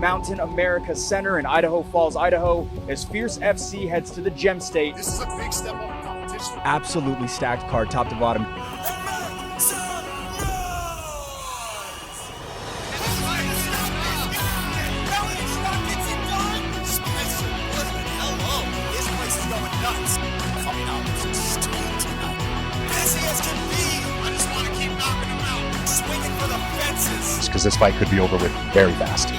Mountain America Center in Idaho Falls, Idaho, as Fierce FC heads to the Gem State. This is a big step up in competition. Absolutely stacked card, top to bottom. Because this fight could be over with very fast.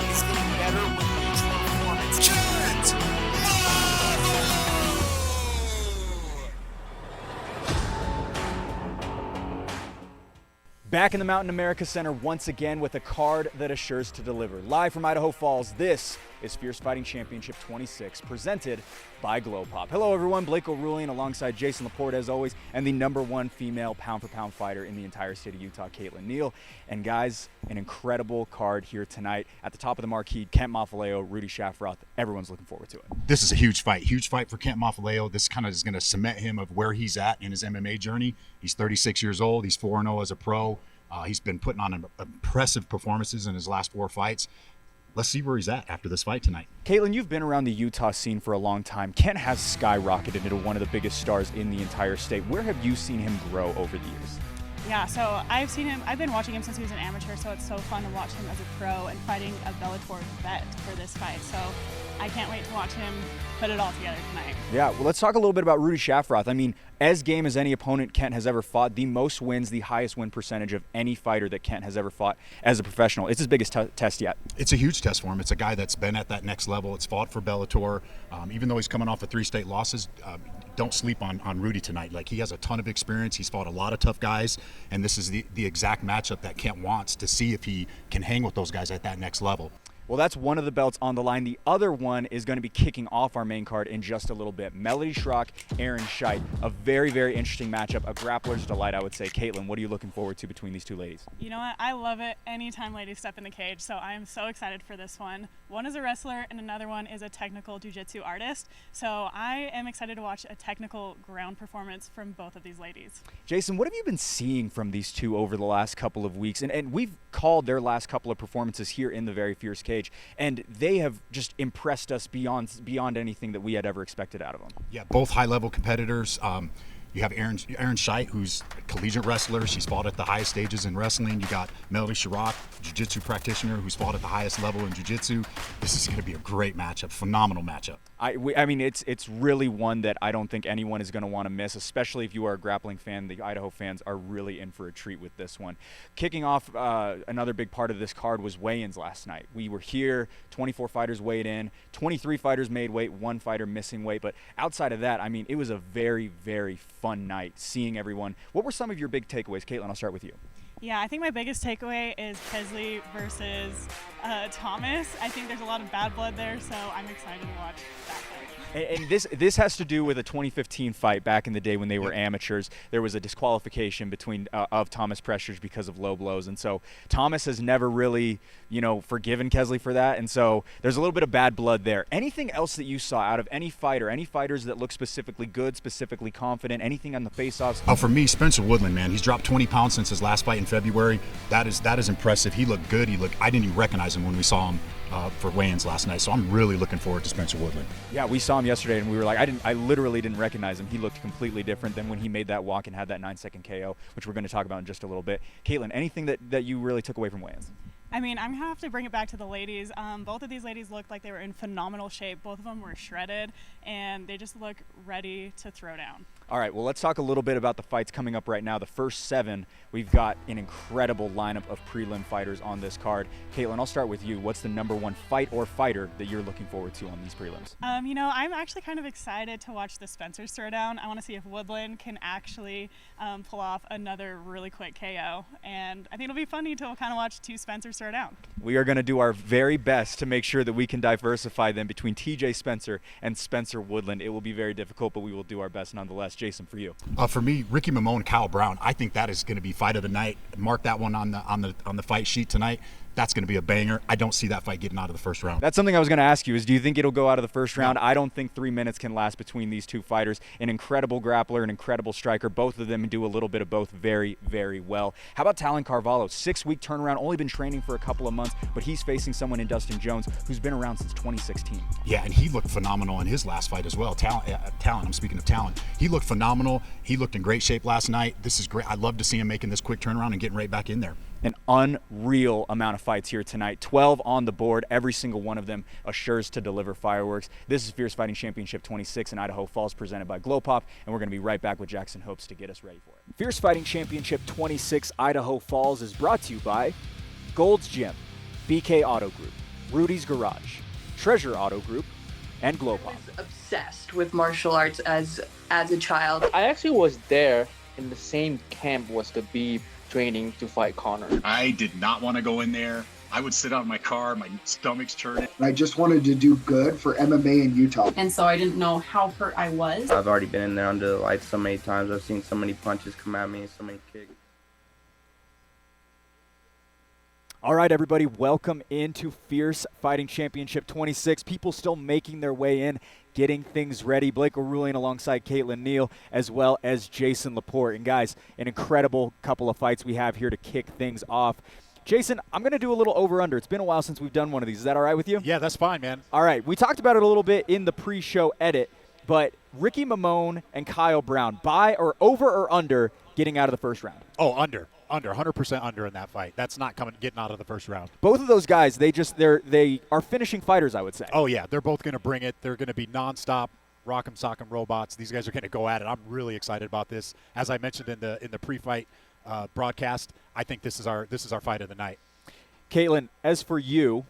Back in the Mountain America Center once again with a card that assures to deliver. Live from Idaho Falls, this is Fierce Fighting Championship 26, presented by Glow Pop. Hello everyone, Blake O'Rulian alongside Jason Laporte as always, and the #1 female pound-for-pound fighter in the entire state of Utah, Caitlin Neal. And guys, an incredible card here tonight. At the top of the marquee, Kent Mafaleo, Rudy Shafroth. Everyone's looking forward to it. This is a huge fight for Kent Mafaleo. This kind of is going to cement him of where he's at in his MMA journey. He's 36 years old. He's 4-0 as a pro. He's been putting on impressive performances in his last 4 fights. Let's see where he's at after this fight tonight. Caitlin, you've been around the Utah scene for a long time. Kent has skyrocketed into one of the biggest stars in the entire state. Where have you seen him grow over the years? Yeah, so I've been watching him since he was an amateur, so it's so fun to watch him as a pro and fighting a Bellator vet for this fight. So I can't wait to watch him put it all together tonight. Yeah, well, let's talk a little bit about Rudy Shafroth. I mean, as game as any opponent Kent has ever fought, the most wins, the highest win percentage of any fighter that Kent has ever fought as a professional. It's his biggest test yet. It's a huge test for him. It's a guy that's been at that next level. It's fought for Bellator. Even though he's coming off of 3 state losses, don't sleep on Rudy tonight. Like, he has a ton of experience. He's fought a lot of tough guys, and this is the exact matchup that Kent wants to see if he can hang with those guys at that next level. Well, that's one of the belts on the line. The other one is going to be kicking off our main card in just a little bit. Melody Shrock, Shite. A very, very interesting matchup. A grappler's delight, I would say. Caitlin, what are you looking forward to between these two ladies? You know what? I love it anytime ladies step in the cage, so I am so excited for this one. One is a wrestler, and another one is a technical jiu-jitsu artist. So I am excited to watch a technical ground performance from both of these ladies. Jason, what have you been seeing from these two over the last couple of weeks? And we've called their last couple of performances here in the very fierce cage, and they have just impressed us beyond anything that we had ever expected out of them. Yeah, both high-level competitors. You have Erin Shite, who's a collegiate wrestler. She's fought at the highest stages in wrestling. You got Melody Shrock, jiu-jitsu practitioner, who's fought at the highest level in jiu-jitsu. This is going to be a great matchup, phenomenal matchup. I mean, it's really one that I don't think anyone is going to want to miss, especially if you are a grappling fan. The Idaho fans are really in for a treat with this one. Kicking off, another big part of this card was weigh-ins last night. We were here, 24 fighters weighed in, 23 fighters made weight, 1 fighter missing weight. But outside of that, I mean, it was a very, very fun night seeing everyone. What were some of your big takeaways? Caitlin, I'll start with you. Yeah, I think my biggest takeaway is Kesley versus Thomas. I think there's a lot of bad blood there, so I'm excited to watch that fight. And this has to do with a 2015 fight back in the day when they were amateurs. There was a disqualification of Thomas Prestridge because of low blows, and so Thomas has never really, forgiven Kesley for that, and so there's a little bit of bad blood there. Anything else that you saw out of any fighter, any fighters that look specifically good, specifically confident, anything on the face-offs? For me, Spencer Woodland, man, he's dropped 20 pounds since his last fight in February. That is impressive. He looked good. I didn't even recognize him when we saw him for weigh-ins last night, so I'm really looking forward to Spencer Woodland. Yeah, we saw him yesterday, and we were like, I literally didn't recognize him. He looked completely different than when he made that walk and had that 9-second KO, which we're going to talk about in just a little bit. Caitlin, anything that you really took away from weigh-ins? I mean, I'm going to have to bring it back to the ladies. Both of these ladies looked like they were in phenomenal shape. Both of them were shredded, and they just look ready to throw down. All right, well, let's talk a little bit about the fights coming up right now. The first 7, we've got an incredible lineup of prelim fighters on this card. Caitlin, I'll start with you. What's the #1 fight or fighter that you're looking forward to on these prelims? I'm actually kind of excited to watch the Spencer throwdown. I want to see if Woodland can actually pull off another really quick KO, and I think it'll be funny to kind of watch 2 Spencers throw down. We are going to do our very best to make sure that we can diversify them between TJ Spencer and Spencer Woodland. It will be very difficult, but we will do our best nonetheless. Jason, for you. For me, Ricky Mamon, Kyle Brown. I think that is going to be fight of the night. Mark that one on the fight sheet tonight. That's going to be a banger. I don't see that fight getting out of the first round. That's something I was going to ask you is, do you think it'll go out of the first round? I don't think 3 minutes can last between these two fighters. An incredible grappler, an incredible striker. Both of them do a little bit of both very, very well. How about Talon Carvalho? 6-week turnaround, only been training for a couple of months, but he's facing someone in Dustin Jones who's been around since 2016. Yeah, and he looked phenomenal in his last fight as well. Talon, I'm speaking of Talon. He looked phenomenal. He looked in great shape last night. This is great. I'd love to see him making this quick turnaround and getting right back in there. An unreal amount of fights here tonight. 12 on the board. Every single one of them assures to deliver fireworks. This is Fierce Fighting Championship 26 in Idaho Falls, presented by Glow Pop, and we're going to be right back with Jackson Hopes to get us ready for it. Fierce Fighting Championship 26 Idaho Falls is brought to you by Gold's Gym, BK Auto Group, Rudy's Garage, Treasure Auto Group, and Glow Pop. I was obsessed with martial arts as a child. I actually was there in the same camp was the B training to fight Connor. I did not want to go in there. I would sit out in my car, my stomach's churning. I just wanted to do good for MMA in Utah. And so I didn't know how hurt I was. I've already been in there under the lights so many times. I've seen so many punches come at me, so many kicks. All right, everybody, welcome into Fierce Fighting Championship 26. People still making their way in, getting things ready. Blake O'Rulian alongside Caitlin Neal, as well as Jason Laporte. And guys, an incredible couple of fights we have here to kick things off. Jason, I'm going to do a little over-under. It's been a while since we've done one of these. Is that all right with you? Yeah, that's fine, man. All right, we talked about it a little bit in the pre-show edit, but Ricky Mamon and Kyle Brown, by or over or under getting out of the first round? Oh, under 100% under in that fight. That's not getting out of the first round. Both of those guys, they are finishing fighters, I would say. Oh yeah, they're both going to bring it. They're going to be nonstop rock'em sock'em robots. These guys are going to go at it. I'm really excited about this. As I mentioned in the pre-fight broadcast, I think this is our fight of the night. Caitlin, as for you,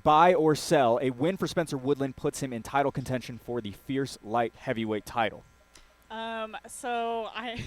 buy or sell, a win for Spencer Woodland puts him in title contention for the Fierce Light Heavyweight title. So I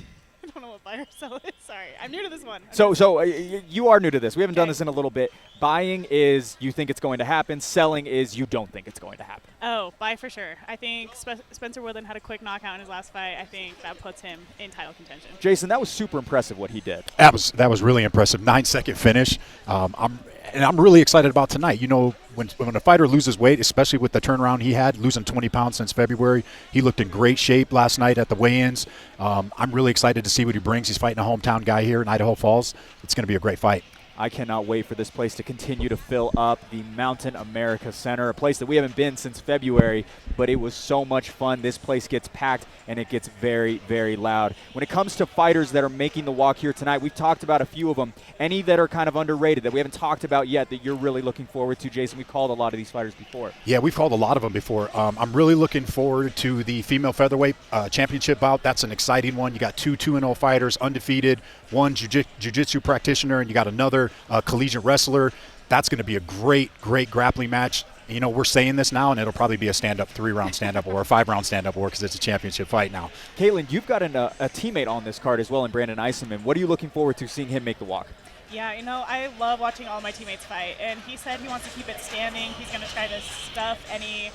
don't know what buy or sell is. Sorry, I'm new to this one. So you are new to this. We haven't done this in a little bit. Buying is you think it's going to happen. Selling is you don't think it's going to happen. Oh, buy for sure. I think Spencer Woodland had a quick knockout in his last fight. I think that puts him in title contention. Jason, that was super impressive what he did. That was really impressive. 9-second finish. I'm really excited about tonight. You know, when a fighter loses weight, especially with the turnaround he had, losing 20 pounds since February, he looked in great shape last night at the weigh-ins. I'm really excited to see what he brings. He's fighting a hometown guy here in Idaho Falls. It's going to be a great fight. I cannot wait for this place to continue to fill up, the Mountain America Center, a place that we haven't been since February, but it was so much fun. This place gets packed, and it gets very, very loud. When it comes to fighters that are making the walk here tonight, we've talked about a few of them. Any that are kind of underrated that we haven't talked about yet that you're really looking forward to, Jason? We've called a lot of these fighters before. Yeah, we've called a lot of them before. I'm really looking forward to the female featherweight championship bout. That's an exciting one. You got two 2-0 fighters, undefeated, one jiu-jitsu practitioner, and you got another collegiate wrestler. That's going to be a great grappling match. You know, we're saying this now, and it'll probably be a stand-up 3-round stand-up or a 5-round stand-up war because it's a championship fight now. Caitlin, you've got a teammate on this card as well in Brandon Eisenman. What are you looking forward to seeing him make the walk? Yeah, you know, I love watching all my teammates fight, and he said he wants to keep it standing. He's going to try to stuff any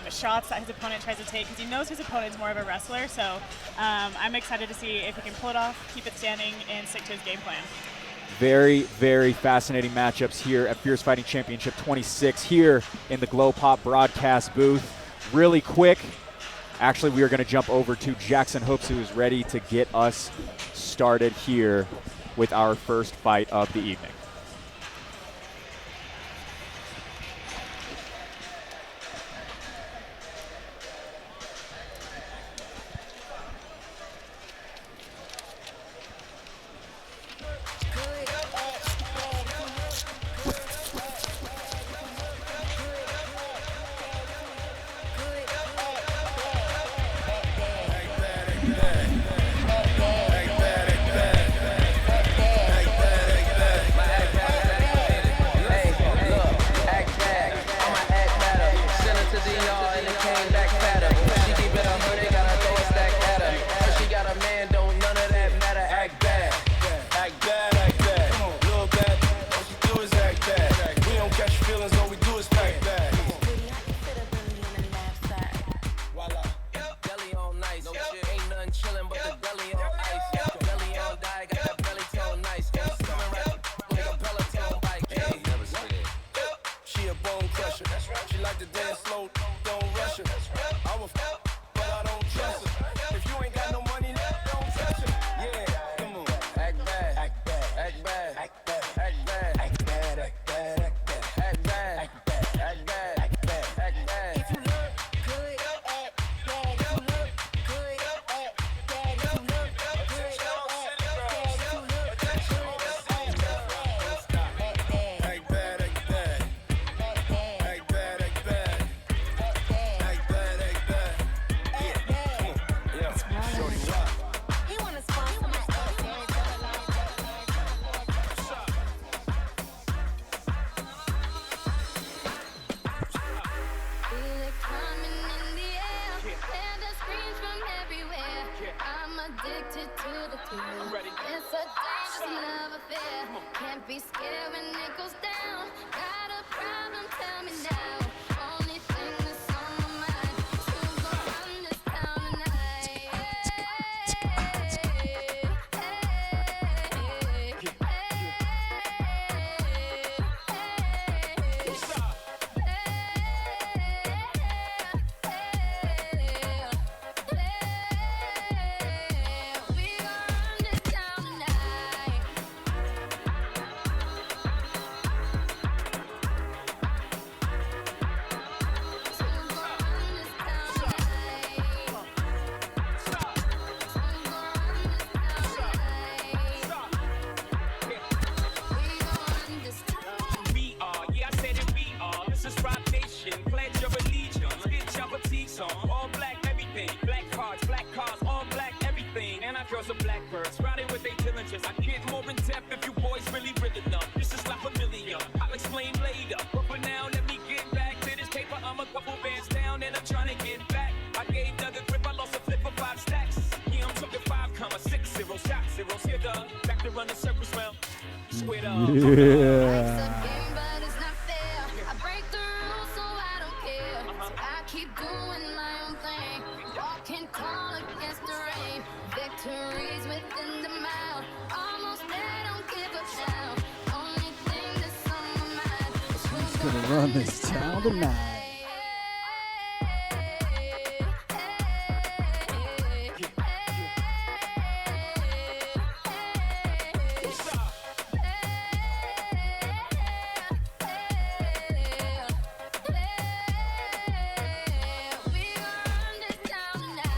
shots that his opponent tries to take because he knows his opponent's more of a wrestler. So I'm excited to see if he can pull it off, keep it standing, and stick to his game plan. Very, very fascinating matchups here at Fierce Fighting Championship 26 here in the Glow Pop broadcast booth. Really quick, actually, we are going to jump over to Jackson Hoops, who is ready to get us started here with our first fight of the evening. bone crusher. She like to dance slow, don't rush her. I will but I don't trust her. If you ain't got no money, don't touch her. Yeah, come on. Act bad, act bad, act bad, act bad, act bad, act bad, act bad, act bad, act bad, act bad, act bad, act bad, act bad. If you look good, act bad. If you look good, act bad. If you look good, act bad. If you look good, act bad. Act bad, act bad. Act bad, act bad. Act bad, act bad. Yeah, come on. Yeah, shorty rock. He wanna sponsor my Feel it coming in the air. Hear the screams from everywhere. I'm addicted to the thrill. It's a dangerous love affair. Can't be scared when it goes down. Got a problem? Tell me now. Only thing that's on my mind is who's gonna run this town tonight. We gonna run this town tonight. Who's gonna run this town tonight? Who's gonna run this town tonight? We gonna run this town. We are, yeah, I said it, we are. This is Rock Nation, pledge your allegiance. Get your boutiques on, all black everything. Black cars, all black everything. And our girls are blackbirds, riding with their diligence. I get more in depth if you boys really read enough. This is not familiar, I'll explain later. But for now, let me get back to this paper. I'm a couple bands down and I'm trying to get back. I gave Doug a grip, I lost a flip for 5 stacks. Yeah, I'm talking 5,60, shot zeros. Here, Doug, back to run the circles round. Squared up. Life's a game, but it's not fair. I break the rules, so I don't care. So I keep doing my own thing. Walking tall against the rain. Victories within the mile. Almost there, don't give up now. Only thing that's on my mind is who's Gonna run this town tonight. We gonna run this town tonight.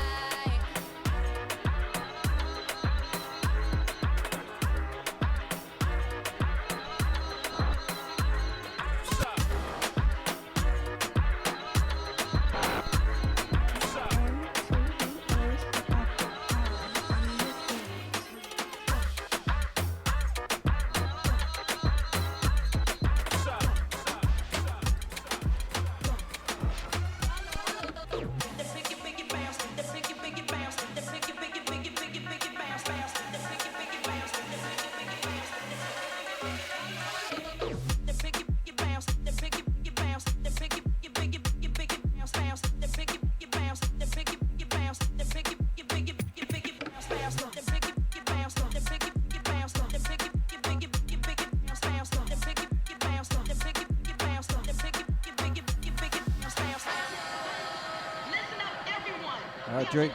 All right, Drake.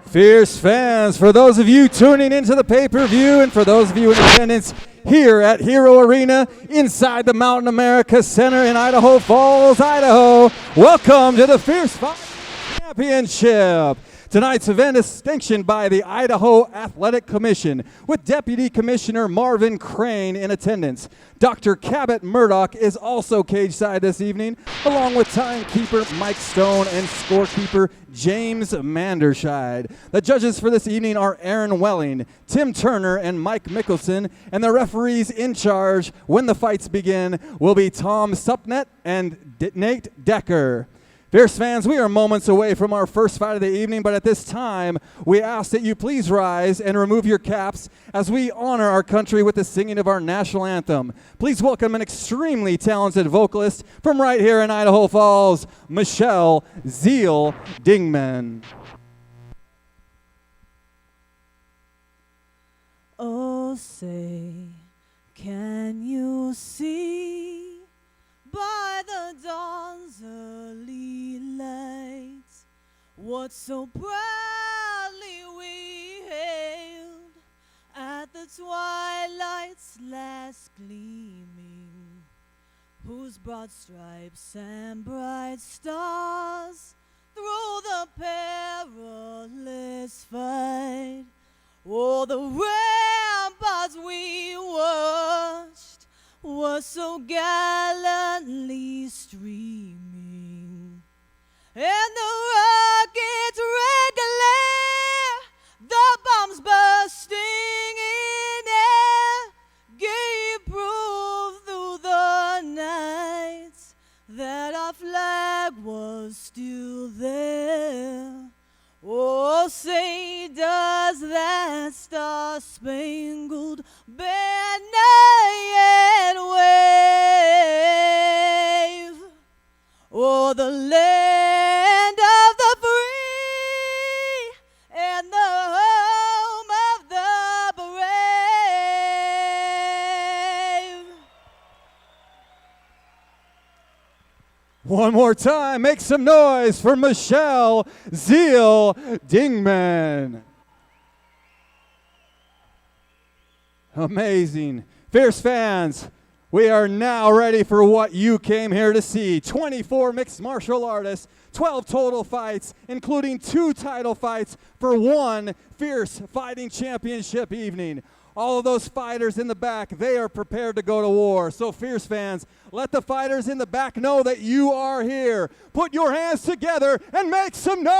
Fierce fans, for those of you tuning into the pay-per-view and for those of you in attendance here at Hero Arena inside the Mountain America Center in Idaho Falls, Idaho, welcome to the Fierce Fight Championship. Tonight's event is sanctioned by the Idaho Athletic Commission with Deputy Commissioner Marvin Crane in attendance. Dr. Cabot Murdoch is also cage-side this evening, along with timekeeper Mike Stone and scorekeeper James Manderscheid. The judges for this evening are Aaron Welling, Tim Turner, and Mike Mickelson, and the referees in charge when the fights begin will be Tom Supnet and Nate Decker. Fierce fans, we are moments away from our first fight of the evening, but at this time, we ask that you please rise and remove your caps as we honor our country with the singing of our national anthem. Please welcome an extremely talented vocalist from right here in Idaho Falls, Michelle Zeal Dingman. Oh, say, But so proudly we hailed at the twilight's last gleaming, whose broad stripes and bright stars through the perilous fight, oh, the ramparts we watched were so gallantly streaming, and the rockets' red glare, the bombs bursting in air, gave proof through the night that our flag was still there. Oh, say does that star-spangled banner yet wave o'er the land of the free and the home of the brave? One more time, make some noise for Michelle Zeal Dingman. Amazing. Fierce fans, we are now ready for what you came here to see. 24 mixed martial artists, 12 total fights, including 2 title fights for one Fierce Fighting Championship evening. All of those fighters in the back, they are prepared to go to war. So Fierce fans, let the fighters in the back know that you are here. Put your hands together and make some noise!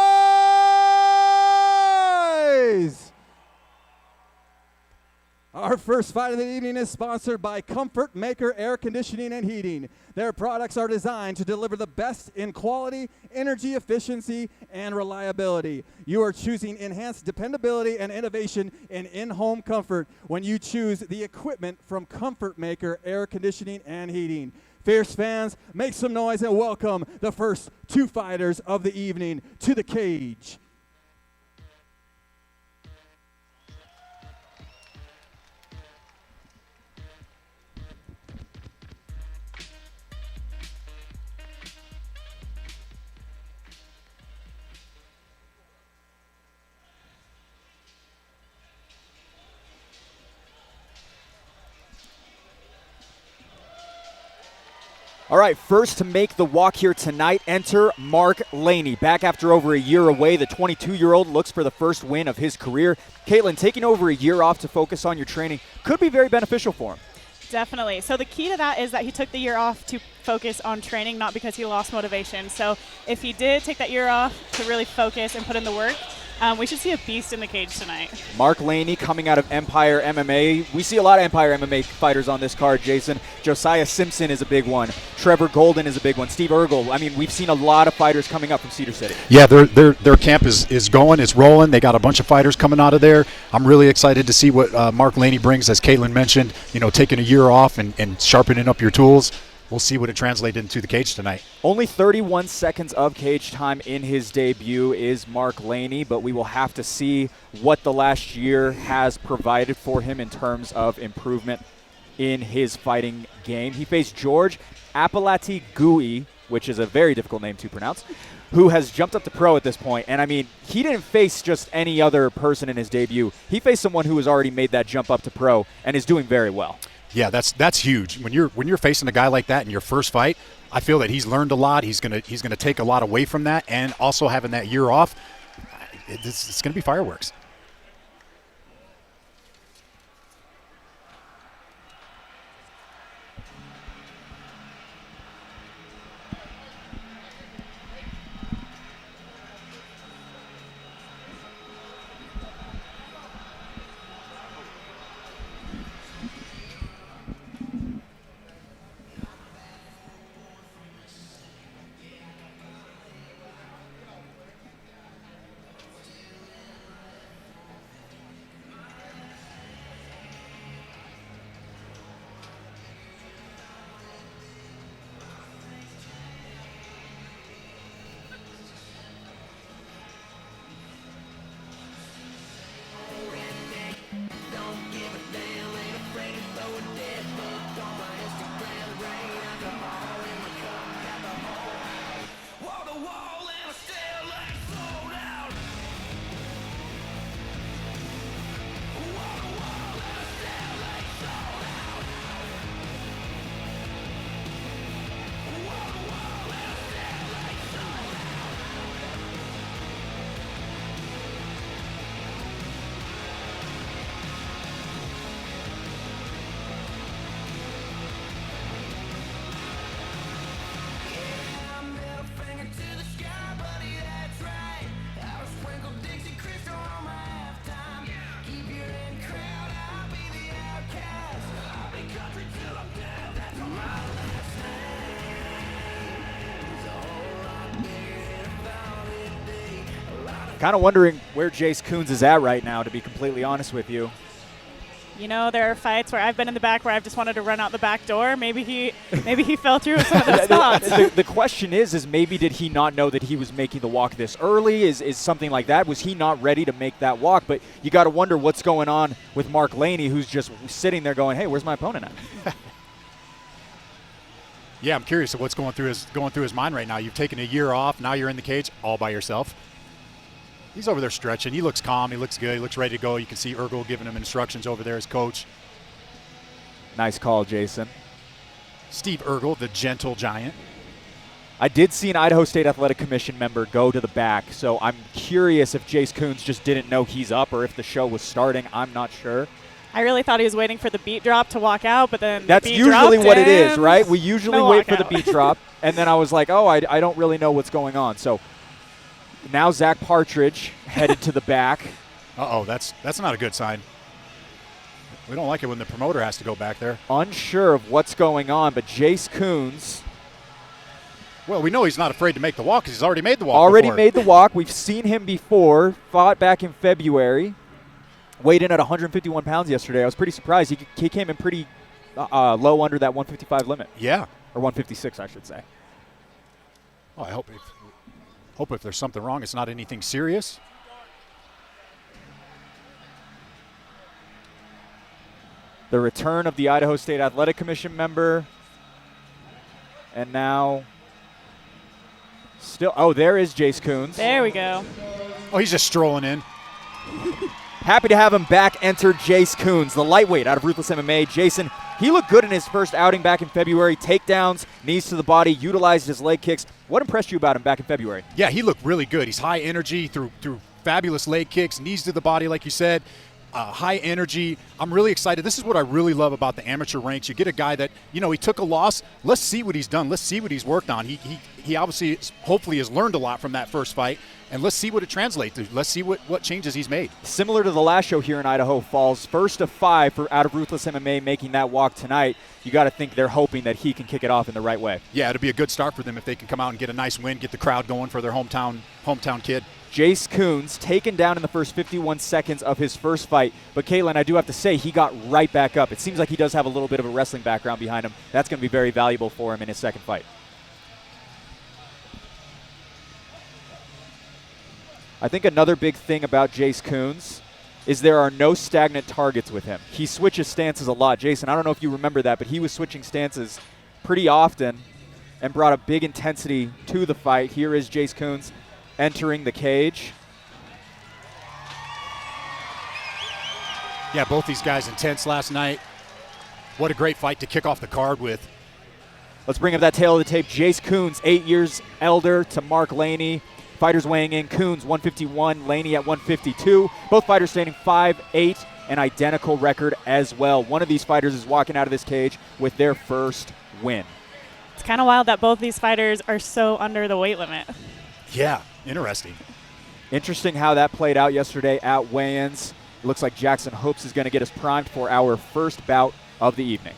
Our first fight of the evening is sponsored by Comfort Maker Air Conditioning and Heating. Their products are designed to deliver the best in quality, energy efficiency, and reliability. You are choosing enhanced dependability and innovation in-home comfort when you choose the equipment from Comfort Maker Air Conditioning and Heating. Fierce fans, make some noise and welcome the first 2 fighters of the evening to the cage. All right, first to make the walk here tonight, enter Mark Laney. Back after over a year away, the 22-year-old looks for the first win of his career. Caitlin, taking over a year off to focus on your training could be very beneficial for him. Definitely. So the key to that is that he took the year off to focus on training, not because he lost motivation. So if he did take that year off to really focus and put in the work, we should see a beast in the cage tonight. Mark Laney coming out of Empire MMA. We see a lot of Empire MMA fighters on this card, Jason. Josiah Simpson is a big one. Trevor Golden is a big one. Steve Ergel. I mean, we've seen a lot of fighters coming up from Cedar City. Yeah, their camp is going. It's rolling. They got a bunch of fighters coming out of there. I'm really excited to see what Mark Laney brings, as Caitlin mentioned, taking a year off and sharpening up your tools. We'll see what it translates into the cage tonight. Only 31 seconds of cage time in his debut is Mark Laney, but we will have to see what the last year has provided for him in terms of improvement in his fighting game. He faced George Apalatigui, which is a very difficult name to pronounce, who has jumped up to pro at this point. And I mean, he didn't face just any other person in his debut. He faced someone who has already made that jump up to pro and is doing very well. Yeah, that's huge. When you're facing a guy like that in your first fight, I feel that he's learned a lot. He's gonna take a lot away from that, and also having that year off, it's gonna be fireworks. Kind of wondering where Jace Coons is at right now, to be completely honest with you. You know, there are fights where I've been in the back where I've just wanted to run out the back door. Maybe he fell through with some of those thoughts. The question is maybe did he not know that he was making the walk this early? Is something like that? Was he not ready to make that walk? But you got to wonder what's going on with Mark Laney, who's just sitting there going, hey, where's my opponent at? Yeah, I'm curious of what's going through his mind right now. You've taken a year off. Now you're in the cage all by yourself. He's over there stretching. He looks calm. He looks good. He looks ready to go. You can see Ergel giving him instructions over there as coach. Nice call, Jason. Steve Ergel, the gentle giant. I did see an Idaho State Athletic Commission member go to the back, so I'm curious if Jace Coons just didn't know he's up or if the show was starting. I'm not sure. I really thought he was waiting for the beat drop to walk out, but then that's the beat usually dropped what it is, right? We usually wait for the walkout. beat drop, and then I was like, oh, I don't really know what's going on. So now Zach Partridge headed to the back. Uh-oh, that's not a good sign. We don't like it when the promoter has to go back there. Unsure of what's going on, but Jace Coons. Well, we know he's not afraid to make the walk because he's already made the walk Already made the walk. We've seen him before. Fought back in February. Weighed in at 151 pounds yesterday. I was pretty surprised. He came in pretty low under that 155 limit. Yeah. Or 156, I should say. Oh, I hope if there's something wrong, it's not anything serious. The return of the Idaho State Athletic Commission member. And now still, oh, there is Jace Coons. There we go. Oh, he's just strolling in. Happy to have him back. Enter Jace Coons, the lightweight out of Ruthless MMA. Jason, he looked good in his first outing back in February. Takedowns, knees to the body, utilized his leg kicks. What impressed you about him back in February? Yeah, he looked really good. He's high energy through fabulous leg kicks, knees to the body, like you said. High energy. I'm really excited. This is what I really love about the amateur ranks. You get a guy that, you know, he took a loss. Let's see what he's done. Let's see what he's worked on. He obviously, hopefully, has learned a lot from that first fight, and let's see what it translates to. Let's see what changes he's made. Similar to the last show here in Idaho Falls, first of 5 for out of Ruthless MMA making that walk tonight. You got to think they're hoping that he can kick it off in the right way. Yeah, it'll be a good start for them if they can come out and get a nice win, get the crowd going for their hometown kid. Jace Coons taken down in the first 51 seconds of his first fight. But, Caitlin, I do have to say, he got right back up. It seems like he does have a little bit of a wrestling background behind him. That's going to be very valuable for him in his second fight. I think another big thing about Jace Coons is there are no stagnant targets with him. He switches stances a lot. Jason, I don't know if you remember that, but he was switching stances pretty often and brought a big intensity to the fight. Here is Jace Coons entering the cage. Yeah, both these guys intense last night. What a great fight to kick off the card with. Let's bring up that tail of the tape. Jace Coons, 8 years elder to Mark Laney. Fighters weighing in, Coons 151, Laney at 152. Both fighters standing 5'8", an identical record as well. One of these fighters is walking out of this cage with their first win. It's kind of wild that both these fighters are so under the weight limit. Yeah, interesting. Interesting how that played out yesterday at weigh-ins. It looks like Jackson Hopes is going to get us primed for our first bout of the evening.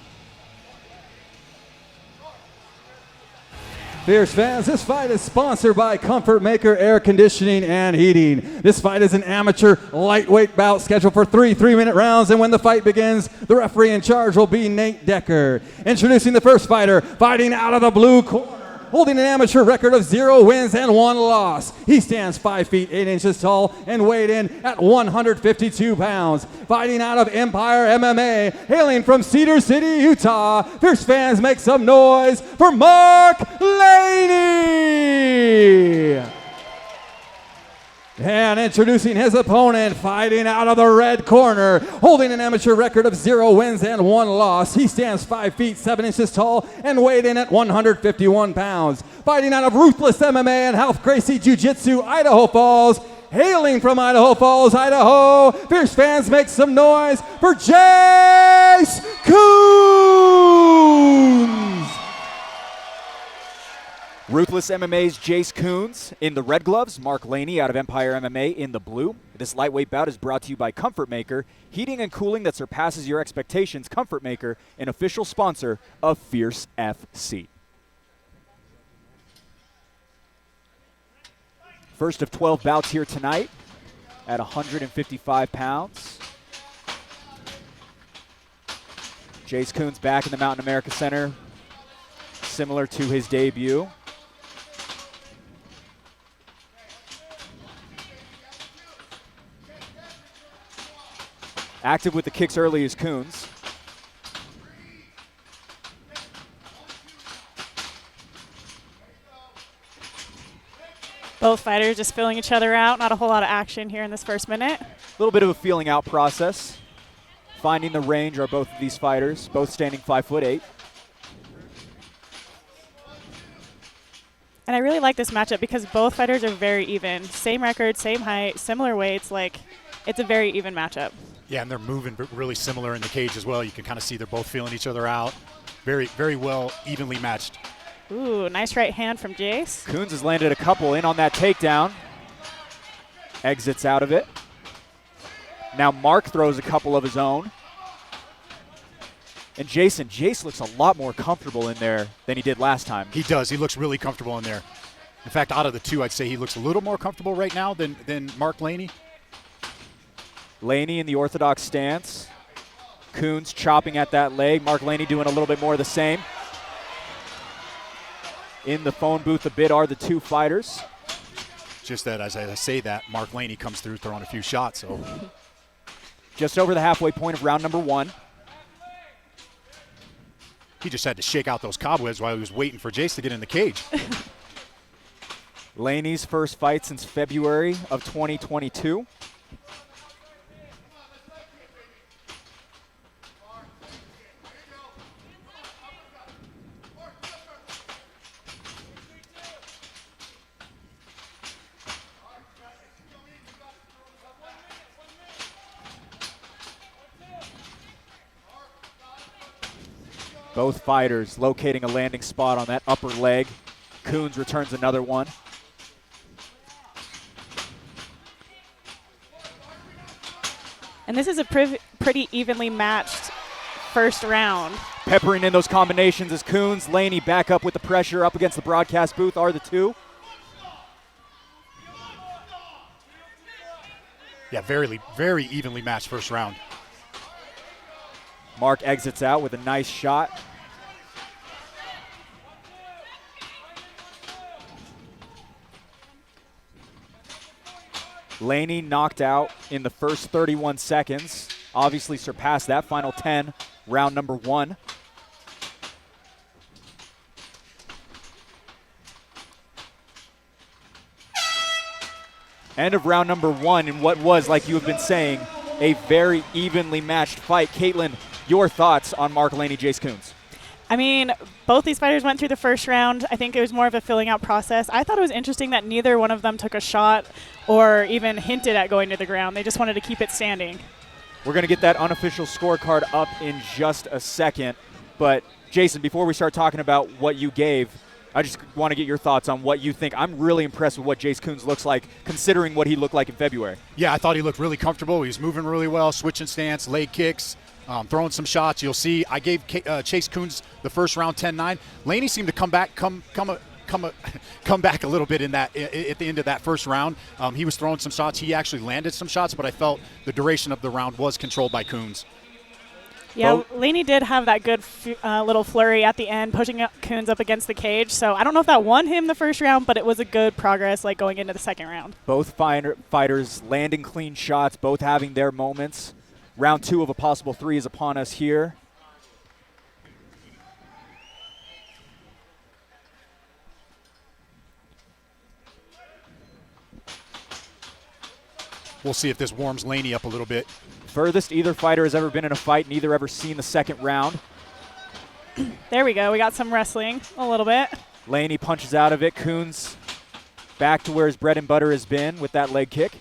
Fierce fans, this fight is sponsored by Comfort Maker Air Conditioning and Heating. This fight is an amateur lightweight bout scheduled for 3 3-minute rounds, and when the fight begins, the referee in charge will be Nate Decker. Introducing the first fighter, fighting out of the blue corner, holding an amateur record of 0 wins and 1 loss. He stands 5 feet 8 inches tall and weighed in at 152 pounds. Fighting out of Empire MMA, hailing from Cedar City, Utah. Fierce fans, make some noise for Mark Laney. And introducing his opponent, fighting out of the red corner, holding an amateur record of 0 wins and 1 loss. He stands 5 feet 7 inches tall and weighed in at 151 pounds. Fighting out of Ruthless MMA and Health Gracie Jiu-Jitsu, Idaho Falls, hailing from Idaho Falls, Idaho. Fierce fans, make some noise for Jace Coons. Ruthless MMA's Jace Coons in the red gloves, Mark Laney out of Empire MMA in the blue. This lightweight bout is brought to you by Comfort Maker, heating and cooling that surpasses your expectations. Comfort Maker, an official sponsor of Fierce FC. First of 12 bouts here tonight at 155 pounds. Jace Coons back in the Mountain America Center, similar to his debut. Active with the kicks early is Coons. Both fighters just filling each other out. Not a whole lot of action here in this first minute. A little bit of a feeling out process. Finding the range are both of these fighters, both standing 5'8". And I really like this matchup because both fighters are very even. Same record, same height, similar weights. Like, it's a very even matchup. Yeah, and they're moving really similar in the cage as well. You can kind of see they're both feeling each other out. Very, very well evenly matched. Ooh, nice right hand from Jace. Coons has landed a couple in on that takedown. Exits out of it. Now Mark throws a couple of his own. And Jace looks a lot more comfortable in there than he did last time. He does. He looks really comfortable in there. In fact, out of the two, I'd say he looks a little more comfortable right now than Mark Laney. Laney in the orthodox stance. Coons chopping at that leg. Mark Laney doing a little bit more of the same. In the phone booth a bit are the two fighters. Just that, as I say that, Mark Laney comes through throwing a few shots. So, just over the halfway point of round number 1. He just had to shake out those cobwebs while he was waiting for Jace to get in the cage. Laney's first fight since February of 2022. Both fighters locating a landing spot on that upper leg. Coons returns another one. And this is a pretty evenly matched first round. Peppering in those combinations as Coons, Laney back up with the pressure up against the broadcast booth are the two. Yeah, very evenly matched first round. Mark exits out with a nice shot. Laney knocked out in the first 31 seconds. Obviously surpassed that final 10, round number 1. End of round number 1 in what was, like you have been saying, a very evenly matched fight. Caitlin, your thoughts on Mark Laney, Jace Coons? I mean, both these fighters went through the first round. I think it was more of a filling out process. I thought it was interesting that neither one of them took a shot or even hinted at going to the ground. They just wanted to keep it standing. We're going to get that unofficial scorecard up in just a second. But, Jason, before we start talking about what you gave, I just want to get your thoughts on what you think. I'm really impressed with what Jace Coons looks like, considering what he looked like in February. Yeah, I thought he looked really comfortable. He was moving really well, switching stance, leg kicks, throwing some shots. You'll see I gave Chase Coons the first round 10-9. Laney seemed to come back a little bit in that at the end of that first round. He was throwing some shots. He actually landed some shots, but I felt the duration of the round was controlled by Coons. Yeah, Laney did have that good little flurry at the end, pushing Coons up against the cage. So I don't know if that won him the first round, but it was a good progress like going into the second round. Both fighters landing clean shots, both having their moments. Round 2 of a possible 3 is upon us here. We'll see if this warms Laney up a little bit. Furthest either fighter has ever been in a fight, neither ever seen the second round. There we go. We got some wrestling a little bit. Laney punches out of it. Coons back to where his bread and butter has been with that leg kick.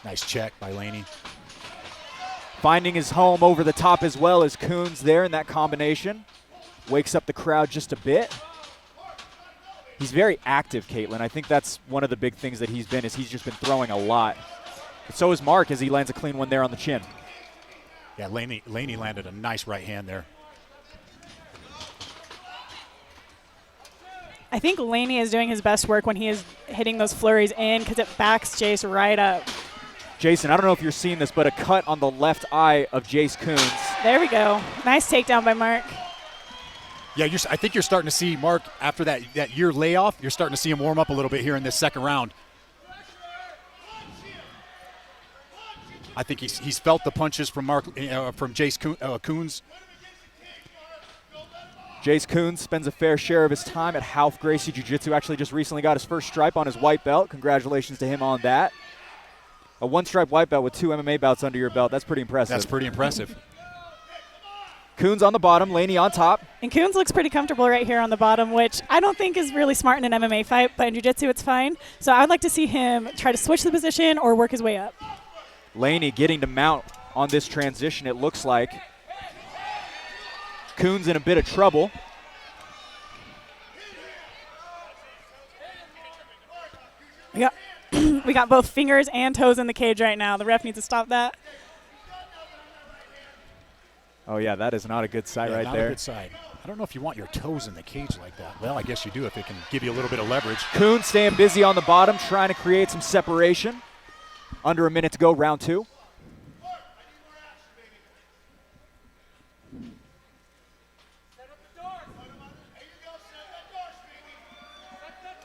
Nice check by Laney. Finding his home over the top as well as Coons there in that combination. Wakes up the crowd just a bit. He's very active, Caitlin. I think that's one of the big things that he's been, is he's just been throwing a lot. But so is Mark as he lands a clean one there on the chin. Yeah, Laney landed a nice right hand there. I think Laney is doing his best work when he is hitting those flurries in because it backs Jace right up. Jason, I don't know if you're seeing this, but a cut on the left eye of Jace Coons. There we go. Nice takedown by Mark. Yeah, I think you're starting to see Mark, after that year layoff, you're starting to see him warm up a little bit here in this second round. I think he's felt the punches from Jace Coons. Jace Coons spends a fair share of his time at Half Gracie Jiu-Jitsu. Actually just recently got his first stripe on his white belt. Congratulations to him on that. A one-stripe white belt with 2 MMA bouts under your belt. That's pretty impressive. That's pretty impressive. Coons on the bottom, Laney on top. And Coons looks pretty comfortable right here on the bottom, which I don't think is really smart in an MMA fight, but in jiu-jitsu it's fine. So I would like to see him try to switch the position or work his way up. Laney getting to mount on this transition, it looks like. Coons in a bit of trouble. We got both fingers and toes in the cage right now. The ref needs to stop that. Oh, yeah, that is not a good sight right not there. A good sight. I don't know if you want your toes in the cage like that. Well, I guess you do if it can give you a little bit of leverage. Coons staying busy on the bottom, trying to create some separation. Under a minute to go, round 2.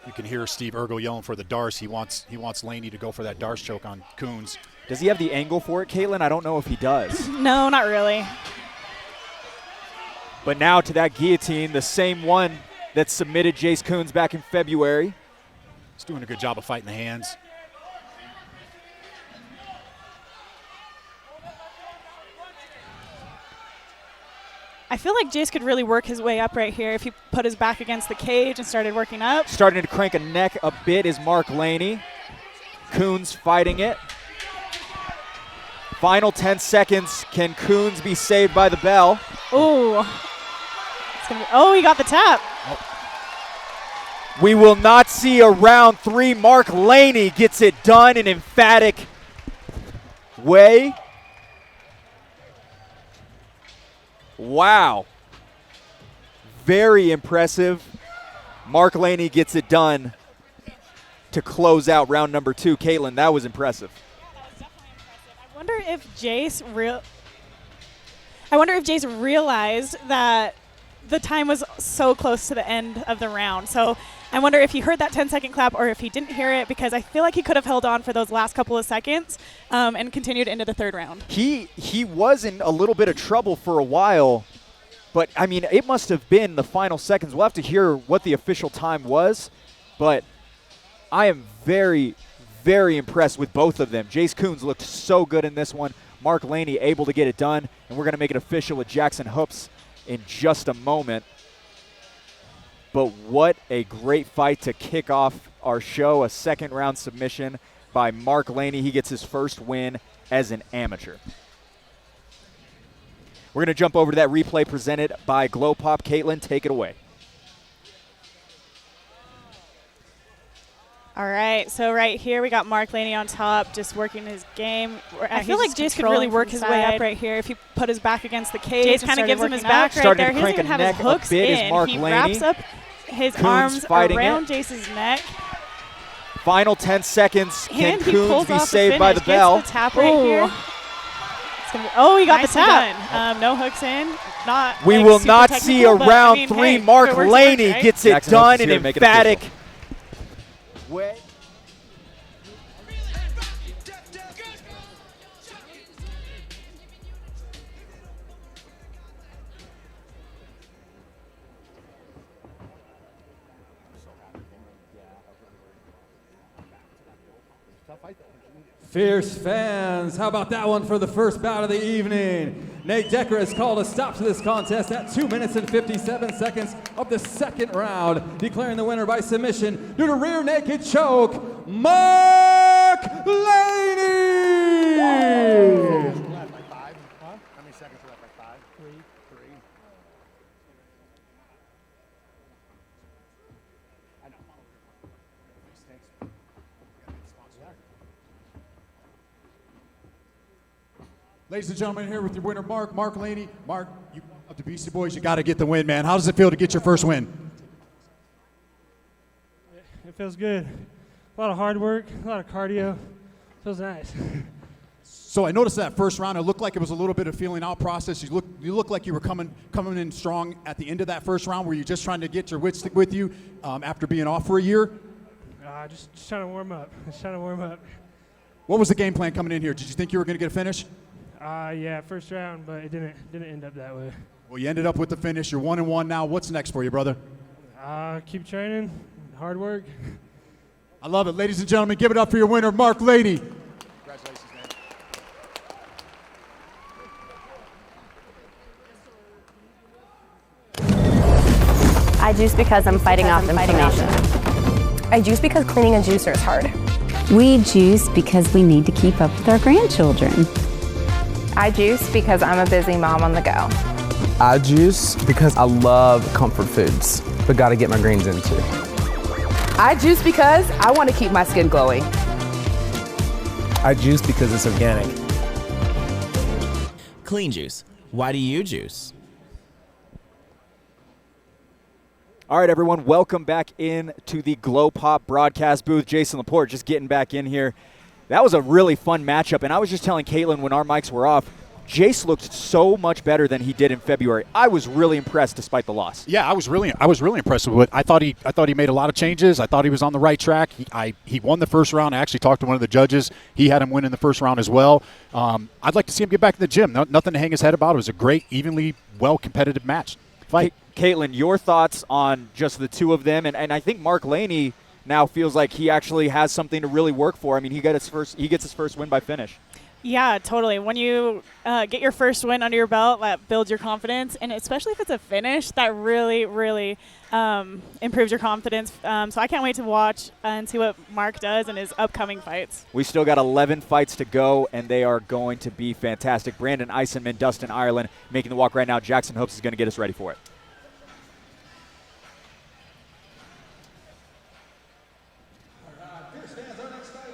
You can hear Steve Ergo yelling for the Darce. He wants Laney to go for that Darce choke on Coons. Does he have the angle for it, Caitlin? I don't know if he does. No, not really. But now to that guillotine, the same one that submitted Jace Coons back in February. He's doing a good job of fighting the hands. I feel like Jace could really work his way up right here if he put his back against the cage and started working up. Starting to crank a neck a bit is Mark Laney. Coons fighting it. Final 10 seconds. Can Coons be saved by the bell? Ooh. Oh, he got the tap. We will not see a round 3. Mark Laney gets it done in emphatic way. Wow. Very impressive. Mark Laney gets it done to close out round number 2. Caitlin, that was impressive. I wonder if Jace realized that the time was so close to the end of the round. So I wonder if he heard that 10-second clap or if he didn't hear it, because I feel like he could have held on for those last couple of seconds and continued into the 3rd round. He was in a little bit of trouble for a while, but, I mean, it must have been the final seconds. We'll have to hear what the official time was, but I am very, very impressed with both of them. Jace Coons looked so good in this one. Mark Laney able to get it done, and we're going to make it official with Jackson Hoops in just a moment. But what a great fight to kick off our show. A 2nd round submission by Mark Laney. He gets his first win as an amateur. We're going to jump over to that replay presented by Glow Pop. Caitlin, take it away. All right, so right here we got Mark Laney on top, just working his game. I feel like Jace could really work his way up right here if he put his back against the cage. Jace kind of gives him his back right there. He doesn't even have his hooks in. He wraps up his arms around Jace's neck. Final 10 seconds. Can And he Coons pulls be off the saved by the finish, bell? gets the tap right here. Oh, he got the tap. No hooks in. Not. We like, will super not see a technical, but, round I mean, 3. hey, Mark if it works, Laney right? gets it Jackson done Hoops is in here, make it emphatic official. way. Fierce fans, how about that one for the first bout of the evening? Nate Decker has called a stop to this contest at 2 minutes and 57 seconds of the 2nd round, declaring the winner by submission due to rear naked choke, Mark Laney! Ladies and gentlemen, here with your winner, Mark Laney. Mark, you of the Beastie Boys, you got to get the win, man. How does it feel to get your first win? feels good. A lot of hard work, a lot of cardio. Feels nice. So I noticed that first round, it looked like it was a little bit of feeling out process. You look like you were coming in strong at the end of that first round. Were you just trying to get your wits with you after being off for a year? Just trying to warm up. What was the game plan coming in here? Did you think you were going to get a finish? Yeah, first round, but it didn't end up that way. Well, you ended up with the finish. You're 1-1 now. What's next for you, brother? Keep training, hard work. I love it. Ladies and gentlemen, give it up for your winner, Mark Laney. Congratulations, man. I juice because I'm fighting off inflammation. I juice because cleaning a juicer is hard. We juice because we need to keep up with our grandchildren. I juice because I'm a busy mom on the go. I juice because I love comfort foods, but gotta get my greens in too. I juice because I want to keep my skin glowing. I juice because it's organic. Clean juice. Why do you juice? All right, everyone, welcome back in to the Glow Pop broadcast booth. Jason Laporte just getting back in here. That was a really fun matchup, and I was just telling Caitlin when our mics were off, Jace looked so much better than he did in February. I was really impressed despite the loss. Yeah, I was really impressed with it. I thought he made a lot of changes. I thought he was on the right track. He won the first round. I actually talked to one of the judges. He had him win in the first round as well. I'd like to see him get back in the gym. Nothing to hang his head about. It was a great, evenly, well competitive match. Fight. Caitlin, your thoughts on just the two of them, and I think Mark Laney now feels like he actually has something to really work for. I mean, he gets his first win by finish. Yeah, totally. When you get your first win under your belt, that builds your confidence, and especially if it's a finish, that really, really improves your confidence. So I can't wait to watch and see what Mark does in his upcoming fights. We still got 11 fights to go, and they are going to be fantastic. Brandon Eisenman, Dustin Ireland making the walk right now. Jackson Hopes is going to get us ready for it.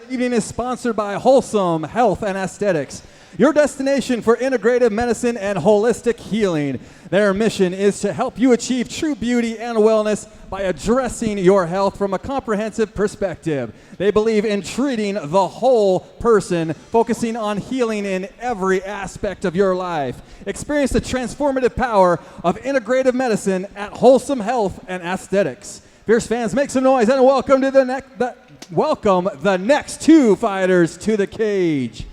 Evening is sponsored by Wholesome Health and Aesthetics, your destination for integrative medicine and holistic healing. Their mission is to help you achieve true beauty and wellness by addressing your health from a comprehensive perspective. They believe in treating the whole person, focusing on healing in every aspect of your life. Experience the transformative power of integrative medicine at Wholesome Health and Aesthetics. Fierce fans, make some noise and welcome to welcome the next two fighters to the cage.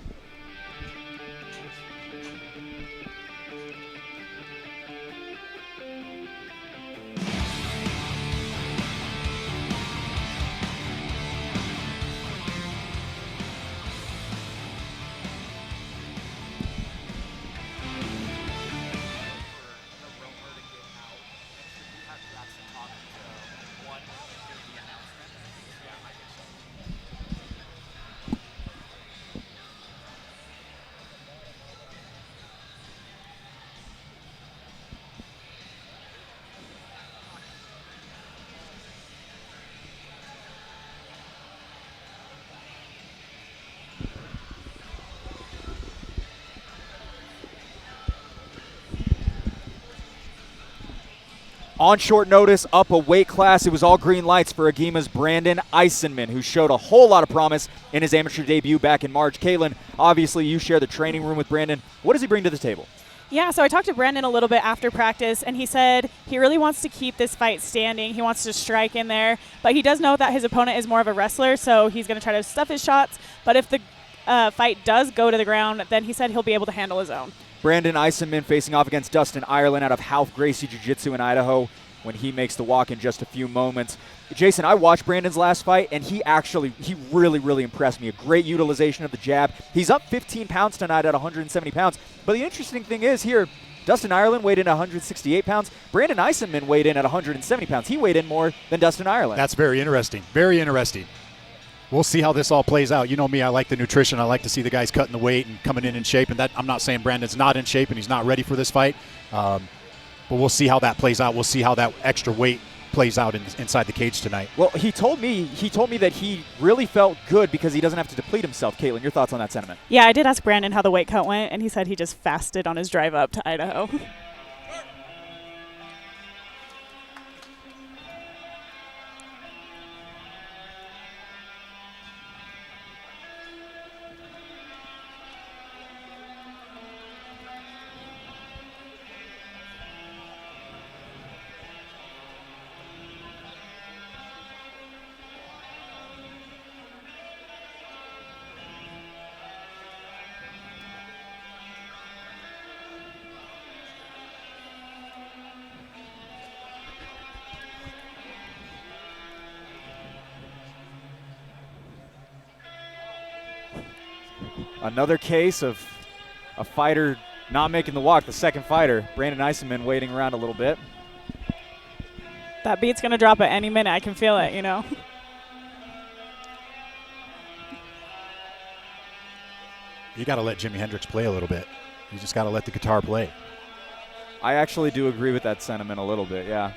On short notice, up a weight class, it was all green lights for Agima's Brandon Eisenman, who showed a whole lot of promise in his amateur debut back in March. Caitlin, obviously you share the training room with Brandon. What does he bring to the table? Yeah, so I talked to Brandon a little bit after practice, and he said he really wants to keep this fight standing. He wants to strike in there, but he does know that his opponent is more of a wrestler, so he's going to try to stuff his shots. But if the fight does go to the ground, then he said he'll be able to handle his own. Brandon Eisenman facing off against Dustin Ireland out of Houth Gracie Jiu-Jitsu in Idaho when he makes the walk in just a few moments. Jason, I watched Brandon's last fight, and he really, really impressed me. A great utilization of the jab. He's up 15 pounds tonight at 170 pounds. But the interesting thing is here, Dustin Ireland weighed in at 168 pounds. Brandon Eisenman weighed in at 170 pounds. He weighed in more than Dustin Ireland. That's very interesting. Very interesting. We'll see how this all plays out. You know me, I like the nutrition. I like to see the guys cutting the weight and coming in shape. And that I'm not saying Brandon's not in shape and he's not ready for this fight. But we'll see how that plays out. We'll see how that extra weight plays out inside the cage tonight. Well, he told me that he really felt good because he doesn't have to deplete himself. Caitlin, your thoughts on that sentiment? Yeah, I did ask Brandon how the weight cut went, and he said he just fasted on his drive up to Idaho. Another case of a fighter not making the walk. The second fighter, Brandon Eisenman, waiting around a little bit. That beat's going to drop at any minute. I can feel it, you know. You got to let Jimi Hendrix play a little bit. You just got to let the guitar play. I actually do agree with that sentiment a little bit, yeah.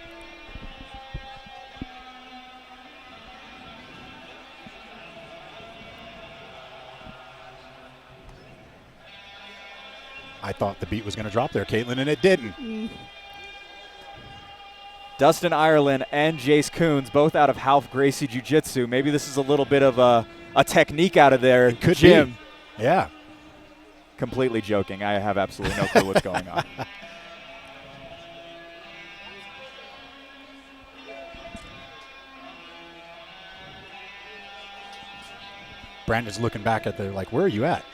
I thought the beat was going to drop there, Caitlin, and it didn't. Dustin Ireland and Jace Coons, both out of Half Gracie Jiu-Jitsu. Maybe this is a little bit of a technique out of there. It could Jim. be. Yeah. Completely joking. I have absolutely no clue what's going on. Brandon's looking back at the, like, where are you at?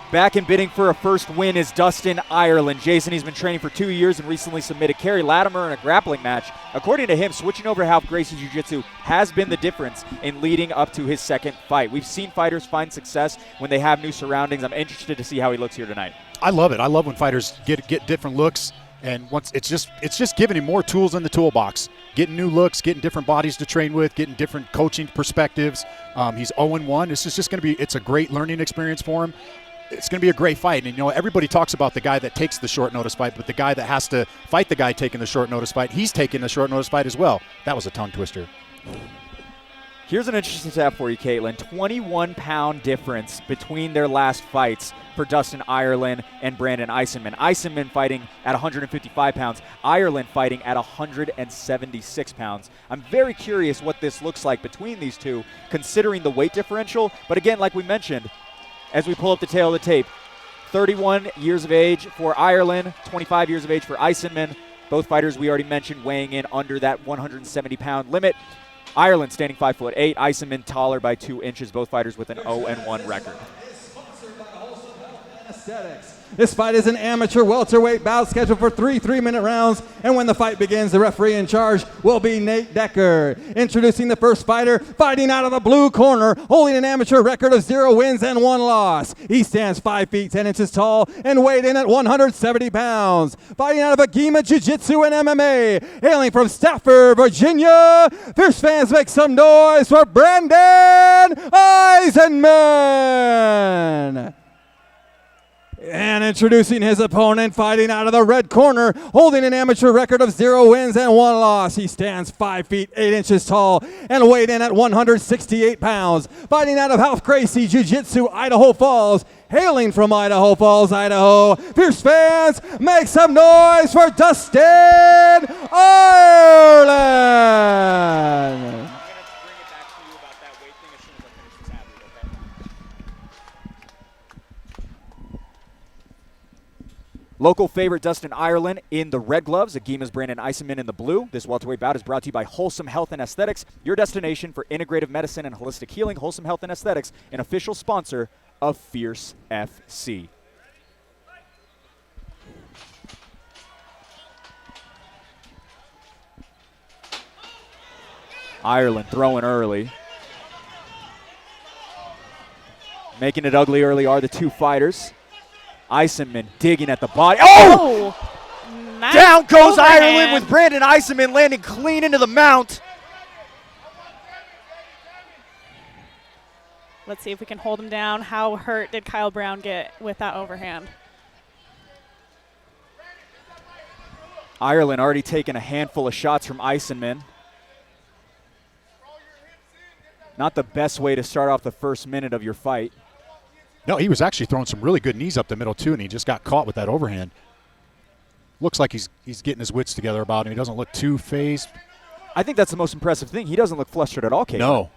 Back and bidding for a first win is Dustin Ireland. Jason, he's been training for 2 years and recently submitted Kerry Latimer in a grappling match. According to him, switching over to Half Gracie Jiu-Jitsu has been the difference in leading up to his second fight. We've seen fighters find success when they have new surroundings. I'm interested to see how he looks here tonight. I love it. I love when fighters get different looks, and once it's just giving him more tools in the toolbox, getting new looks, getting different bodies to train with, getting different coaching perspectives. He's 0-1. This is just going to be – it's a great learning experience for him. It's going to be a great fight. And, you know, everybody talks about the guy that takes the short notice fight, but the guy that has to fight the guy taking the short notice fight, he's taking the short notice fight as well. That was a tongue twister. Here's an interesting stat for you, Caitlin. 21-pound difference between their last fights for Dustin Ireland and Brandon Eisenman. Eisenman fighting at 155 pounds, Ireland fighting at 176 pounds. I'm very curious what this looks like between these two, considering the weight differential. But again, like we mentioned, as we pull up the tail of the tape, 31 years of age for Ireland, 25 years of age for Eisenman. Both fighters we already mentioned weighing in under that 170-pound limit. Ireland standing 5'8", Eisenman taller by 2 inches. Both fighters with an 0-1 record. This fight is an amateur welterweight bout scheduled for 3 3-minute rounds, and when the fight begins, the referee in charge will be Nate Decker. Introducing the first fighter, fighting out of the blue corner, holding an amateur record of 0 wins and 1 loss. He stands 5 feet 10 inches tall and weighed in at 170 pounds. Fighting out of Agima Jiu-Jitsu and MMA, hailing from Stafford, Virginia, fierce fans make some noise for Brandon Eisenman. And introducing his opponent, fighting out of the red corner, holding an amateur record of 0 wins and 1 loss. He stands 5 feet 8 inches tall and weighed in at 168 pounds. Fighting out of Half Gracie Jiu-Jitsu, Idaho Falls, hailing from Idaho Falls, Idaho. Fierce fans, make some noise for Dustin Ireland. Local favorite Dustin Ireland in the red gloves, Agima's Brandon Eisenman in the blue. This welterweight bout is brought to you by Wholesome Health and Aesthetics, your destination for integrative medicine and holistic healing. Wholesome Health and Aesthetics, an official sponsor of Fierce FC. Ireland throwing early. Making it ugly early are the two fighters. Eisenman digging at the body. Oh! Nice Down goes overhand. Ireland with Brandon Eisenman landing clean into the mount. Let's see if we can hold him down. How hurt did Kyle Brown get with that overhand? Ireland already taken a handful of shots from Eisenman. Not the best way to start off the first minute of your fight. No, he was actually throwing some really good knees up the middle, too, and he just got caught with that overhand. Looks like he's getting his wits together about him. He doesn't look too phased. I think that's the most impressive thing. He doesn't look flustered at all, Kate. No.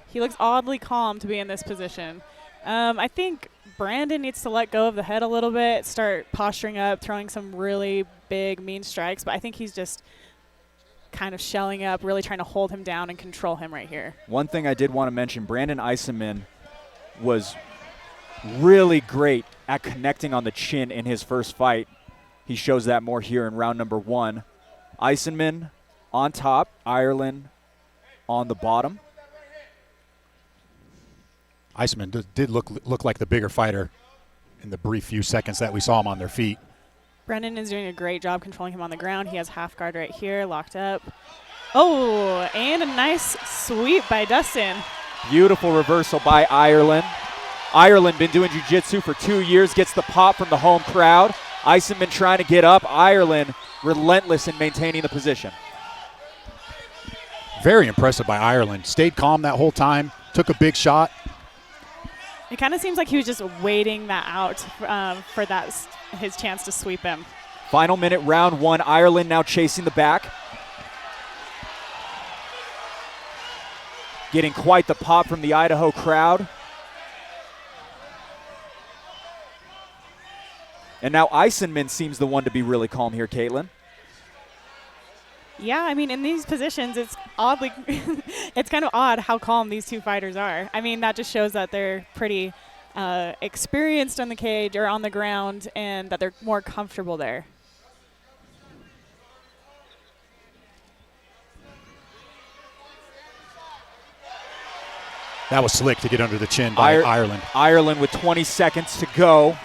He looks oddly calm to be in this position. I think Brandon needs to let go of the head a little bit, start posturing up, throwing some really big, mean strikes, but I think he's just kind of shelling up, really trying to hold him down and control him right here. One thing I did want to mention, Brandon Eisenman was really great at connecting on the chin in his first fight. He shows that more here in round number 1. Eisenman on top, Ireland on the bottom. Eisenman did look like the bigger fighter in the brief few seconds that we saw him on their feet. Brendan is doing a great job controlling him on the ground. He has half guard right here, locked up. Oh, and a nice sweep by Dustin. Beautiful reversal by Ireland. Ireland been doing jiu-jitsu for 2 years, gets the pop from the home crowd. Eisenman trying to get up. Ireland relentless in maintaining the position. Very impressive by Ireland. Stayed calm that whole time, took a big shot. It kind of seems like he was just waiting that out for his chance to sweep him. Final minute, round 1. Ireland now chasing the back. Getting quite the pop from the Idaho crowd. And now Eisenman seems the one to be really calm here, Caitlin. Yeah, I mean, in these positions, it's oddly, it's kind of odd how calm these two fighters are. I mean, that just shows that they're pretty experienced on the cage or on the ground and that they're more comfortable there. That was slick to get under the chin by Ireland. Ireland with 20 seconds to go.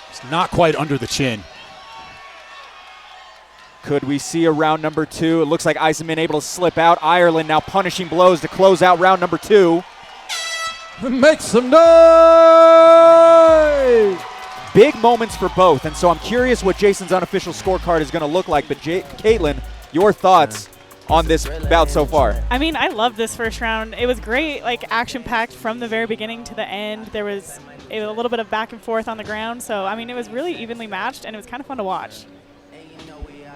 It's not quite under the chin. Could we see a round number 2? It looks like Eisenman able to slip out. Ireland now punishing blows to close out round number 2. Make some noise! Big moments for both, and so I'm curious what Jason's unofficial scorecard is going to look like. But Caitlin, your thoughts on this bout so far? I mean, I love this first round. It was great, like action-packed from the very beginning to the end. There was a little bit of back and forth on the ground. So, I mean, it was really evenly matched, and it was kind of fun to watch.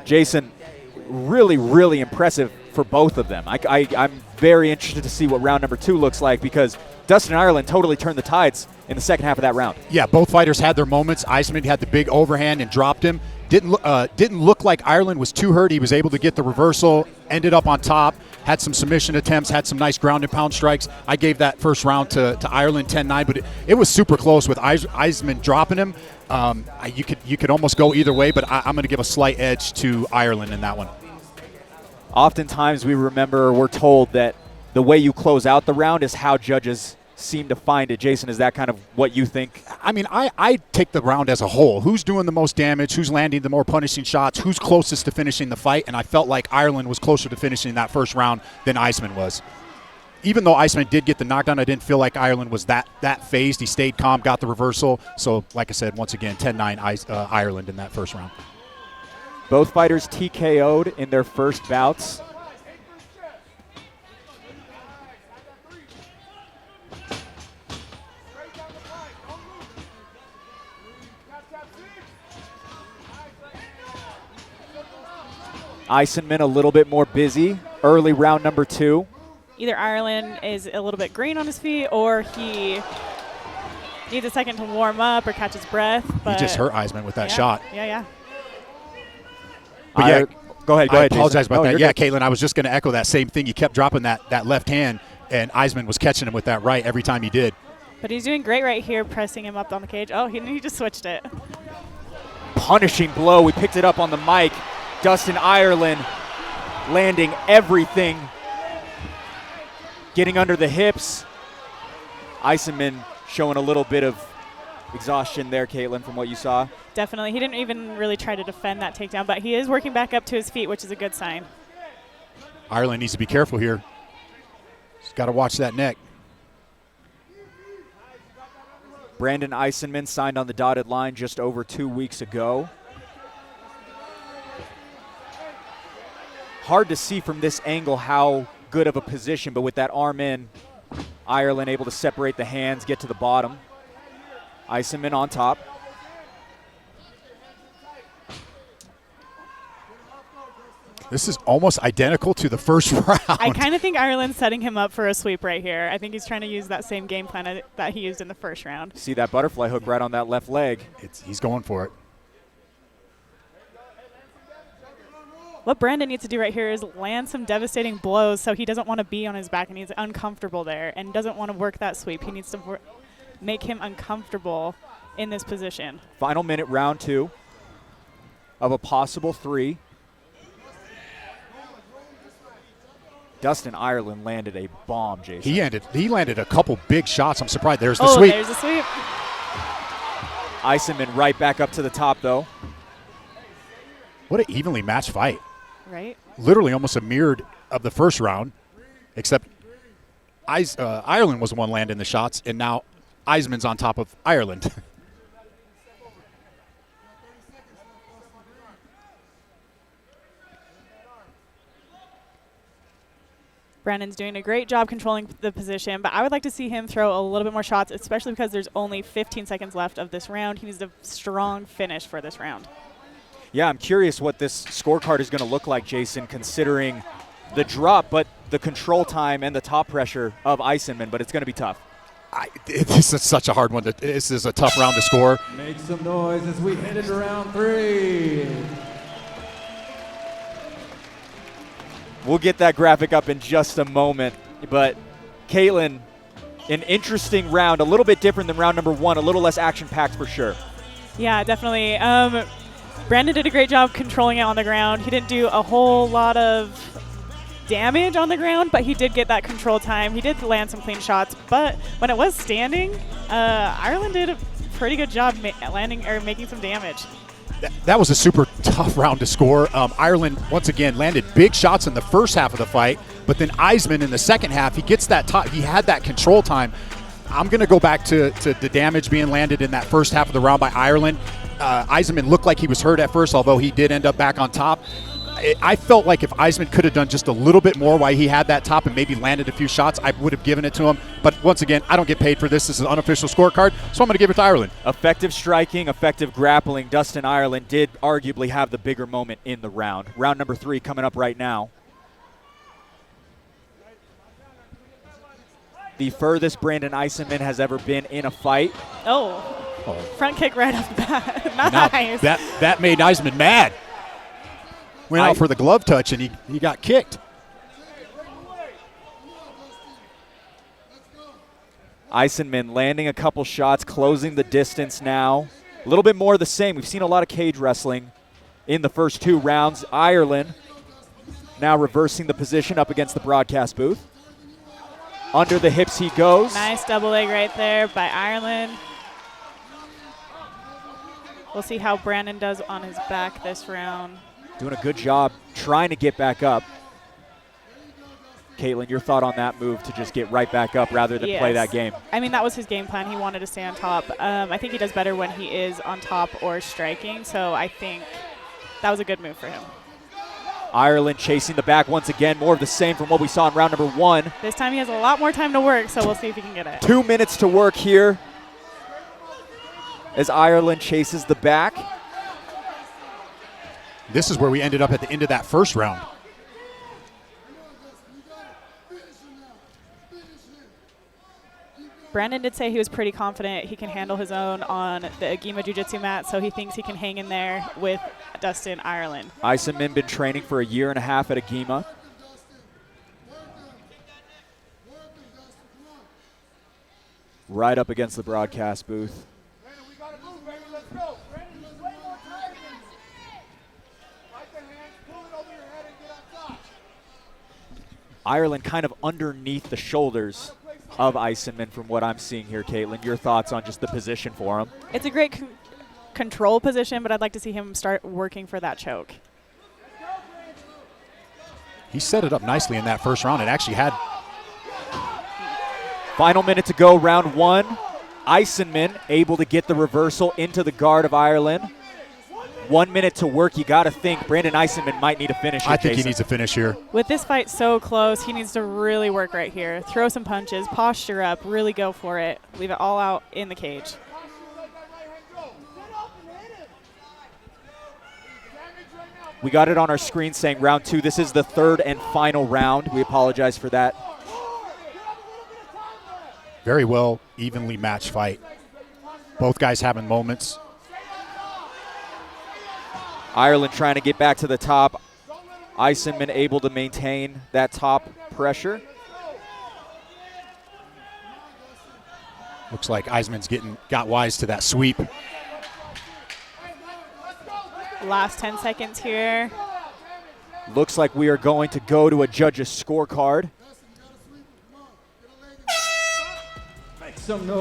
Jason, really, really impressive for both of them. I'm very interested to see what round number 2 looks like because Dustin and Ireland totally turned the tides in the second half of that round. Yeah, both fighters had their moments. Eisenman had the big overhand and dropped him. Didn't look like Ireland was too hurt. He was able to get the reversal, ended up on top, had some submission attempts, had some nice ground and pound strikes. I gave that first round to Ireland 10-9, but it was super close with Eisenman dropping him. You could almost go either way, but I'm going to give a slight edge to Ireland in that one. Oftentimes we're told that the way you close out the round is how judges seem to find it. Jason, is that kind of what you think? I mean, I take the round as a whole. Who's doing the most damage? Who's landing the more punishing shots? Who's closest to finishing the fight? And I felt like Ireland was closer to finishing that first round than Eisenman was. Even though Eisenman did get the knockdown, I didn't feel like Ireland was that phased. He stayed calm, got the reversal. So, like I said, once again, 10-9 Ireland in that first round. Both fighters TKO'd in their first bouts. Eisenman a little bit more busy early round number 2. Either Ireland is a little bit green on his feet or he needs a second to warm up or catch his breath. But he just hurt Eisenman with that shot. Yeah. But yeah, go ahead. I apologize Jason. about that. Yeah, good. Caitlin, I was just going to echo that same thing. You kept dropping that left hand, and Eisenman was catching him with that right every time he did. But he's doing great right here, pressing him up on the cage. Oh, he just switched it. Punishing blow. We picked it up on the mic. Dustin Ireland landing everything. Getting under the hips. Eisenman showing a little bit of exhaustion there, Caitlin, from what you saw. Definitely. He didn't even really try to defend that takedown, but he is working back up to his feet, which is a good sign. Ireland needs to be careful here. He's got to watch that neck. Brandon Eisenman signed on the dotted line just over 2 weeks ago. Hard to see from this angle how good of a position, but with that arm in, Ireland able to separate the hands, get to the bottom. Eisenman on top. This is almost identical to the first round. I kind of think Ireland's setting him up for a sweep right here. I think he's trying to use that same game plan that he used in the first round. See that butterfly hook right on that left leg. He's going for it. What Brandon needs to do right here is land some devastating blows so he doesn't want to be on his back and he's uncomfortable there and doesn't want to work that sweep. He needs to make him uncomfortable in this position. Final minute, round 2 of a possible 3. Dustin Ireland landed a bomb, Jason. He landed a couple big shots. I'm surprised. There's the sweep. There's the sweep. Eisenman right back up to the top, though. What an evenly matched fight. Right. Literally almost a mirror of the first round, except Ireland was the one landing the shots, and now Eisenman's on top of Ireland. Brandon's doing a great job controlling the position, but I would like to see him throw a little bit more shots, especially because there's only 15 seconds left of this round. He needs a strong finish for this round. Yeah, I'm curious what this scorecard is going to look like, Jason, considering the drop, but the control time and the top pressure of Eisenman, but it's going to be tough. This is such a hard one. This is a tough round to score. Make some noise as we head into round 3. We'll get that graphic up in just a moment. But, Caitlin, an interesting round, a little bit different than round number 1, a little less action-packed for sure. Yeah, definitely. Brandon did a great job controlling it on the ground. He didn't do a whole lot of damage on the ground, but he did get that control time. He did land some clean shots, but when it was standing, Ireland did a pretty good job landing or making some damage. That was a super tough round to score. Ireland, once again, landed big shots in the first half of the fight, but then Eisenman in the second half, he gets that top. He had that control time. I'm going to go back to the damage being landed in that first half of the round by Ireland. Eisenman looked like he was hurt at first, although he did end up back on top. I felt like if Eisenman could have done just a little bit more while he had that top and maybe landed a few shots, I would have given it to him. But once again, I don't get paid for this. This is an unofficial scorecard, so I'm going to give it to Ireland. Effective striking, effective grappling. Dustin Ireland did arguably have the bigger moment in the round. Round number 3 coming up right now. The furthest Brandon Eisenman has ever been in a fight. Oh. Front kick right off the bat. Nice. Now, that made Eisenman mad. Went out for the glove touch, and he got kicked. Eisenman landing a couple shots, closing the distance now. A little bit more of the same. We've seen a lot of cage wrestling in the first 2 rounds. Ireland now reversing the position up against the broadcast booth. Under the hips he goes. Nice double leg right there by Ireland. We'll see how Brandon does on his back this round. Doing a good job trying to get back up. Caitlin, your thought on that move to just get right back up rather than play that game? I mean, that was his game plan. He wanted to stay on top. I think he does better when he is on top or striking, so I think that was a good move for him. Ireland chasing the back once again. More of the same from what we saw in round number 1. This time he has a lot more time to work, so we'll see if he can get it. 2 minutes to work here as Ireland chases the back. This is where we ended up at the end of that first round. Brandon did say he was pretty confident he can handle his own on the Agima Jiu-Jitsu mat, so he thinks he can hang in there with Dustin Ireland. Eisenman been training for a year and a half at Agima. Right up against the broadcast booth. Ireland kind of underneath the shoulders of Eisenman from what I'm seeing here, Caitlin. Your thoughts on just the position for him? It's a great control position, but I'd like to see him start working for that choke. He set it up nicely in that first round. It actually had. Final minute to go, round 1. Eisenman able to get the reversal into the guard of Ireland. 1 minute to work. You got to think Brandon Eisenman might need a finish here, I think Jason. he needs a finish here. With this fight so close, he needs to really work right here. Throw some punches, posture up, really go for it. Leave it all out in the cage. We got it on our screen saying round 2. This is the 3rd and final round. We apologize for that. Very well, evenly matched fight. Both guys having moments. Ireland trying to get back to the top. Eisenman able to maintain that top pressure. Looks like Eisenman's got wise to that sweep. Last 10 seconds here. Looks like we are going to go to a judge's scorecard.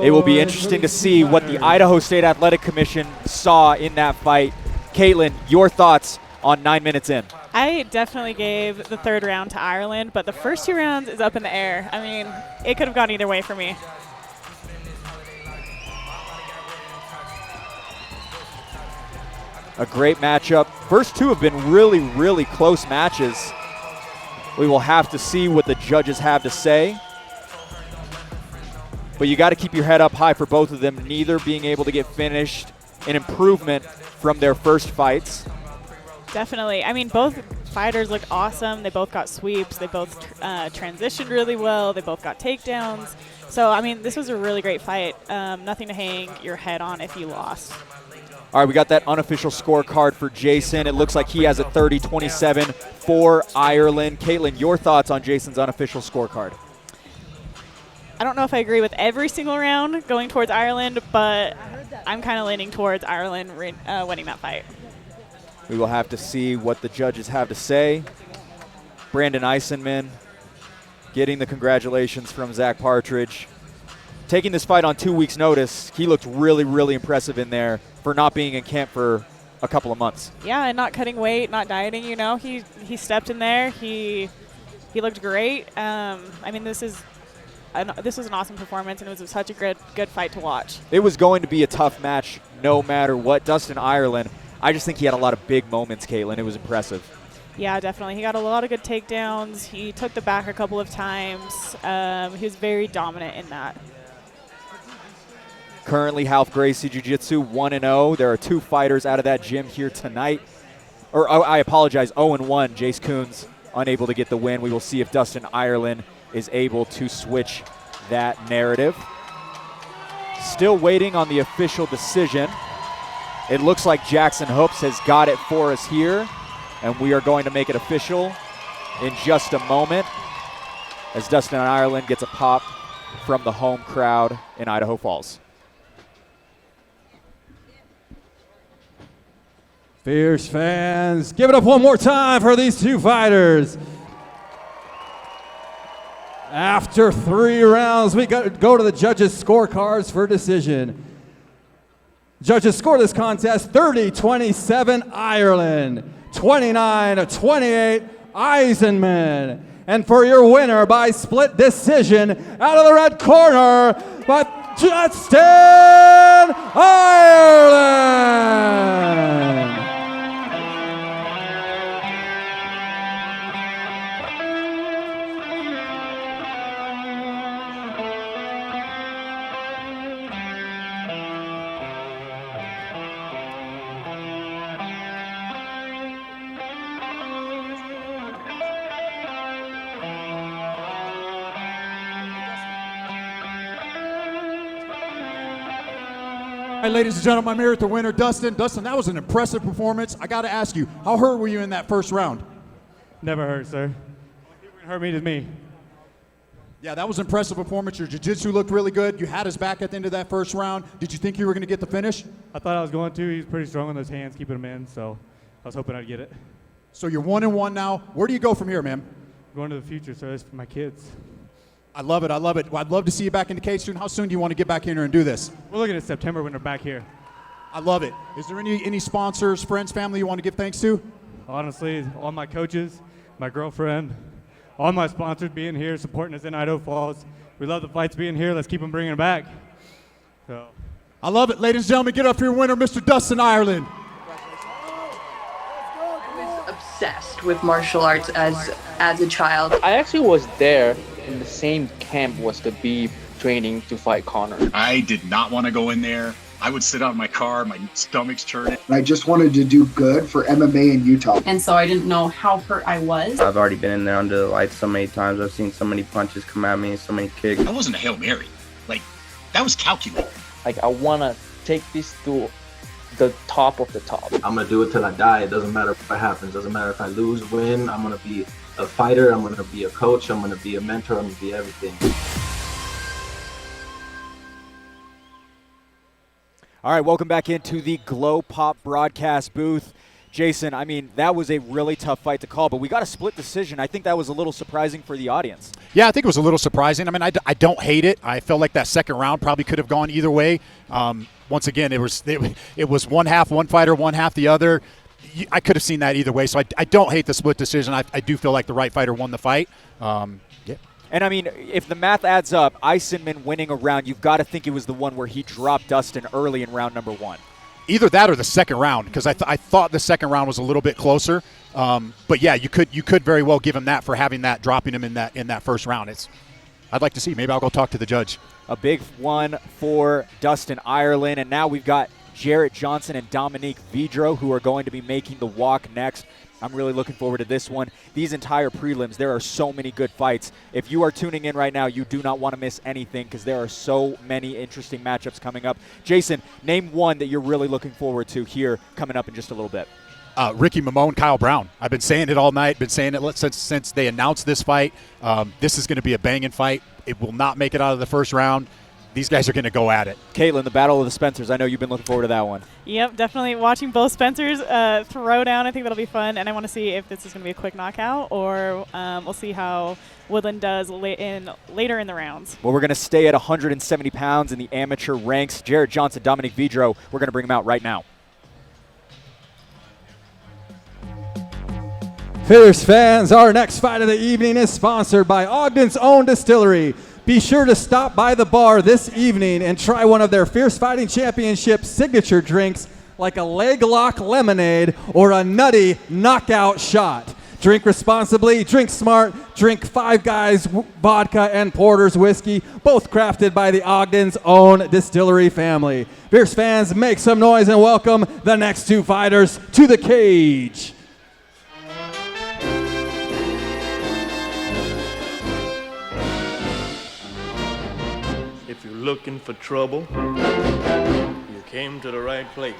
It will be interesting to see what the Idaho State Athletic Commission saw in that fight. Caitlin, your thoughts on 9 minutes in? I definitely gave the third round to Ireland, but the first 2 rounds is up in the air. I mean, it could have gone either way for me. A great matchup. First 2 have been really, really close matches. We will have to see what the judges have to say. But you got to keep your head up high for both of them, neither being able to get finished, an improvement from their first fights. Definitely. I mean, both fighters looked awesome. They both got sweeps. They both transitioned really well. They both got takedowns. So, I mean, this was a really great fight. Nothing to hang your head on if you lost. All right, we got that unofficial scorecard for Jason. It looks like he has a 30-27 for Ireland. Caitlin, your thoughts on Jason's unofficial scorecard? I don't know if I agree with every single round going towards Ireland, but I'm kind of leaning towards Ireland winning that fight. We will have to see what the judges have to say. Brandon Eisenman getting the congratulations from Zach Partridge. Taking this fight on 2 weeks' notice, he looked really, really impressive in there for not being in camp for a couple of months. Yeah, and not cutting weight, not dieting, you know. He stepped in there. He looked great. I mean, this was an awesome performance, and it was such a good fight to watch. It was going to be a tough match no matter what. Dustin Ireland, I just think he had a lot of big moments, Caitlin. It was impressive. Yeah, definitely. He got a lot of good takedowns. He took the back a couple of times. He was very dominant in that. Currently, Half Gracie Jiu-Jitsu 1-0. There are 2 fighters out of that gym here tonight. I apologize, 0-1. Jace Coons unable to get the win. We will see if Dustin Ireland is able to switch that narrative. Still waiting on the official decision. It looks like Jackson Hoops has got it for us here, and we are going to make it official in just a moment as Dustin Ireland gets a pop from the home crowd in Idaho Falls. Fierce fans, give it up one more time for these 2 fighters. After 3 rounds, we go to the judges' scorecards for decision. Judges score this contest 30-27 Ireland, 29-28 Eisenman. And for your winner by split decision, out of the red corner, by Dustin Ireland. All right, ladies and gentlemen, I'm here with the winner, Dustin. Dustin, that was an impressive performance. I got to ask you, how hurt were you in that first round? Never hurt, sir. Only people who can hurt me is me. Yeah, that was an impressive performance. Your jiu-jitsu looked really good. You had his back at the end of that first round. Did you think you were going to get the finish? I thought I was going to. He was pretty strong on those hands, keeping them in, so I was hoping I'd get it. So you're 1-1 now. Where do you go from here, man? I'm going to the future, sir. It's for my kids. I love it. I love it. Well, I'd love to see you back in the cage soon. How soon do you want to get back in here and do this? We're looking at September when they're back here. I love it. Is there any sponsors, friends, family you want to give thanks to? Honestly, all my coaches, my girlfriend, all my sponsors being here, supporting us in Idaho Falls. We love the fights being here. Let's keep them bringing them back. So, I love it. Ladies and gentlemen, get up for your winner, Mr. Dustin Ireland. I was obsessed with martial arts as a child. I actually was there in the same camp was the B training to fight Connor. I did not want to go in there. I would sit out in my car, my stomach's churning. I just wanted to do good for MMA in Utah. And so I didn't know how hurt I was. I've already been in there under the lights so many times. I've seen so many punches come at me, so many kicks. That wasn't a Hail Mary. Like, that was calculated. Like, I want to take this to the top of the top. I'm going to do it till I die. It doesn't matter what happens. It doesn't matter if I lose, win. I'm going to be a fighter. I'm going to be a coach. I'm going to be a mentor. I'm going to be everything. All right, welcome back into the Glow Pop broadcast booth. Jason, I mean, that was a really tough fight to call, but we got a split decision. I think that was a little surprising for the audience. Yeah, I think it was a little surprising. I mean, I don't hate it. I felt like that second round probably could have gone either way. Once again, it was one half one fighter, one half the other. I could have seen that either way, so I don't hate the split decision. I do feel like the right fighter won the fight. Yeah. And, I mean, if the math adds up, Eisenman winning a round, you've got to think it was the one where he dropped Dustin early in round number 1. Either that or the second round, because I thought the second round was a little bit closer. But yeah, you could very well give him that for having that, dropping him in that first round. I'd like to see. Maybe I'll go talk to the judge. A big one for Dustin Ireland, and now we've got Jarrett Johnson and Dominique Vidro who are going to be making the walk next. I'm really looking forward to this one. These entire prelims, there are so many good fights. If you are tuning in right now, you do not want to miss anything because there are so many interesting matchups coming up. Jason, name one that you're really looking forward to here coming up in just a little bit. Ricky Mamon, Kyle Brown. I've been saying it all night, been saying it since they announced this fight. This is going to be a banging fight. It will not make it out of the first round. These guys are going to go at it. Caitlin, the Battle of the Spencers. I know you've been looking forward to that one. Yep, definitely watching both Spencers throw down. I think that'll be fun, and I want to see if this is going to be a quick knockout or we'll see how Woodland does later in the rounds. Well, we're going to stay at 170 pounds in the amateur ranks. Jarrett Johnson, Dominique Vidro, we're going to bring them out right now. Fierce fans, our next fight of the evening is sponsored by Ogden's own distillery. Be sure to stop by the bar this evening and try one of their Fierce Fighting Championship signature drinks like a leg lock lemonade or a nutty knockout shot. Drink responsibly, drink smart, drink Five Guys vodka and Porter's whiskey, both crafted by the Ogden's own distillery family. Fierce fans, make some noise and welcome the next two fighters to the cage. If you're looking for trouble, you came to the right place.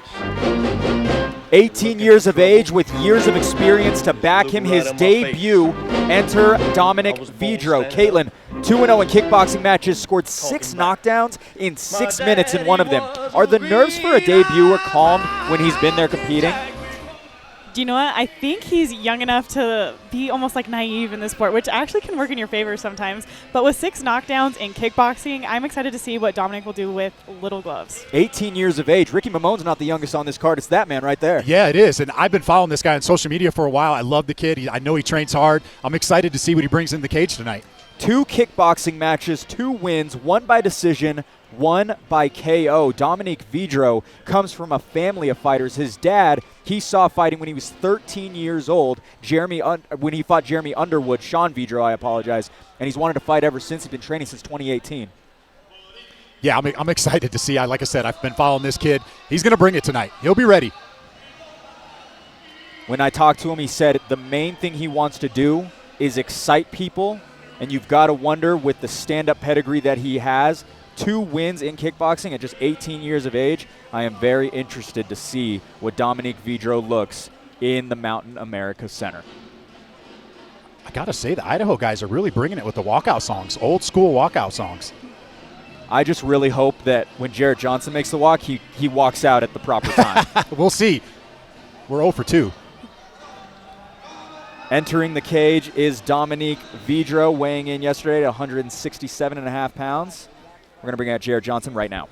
18 years of age with years of experience to back him. His debut, enter Dominique Vidro. Caitlin, 2-0 in kickboxing matches, scored 6 knockdowns in 6 minutes in one of them. Are the nerves for a debuter calm when he's been there competing? Do you know what? I think he's young enough to be almost like naive in this sport, which actually can work in your favor sometimes. But with 6 knockdowns in kickboxing, I'm excited to see what Dominic will do with little gloves. 18 years of age. Ricky Mamon's not the youngest on this card. It's that man right there. Yeah, it is. And I've been following this guy on social media for a while. I love the kid. I know he trains hard. I'm excited to see what he brings in the cage tonight. 2 kickboxing matches, 2 wins, 1 by decision, 1 by KO. Dominique Vidro comes from a family of fighters. His dad, he saw fighting when he was 13 years old. When he fought Jeremy Underwood, Sean Vidro, I apologize, and he's wanted to fight ever since. He's been training since 2018. Yeah, I'm excited to see. Like I said, I've been following this kid. He's going to bring it tonight. He'll be ready. When I talked to him, he said the main thing he wants to do is excite people, and you've got to wonder with the stand-up pedigree that he has, 2 wins in kickboxing at just 18 years of age. I am very interested to see what Dominique Vidro looks in the Mountain America Center. I got to say, the Idaho guys are really bringing it with the walkout songs, old school walkout songs. I just really hope that when Jarrett Johnson makes the walk, he walks out at the proper time. We'll see. We're 0 for 2. Entering the cage is Dominique Vidro, weighing in yesterday at 167.5 pounds. We're going to bring out Jarrett Johnson right now.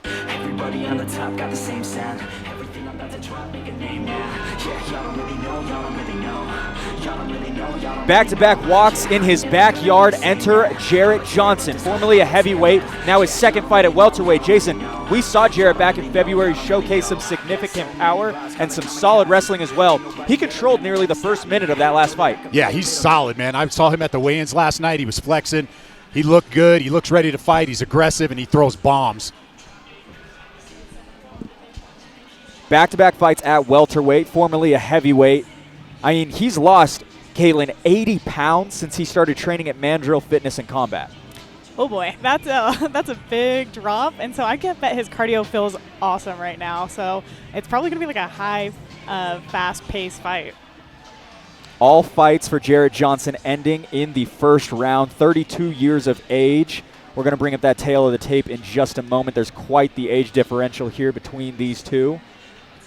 Everybody on the top got the same sound. Everything I'm about to drop, make a name now. Yeah, y'all don't really know, y'all don't really know. Y'all don't really know, y'all don't Back-to-back walks in his backyard. Enter Jarrett Johnson, formerly a heavyweight, now his second fight at welterweight. Jason, we saw Jarrett back in February showcase some significant power and some solid wrestling as well. He controlled nearly the first minute of that last fight. Yeah, he's solid, man. I saw him at the weigh-ins last night. He was flexing. He looked good. He looks ready to fight. He's aggressive, and he throws bombs. Back-to-back fights at welterweight, formerly a heavyweight. I mean, he's lost, Caitlin, 80 pounds since he started training at Mandrill Fitness and Combat. Oh boy, that's a big drop, and so I can bet his cardio feels awesome right now. So it's probably going to be like a high, fast-paced fight. All fights for Jarrett Johnson ending in the first round, 32 years of age. We're going to bring up that tail of the tape in just a moment. There's quite the age differential here between these two.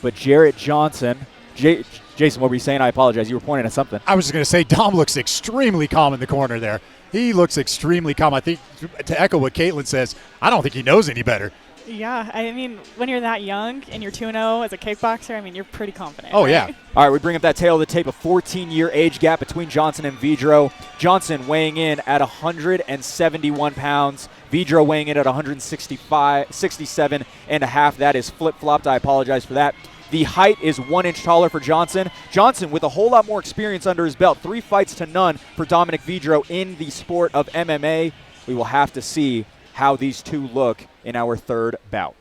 But Jarrett Johnson, Jason, what were you saying? I apologize. You were pointing at something. I was just going to say Dom looks extremely calm in the corner there. He looks extremely calm. I think, to echo what Caitlin says, I don't think he knows any better. Yeah, I mean, when you're that young and you're 2-0 as a kickboxer, I mean, you're pretty confident. Oh, right? yeah. All right, we bring up that tail of the tape, a 14-year age gap between Johnson and Vidro. Johnson weighing in at 171 pounds. Vidro weighing in at 167.5. That is flip-flopped. I apologize for that. The height is 1 inch taller for Johnson. Johnson with a whole lot more experience under his belt. 3 fights to none for Dominic Vidro in the sport of MMA. We will have to see how these two look in our third bout.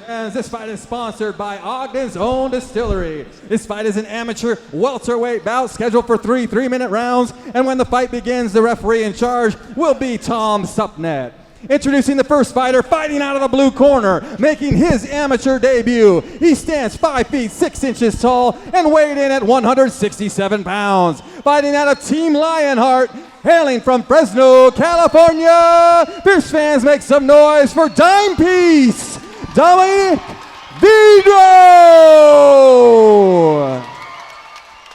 As this fight is sponsored by Ogden's Own Distillery. This fight is an amateur welterweight bout scheduled for 3 3-minute rounds. And when the fight begins, the referee in charge will be Tom Supnet. Introducing the first fighter, fighting out of the blue corner, making his amateur debut. He stands 5 feet 6 inches tall and weighed in at 167 pounds. Fighting out of Team Lionheart, hailing from Fresno, California. Fierce fans, make some noise for Dime Piece, Dominic Vidro!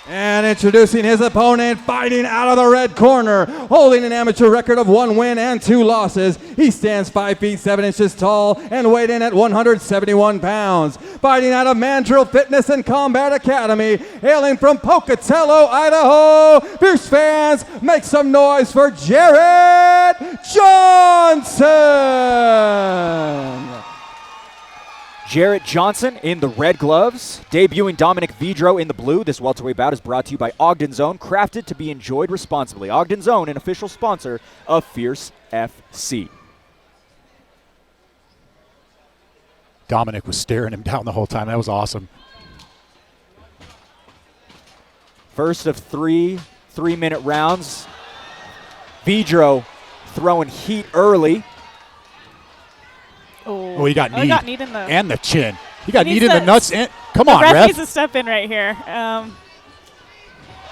And introducing his opponent, fighting out of the red corner, holding an amateur record of 1 win and 2 losses. He stands 5 feet 7 inches tall and weighed in at 171 pounds. Fighting out of Mandrill Fitness and Combat Academy, hailing from Pocatello, Idaho. Fierce fans, make some noise for Jarrett Johnson! Jarrett Johnson in the red gloves, debuting Dominic Vidro in the blue. This welterweight bout is brought to you by Ogden's Own, crafted to be enjoyed responsibly. Ogden's Own, an official sponsor of Fierce FC. Dominic was staring him down the whole time. That was awesome. First of 3 3-minute rounds. Vidro throwing heat early. Oh, he got kneed. Got kneed in the and the chin. He got kneed in the nuts. And come on, ref. ref. Needs to step in right here.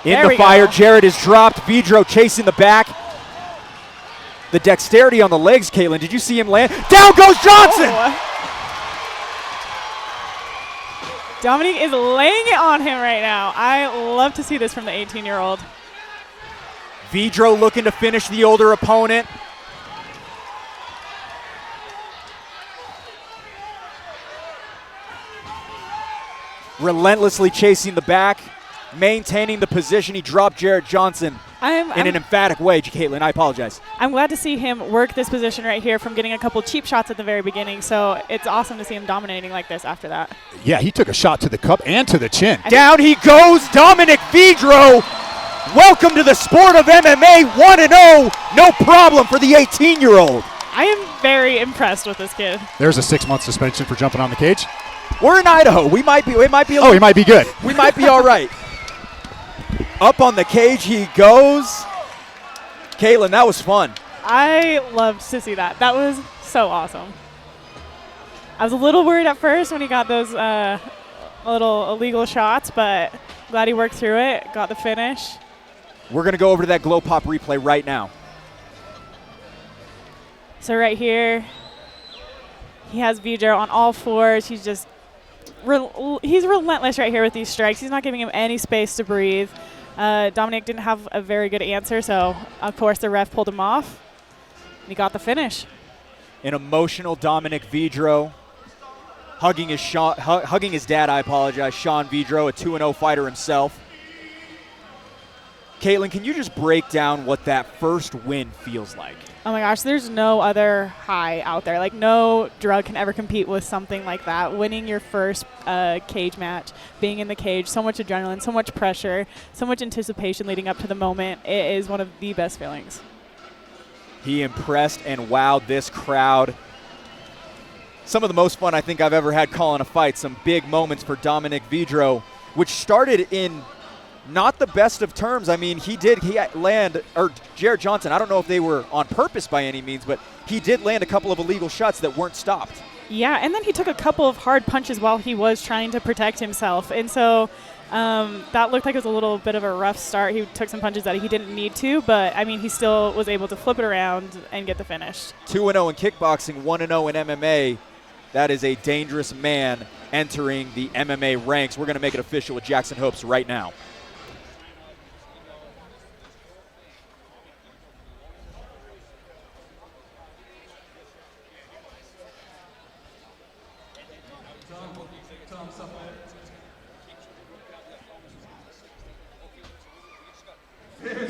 In the fire, Jarrett is dropped. Vidro chasing the back. The dexterity on the legs, Caitlin. Did you see him land? Down goes Johnson! Oh. Dominic is laying it on him right now. I love to see this from the 18-year-old. Vidro looking to finish the older opponent. Relentlessly chasing the back, maintaining the position. He dropped Jarrett Johnson in an emphatic way, Caitlin. I apologize. I'm glad to see him work this position right here from getting a couple cheap shots at the very beginning, so it's awesome to see him dominating like this after that. Yeah, he took a shot to the cup and to the chin. Down he goes, Dominic Vidro. Welcome to the sport of MMA, 1-0. No problem for the 18-year-old. I am very impressed with this kid. There's a 6-month suspension for jumping on the cage. We're in Idaho. We might be. It might be. Oh, he might be good. We might be all right. Up on the cage he goes. Caitlin, that was fun. I loved to see that. That was so awesome. I was a little worried at first when he got those little illegal shots, but glad he worked through it, got the finish. We're gonna go over to that Glow Pop replay right now. So right here, he has Vidro on all fours. He's just he's relentless right here with these strikes. He's not giving him any space to breathe. Dominic didn't have a very good answer, so of course the ref pulled him off, and he got the finish. An emotional Dominic Vidro hugging his dad. I apologize, Sean Vidro, a 2-0 fighter himself. Caitlin, can you just break down what that first win feels like? Oh my gosh, there's no other high out there. Like, no drug can ever compete with something like that. Winning your first cage match, being in the cage, so much adrenaline, so much pressure, so much anticipation leading up to the moment. It is one of the best feelings. He impressed and wowed this crowd. Some of the most fun I think I've ever had calling a fight. Some big moments for Dominic Vidro, which started in not the best of terms. I mean, he land, or Jarrett Johnson, I don't know if they were on purpose by any means, but he did land a couple of illegal shots that weren't stopped. Yeah, and then he took a couple of hard punches while he was trying to protect himself. And so That looked like it was a little bit of a rough start. He took some punches that he didn't need to, but I mean, he still was able to flip it around and get the finish. 2-0 in kickboxing, 1-0 in MMA. That is a dangerous man entering the MMA ranks. We're going to make it official with Jackson Hopes right now.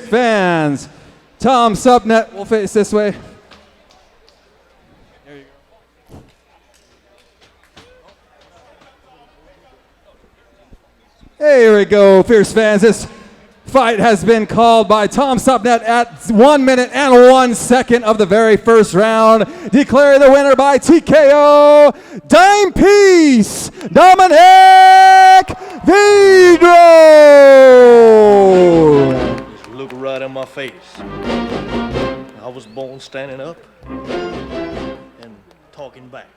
Fans, Tom Subnet will face this way. There you go. Here we go, fierce fans. This fight has been called by Tom Subnet at 1 minute and 1 second of the very first round. Declare the winner by TKO, Dime Piece, Dominic Vidro. Look right in my face. I was born standing up and talking back.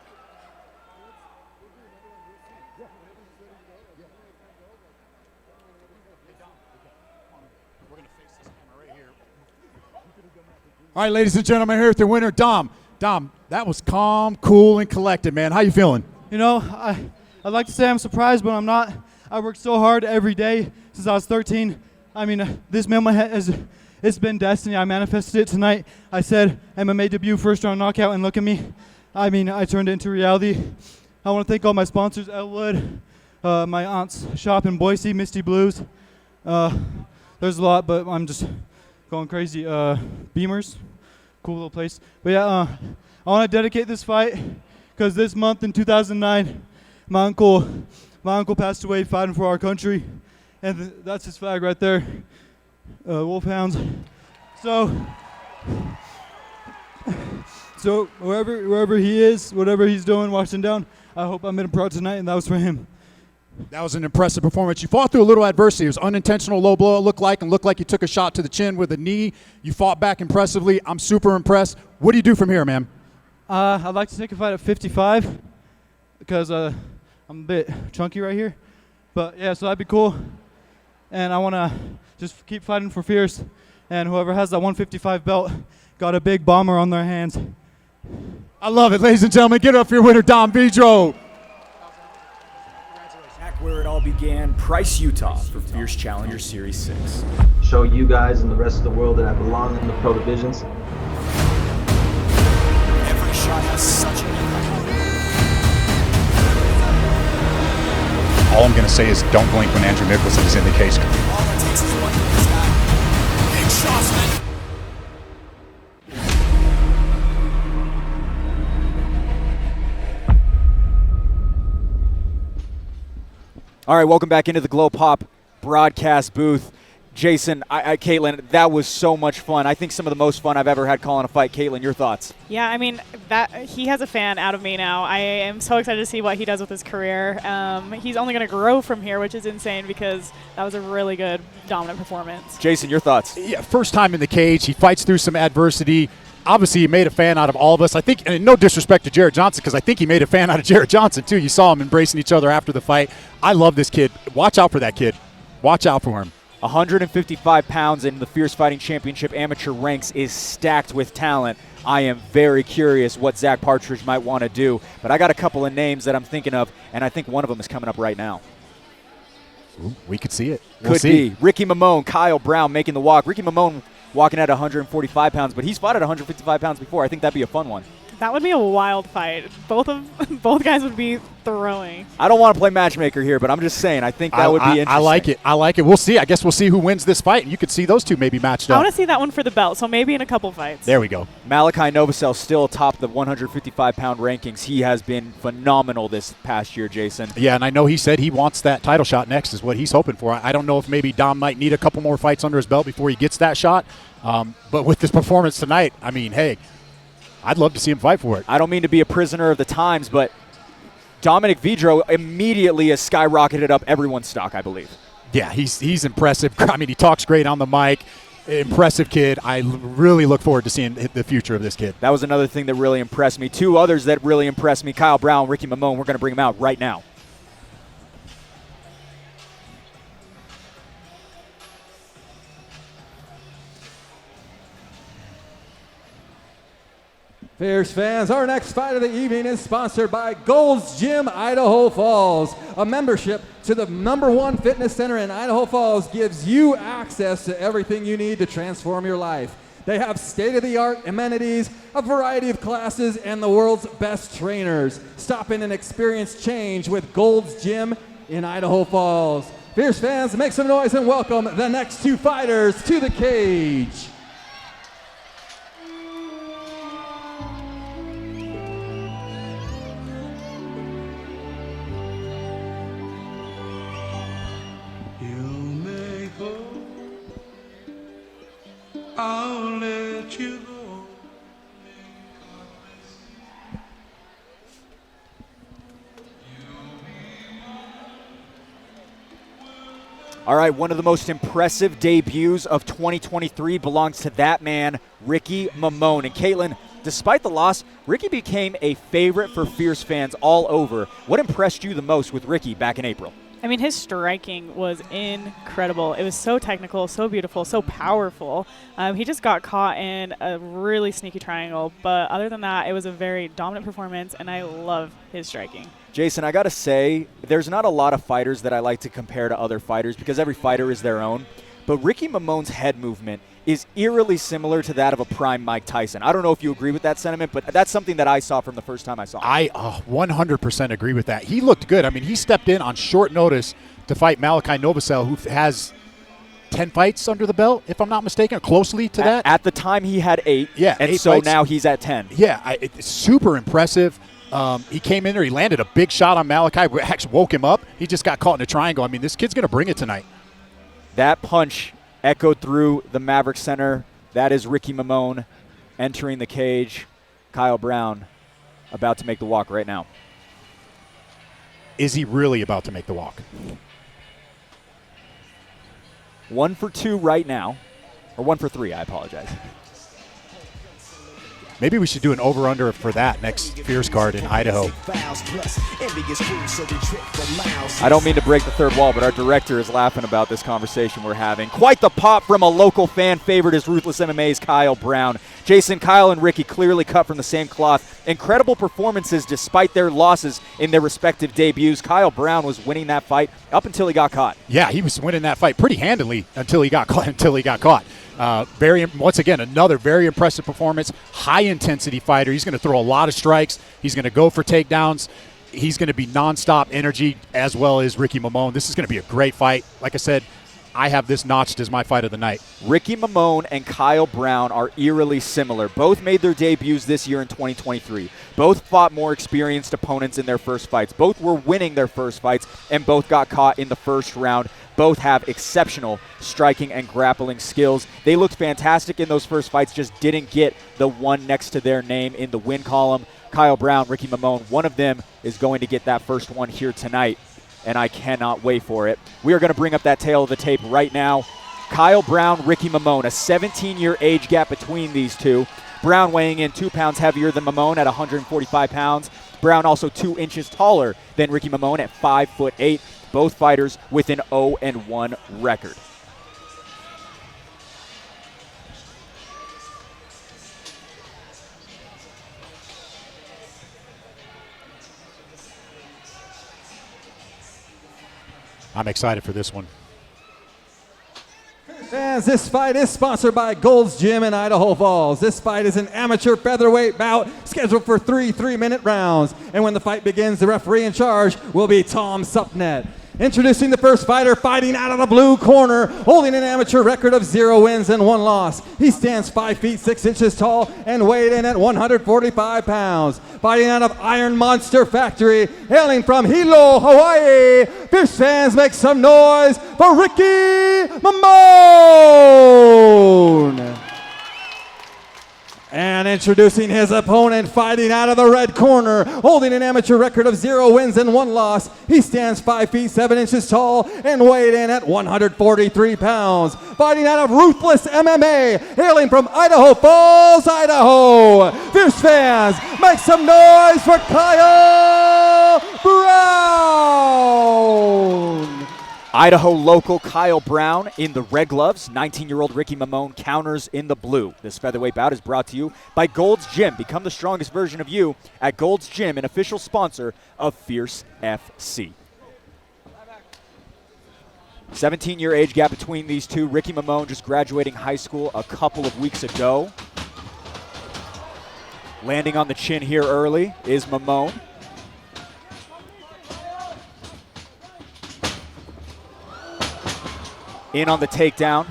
All right, ladies and gentlemen, here with the winner, Dom. Dom, that was calm, cool, and collected, man. How you feeling? You know, I'd like to say I'm surprised, but I'm not. I worked so hard every day since I was 13. I mean, this moment it's been destiny. I manifested it tonight. I said MMA debut, first round knockout, and look at me. I mean, I turned it into reality. I want to thank all my sponsors, Elwood, my aunt's shop in Boise, Misty Blues. There's a lot, but I'm just going crazy. Beamers, cool little place. But yeah, I want to dedicate this fight because this month in 2009, my uncle passed away fighting for our country. And that's his flag right there, Wolfhounds. So wherever he is, whatever he's doing, watching down, I hope I made him proud tonight, and that was for him. That was an impressive performance. You fought through a little adversity. It was unintentional low blow, it looked like you took a shot to the chin with a knee. You fought back impressively. I'm super impressed. What do you do from here, man? I'd like to take a fight at 55 because I'm a bit chunky right here. But yeah, so that'd be cool. And I want to just keep fighting for Fierce. And whoever has that 155 belt got a big bomber on their hands. I love it. Ladies and gentlemen, get up for your winner, Dom Vidro. Back where it all began, Price, Utah for Fierce Challenger Series 6. Show you guys and the rest of the world that I belong in the pro divisions. Every shot has such an impact. All I'm going to say is don't blink when Andrew Nicholson is in the cage. All it takes is one for this guy. Big shots, man. All right, welcome back into the Glow Pop broadcast booth. Jason, Caitlin, that was so much fun. I think some of the most fun I've ever had calling a fight. Caitlin, your thoughts? Yeah, I mean, he has a fan out of me now. I am so excited to see what he does with his career. He's only going to grow from here, which is insane because that was a really good, dominant performance. Jason, your thoughts? Yeah, first time in the cage. He fights through some adversity. Obviously, he made a fan out of all of us. I think, and no disrespect to Jared Johnson, because I think he made a fan out of Jared Johnson, too. You saw him embracing each other after the fight. I love this kid. Watch out for that kid. Watch out for him. 155 pounds in the Fierce Fighting Championship amateur ranks is stacked with talent. I am very curious what Zach Partridge might want to do, but I got a couple of names that I'm thinking of, and I think one of them is coming up right now. Ooh, we could see it. Could be. Ricky Mamon, Kyle Brown making the walk. Ricky Mamon walking at 145 pounds, but he's fought at 155 pounds before. I think that'd be a fun one. That would be a wild fight. Both guys would be throwing. I don't want to play matchmaker here, but I'm just saying I think that would be interesting. I like it. I like it. We'll see. I guess we'll see who wins this fight, and you could see those two maybe matched up. I want to see that one for the belt, so maybe in a couple fights. There we go. Malachi Novosel still atop the 155-pound rankings. He has been phenomenal this past year, Jason. Yeah, and I know he said he wants that title shot next is what he's hoping for. I don't know if maybe Dom might need a couple more fights under his belt before he gets that shot. But with this performance tonight, I mean, hey, I'd love to see him fight for it. I don't mean to be a prisoner of the times, but Dominic Vidro immediately has skyrocketed up everyone's stock, I believe. Yeah, he's impressive. I mean, he talks great on the mic. Impressive kid. I really look forward to seeing the future of this kid. That was another thing that really impressed me. Two others that really impressed me, Kyle Brown, Ricky Mamon. We're going to bring them out right now. Fierce fans, our next fight of the evening is sponsored by Gold's Gym Idaho Falls. A membership to the #1 fitness center in Idaho Falls gives you access to everything you need to transform your life. They have state-of-the-art amenities, a variety of classes, and the world's best trainers. Stop in and experience change with Gold's Gym in Idaho Falls. Fierce fans, make some noise and welcome the next two fighters to the cage. I'll let you go. All right, one of the most impressive debuts of 2023 belongs to that man, Ricky Mamon. And Caitlin, despite the loss, Ricky became a favorite for Fierce fans all over. What impressed you the most with Ricky back in April? I mean, his striking was incredible. It was so technical, so beautiful, so powerful. He just got caught in a really sneaky triangle. But other than that, it was a very dominant performance, and I love his striking. Jason, I got to say, there's not a lot of fighters that I like to compare to other fighters because every fighter is their own. But Ricky Mamon's head movement is eerily similar to that of a prime Mike Tyson. I don't know if you agree with that sentiment, but that's something that I saw from the first time I saw him. I 100% agree with that. He looked good. I mean, he stepped in on short notice to fight Malachi Novosel, who has 10 fights under the belt, if I'm not mistaken, closely to that. At the time, he had 8. Yeah, and 8 so fights. now he's at 10. Yeah, it's super impressive. He came in there, he landed a big shot on Malachi, actually woke him up. He just got caught in a triangle. I mean, this kid's going to bring it tonight. That punch echoed through the Maverick Center. That is Ricky Mamon entering the cage. Kyle Brown about to make the walk right now. Is he really about to make the walk? 1 for 2 right now. Or 1 for 3, I apologize. Maybe we should do an over-under for that next Fierce card in Idaho. I don't mean to break the third wall, but our director is laughing about this conversation we're having. Quite the pop from a local fan favorite is Ruthless MMA's Kyle Brown. Jason, Kyle, and Ricky clearly cut from the same cloth. Incredible performances despite their losses in their respective debuts. Kyle Brown was winning that fight up until he got caught. Yeah, he was winning that fight pretty handily until he got caught. Once again, another very impressive performance. High-intensity fighter. He's going to throw a lot of strikes. He's going to go for takedowns. He's going to be nonstop energy, as well as Ricky Mamon. This is going to be a great fight. Like I said, I have this notched as my fight of the night. Ricky Mamon and Kyle Brown are eerily similar. Both made their debuts this year in 2023. Both fought more experienced opponents in their first fights. Both were winning their first fights, and both got caught in the first round. Both have exceptional striking and grappling skills. They looked fantastic in those first fights, just didn't get the one next to their name in the win column. Kyle Brown, Ricky Mamon, one of them is going to get that first one here tonight, and I cannot wait for it. We are going to bring up that tail of the tape right now. Kyle Brown, Ricky Mamon, a 17-year age gap between these two. Brown weighing in 2 pounds heavier than Mamon at 145 pounds. Brown also 2 inches taller than Ricky Mamon at 5'8". Both fighters with an 0-1 record. I'm excited for this one. Fans, this fight is sponsored by Gold's Gym in Idaho Falls. This fight is an amateur featherweight bout scheduled for 3 3-minute rounds. And when the fight begins, the referee in charge will be Tom Supnet. Introducing the first fighter, fighting out of the blue corner, holding an amateur record of 0 wins and 1 loss. He stands 5 feet 6 inches tall and weighed in at 145 pounds. Fighting out of Iron Monster Factory, hailing from Hilo, Hawaii. Fierce fans, make some noise for Ricky Mamon. And introducing his opponent, fighting out of the red corner, holding an amateur record of 0 wins and 1 loss. He stands 5 feet 7 inches tall and weighed in at 143 pounds. Fighting out of Ruthless MMA, hailing from Idaho Falls, Idaho. Fierce fans, make some noise for Kyle Brown. Idaho local Kyle Brown in the red gloves. 19-year-old Ricky Mamon counters in the blue. This featherweight bout is brought to you by Gold's Gym. Become the strongest version of you at Gold's Gym, an official sponsor of Fierce FC. 17-year age gap between these two. Ricky Mamon just graduating high school a couple of weeks ago. Landing on the chin here early is Mamon. In on the takedown.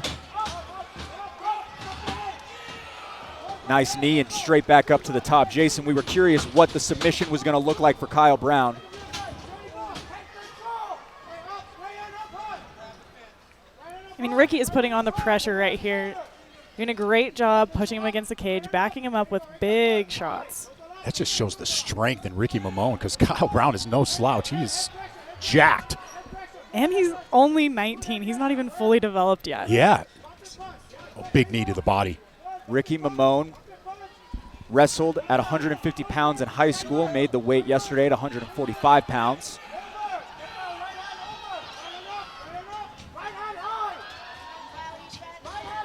Nice knee and straight back up to the top. Jason, we were curious what the submission was going to look like for Kyle Brown. I mean, Ricky is putting on the pressure right here. Doing a great job pushing him against the cage, backing him up with big shots. That just shows the strength in Ricky Mamon because Kyle Brown is no slouch. He is jacked. And he's only 19. He's not even fully developed yet. Yeah. A big knee to the body. Ricky Mamon wrestled at 150 pounds in high school, made the weight yesterday at 145 pounds.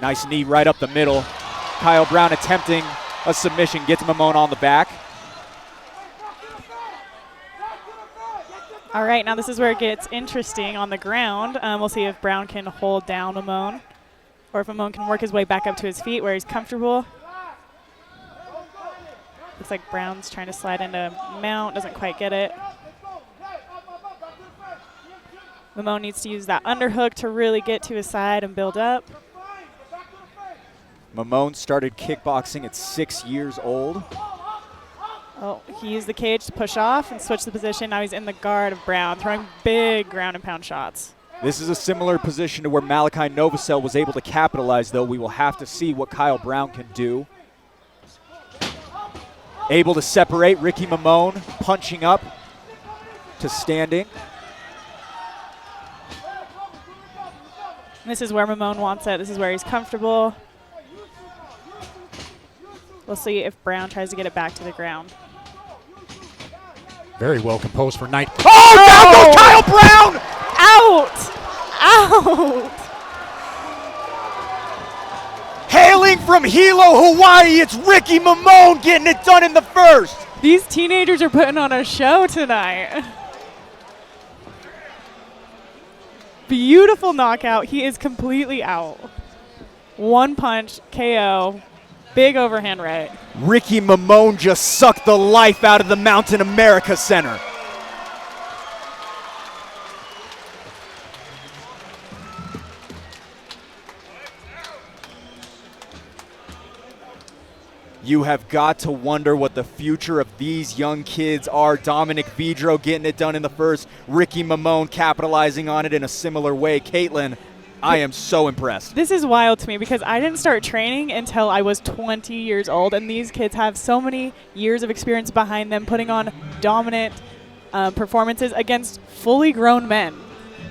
Nice knee right up the middle. Kyle Brown attempting a submission, gets Mamon on the back. All right, now this is where it gets interesting on the ground. We'll see if Brown can hold down Mamon, or if Mamon can work his way back up to his feet where he's comfortable. Looks like Brown's trying to slide into mount, doesn't quite get it. Mamon needs to use that underhook to really get to his side and build up. Mamon started kickboxing at 6 years old. Oh, he used the cage to push off and switch the position. Now he's in the guard of Brown, throwing big ground and pound shots. This is a similar position to where Malachi Novosel was able to capitalize, though. We will have to see what Kyle Brown can do. Able to separate Ricky Mamon, punching up to standing. This is where Mamon wants it. This is where he's comfortable. We'll see if Brown tries to get it back to the ground. Very well composed for Knight. Oh, down goes Kyle Brown! Out! Out! Hailing from Hilo, Hawaii, it's Ricky Mamon getting it done in the first. These teenagers are putting on a show tonight. Beautiful knockout. He is completely out. One punch, KO. Big overhand right. Ricky Mamon just sucked the life out of the Mountain America Center. You have got to wonder what the future of these young kids are. Dominic Vidro getting it done in the first. Ricky Mamon capitalizing on it in a similar way. Caitlin, I am so impressed. This is wild to me because I didn't start training until I was 20 years old, and these kids have so many years of experience behind them putting on dominant performances against fully grown men.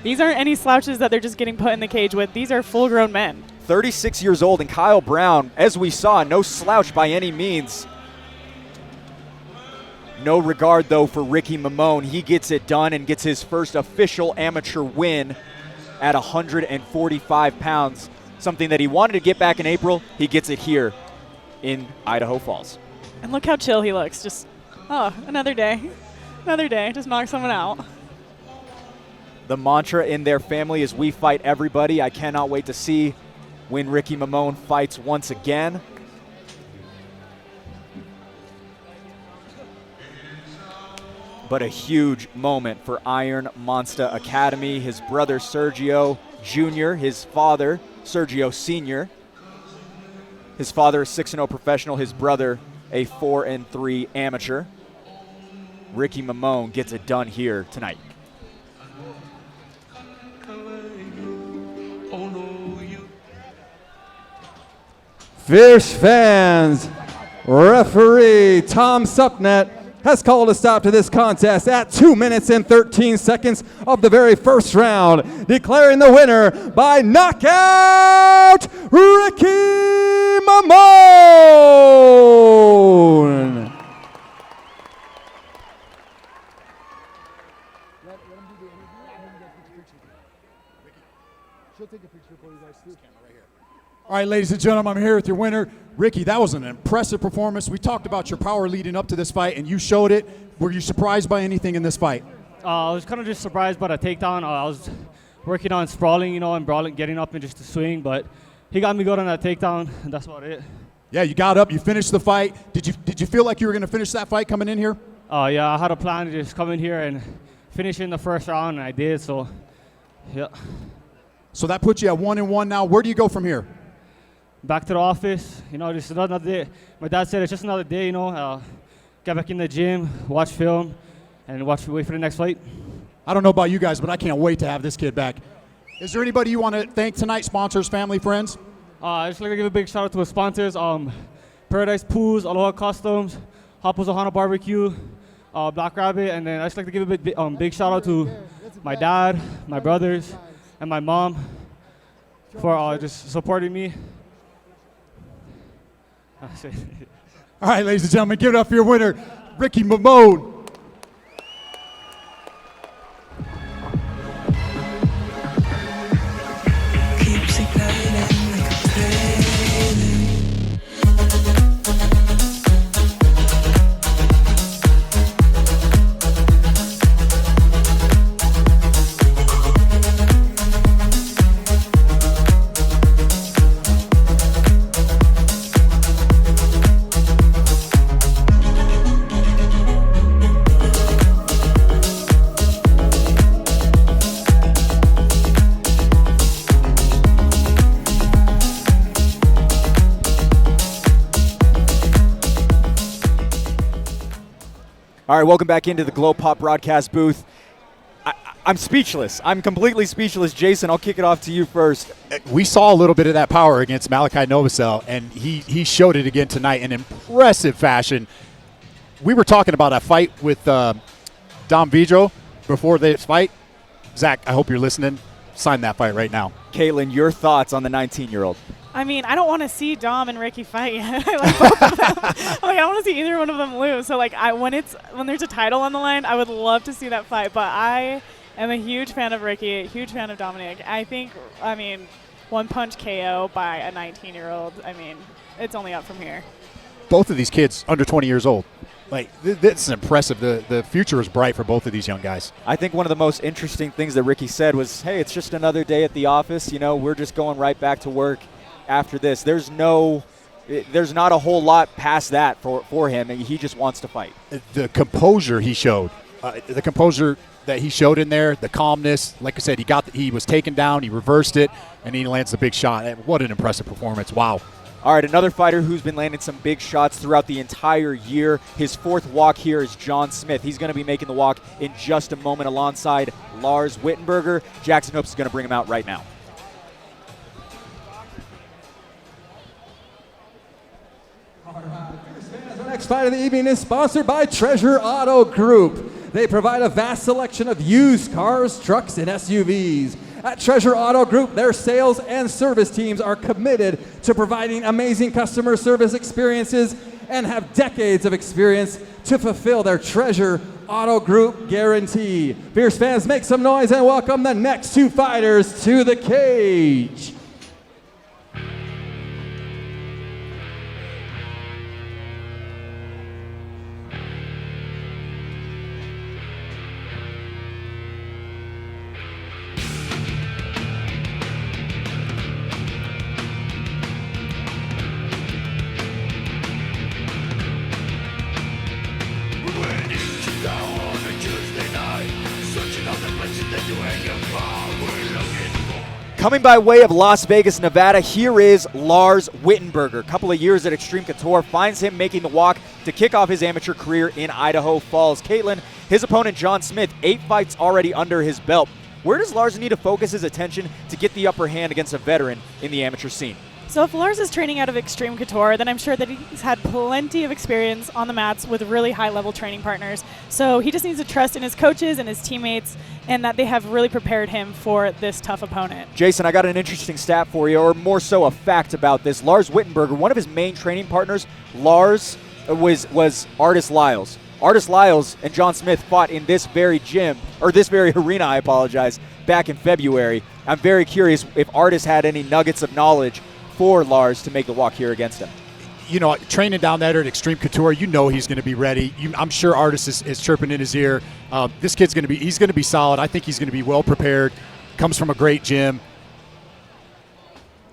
These aren't any slouches that they're just getting put in the cage with. These are full-grown men. 36 years old, and Kyle Brown, as we saw, no slouch by any means. No regard, though, for Ricky Mamon. He gets it done and gets his first official amateur win at 145 pounds, something that he wanted to get back in April. He gets it here in Idaho Falls. And look how chill he looks. Just, oh, another day. Another day. Just knock someone out. The mantra in their family is we fight everybody. I cannot wait to see when Ricky Mamon fights once again. But a huge moment for Iron Monster Academy. His brother Sergio Jr., his father Sergio Sr. His father, a 6-0 professional, his brother, a 4-3 amateur. Ricky Mamon gets it done here tonight. Fierce fans, referee Tom Supnet has called a stop to this contest at 2 minutes and 13 seconds of the very first round, declaring the winner by knockout, Ricky Mamon. All right, ladies and gentlemen, I'm here with your winner. Ricky, that was an impressive performance. We talked about your power leading up to this fight, and you showed it. Were you surprised by anything in this fight? I was kind of just surprised by the takedown. I was working on sprawling, and brawling, getting up and just to swing, but he got me good on that takedown, and that's about it. Yeah, you got up, you finished the fight. Did you feel like you were going to finish that fight coming in here? Yeah, I had a plan to just come in here and finish in the first round, and I did, so, yeah. So that puts you at 1-1 now. Where do you go from here? Back to the office, just another day. My dad said it's just another day, get back in the gym, watch film, and wait for the next fight. I don't know about you guys, but I can't wait to have this kid back. Is there anybody you want to thank tonight, sponsors, family, friends? I just like to give a big shout out to our sponsors, Paradise Pools, Aloha Customs, Hopos Ohana Barbecue, Black Rabbit, and then I just like to give a big shout out to my dad, my brothers, and my mom for just supporting me. All right, ladies and gentlemen, give it up for your winner, Ricky Mamon. All right, welcome back into the Glow Pop broadcast booth. I'm speechless. I'm completely speechless. Jason, I'll kick it off to you first. We saw a little bit of that power against Malachi Novosel, and he showed it again tonight in impressive fashion. We were talking about a fight with Dom Vidro before this fight. Zach, I hope you're listening. Sign that fight right now. Caitlin, your thoughts on the 19-year-old? I mean, I don't want to see Dom and Ricky fight. I like both of them. I don't want to see either one of them lose. So, when there's a title on the line, I would love to see that fight. But I am a huge fan of Ricky, a huge fan of Dominic. I think, one-punch KO by a 19-year-old, it's only up from here. Both of these kids under 20 years old. That's impressive. The future is bright for both of these young guys. I think one of the most interesting things that Ricky said was, hey, it's just another day at the office. We're just going right back to work after this. There's not a whole lot past that for him, and he just wants to fight. The composure he showed, the composure that he showed in there, the calmness. Like I said, he was taken down, he reversed it, and he lands the big shot. What an impressive performance. Wow. All right, another fighter who's been landing some big shots throughout the entire year. His fourth walk here is John Smith. He's going to be making the walk in just a moment alongside Lars Wittenberger. Jackson Hoops is going to bring him out right now. The next fight of the evening is sponsored by Treasure Auto Group. They provide a vast selection of used cars, trucks, and SUVs. At Treasure Auto Group, their sales and service teams are committed to providing amazing customer service experiences and have decades of experience to fulfill their Treasure Auto Group guarantee. Fierce fans, make some noise and welcome the next two fighters to the cage. Coming by way of Las Vegas, Nevada, here is Lars Wittenberger. A couple of years at Extreme Couture finds him making the walk to kick off his amateur career in Idaho Falls. Caitlin, his opponent John Smith, 8 fights already under his belt. Where does Lars need to focus his attention to get the upper hand against a veteran in the amateur scene? So if Lars is training out of Extreme Couture, then I'm sure that he's had plenty of experience on the mats with really high-level training partners. So he just needs to trust in his coaches and his teammates and that they have really prepared him for this tough opponent. Jason, I got an interesting stat for you, or more so a fact about this. Lars Wittenberger, one of his main training partners, Lars, was Artis Lyles. Artis Lyles and John Smith fought in this very gym, or this very arena, I apologize, back in February. I'm very curious if Artis had any nuggets of knowledge for Lars to make the walk here against him. You know, training down there at Extreme Couture, you know he's going to be ready. I'm sure Artis is chirping in his ear. This kid's going to be solid. I think he's going to be well prepared. Comes from a great gym.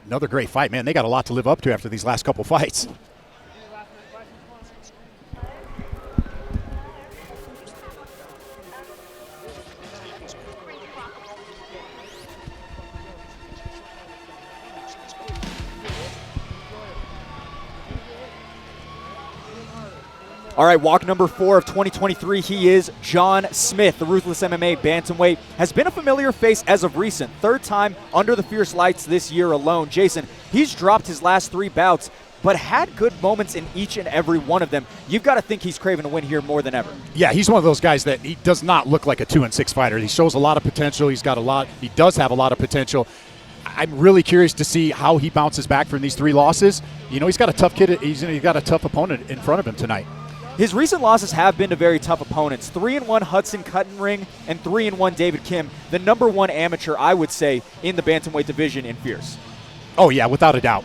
Another great fight, man. They got a lot to live up to after these last couple fights. All right, walk number 4 of 2023, he is John Smith. The Ruthless MMA bantamweight has been a familiar face as of recent. Third time under the fierce lights this year alone. Jason, he's dropped his last 3 bouts, but had good moments in each and every one of them. You've got to think he's craving a win here more than ever. Yeah, he's one of those guys that he does not look like a 2-6 fighter. He shows a lot of potential. He does have a lot of potential. I'm really curious to see how he bounces back from these 3 losses. You know, he's got a tough kid. He's got a tough opponent in front of him tonight. His recent losses have been to very tough opponents. 3-1 Hudson Cuttenring and 3-1 David Kim, the number 1 amateur, I would say, in the bantamweight division in Fierce. Oh, yeah, without a doubt.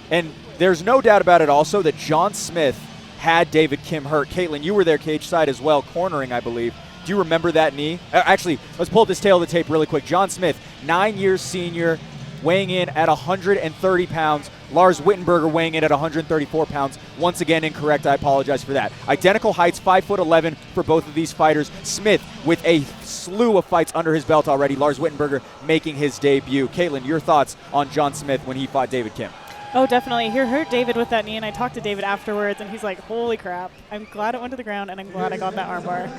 And there's no doubt about it also that John Smith had David Kim hurt. Caitlin, you were there cage side as well, cornering, I believe. Do you remember that knee? Actually, let's pull this tail of the tape really quick. John Smith, 9 years senior, weighing in at 130 pounds. Lars Wittenberger weighing in at 134 pounds. Once again, incorrect. I apologize for that. Identical heights, 5'11" for both of these fighters. Smith with a slew of fights under his belt already. Lars Wittenberger making his debut. Caitlin, your thoughts on John Smith when he fought David Kim? Oh, definitely. He hurt David with that knee, and I talked to David afterwards, and he's like, holy crap. I'm glad it went to the ground, and I'm glad I got that armbar.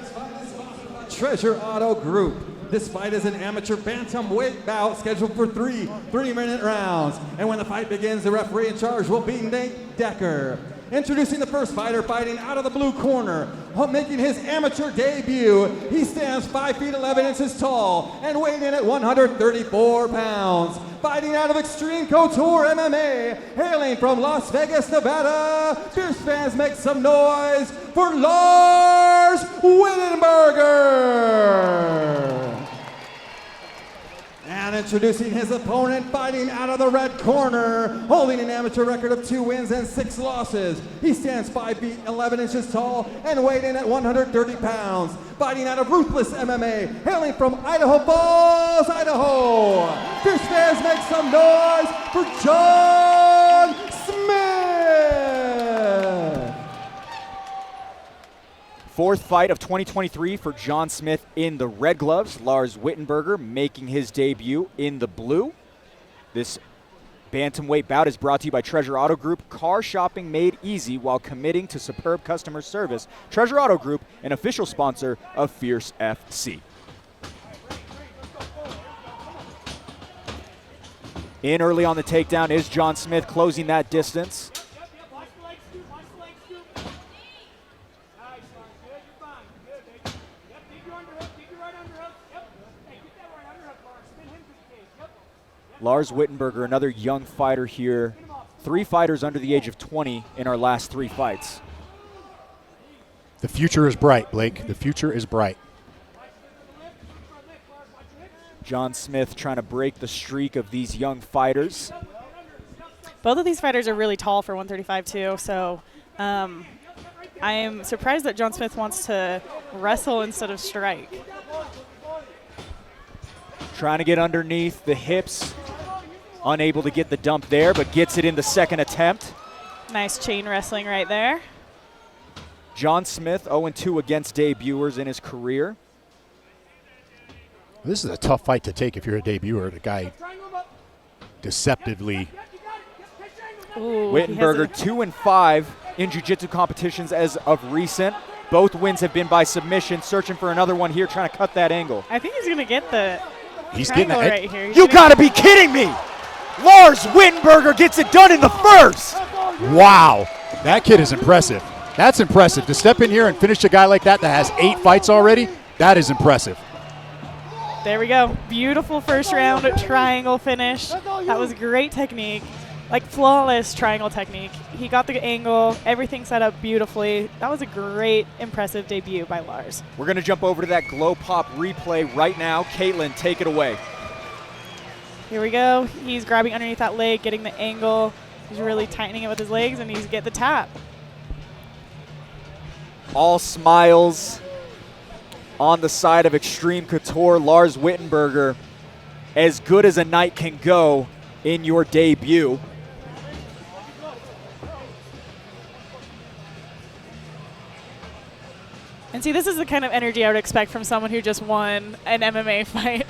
Treasure Auto Group. This fight is an amateur bantamweight bout scheduled for 3 3-minute rounds. And when the fight begins, the referee in charge will be Nate Decker. Introducing the first fighter, fighting out of the blue corner, making his amateur debut. He stands 5 feet 11 inches tall and weighing in at 134 pounds. Fighting out of Extreme Couture MMA, hailing from Las Vegas, Nevada. Fierce fans, make some noise for Lars Wittenberger. And introducing his opponent, fighting out of the red corner, holding an amateur record of 2 wins and 6 losses. He stands 5 feet 11 inches tall and weighed in at 130 pounds. Fighting out of Ruthless MMA, hailing from Idaho Falls, Idaho. Fierce fans, make some noise for John Smith. 4th fight of 2023 for John Smith in the red gloves. Lars Wittenberger making his debut in the blue. This bantamweight bout is brought to you by Treasure Auto Group. Car shopping made easy while committing to superb customer service. Treasure Auto Group, an official sponsor of Fierce FC. In early on the takedown is John Smith, closing that distance. Lars Wittenberger, another young fighter here. 3 fighters under the age of 20 in our last 3 fights. The future is bright, Blake. The future is bright. John Smith trying to break the streak of these young fighters. Both of these fighters are really tall for 135 too, so I am surprised that John Smith wants to wrestle instead of strike. Trying to get underneath the hips. Unable to get the dump there, but gets it in the second attempt. Nice chain wrestling right there. John Smith, 0-2 against debuters in his career. This is a tough fight to take if you're a debuter. The guy deceptively. Ooh, Wittenberger 2-5 in jiu-jitsu competitions as of recent. Both wins have been by submission. Searching for another one here, trying to cut that angle. I think he's going to get the He's getting it right here. You got to be kidding me! Lars Wittenberger gets it done in the first! Wow, that kid is impressive. That's impressive. To step in here and finish a guy like that has 8 fights already, that is impressive. There we go. Beautiful first round triangle finish. That was great technique. like flawless triangle technique. He got the angle, everything set up beautifully. That was a great, impressive debut by Lars. We're going to jump over to that glow pop replay right now. Caitlin, take it away. Here we go. He's grabbing underneath that leg, getting the angle. He's really tightening it with his legs, and he's get the tap. All smiles on the side of Extreme Couture. Lars Wittenberger, as good as a night can go in your debut. And see, this is the kind of energy I would expect from someone who just won an MMA fight.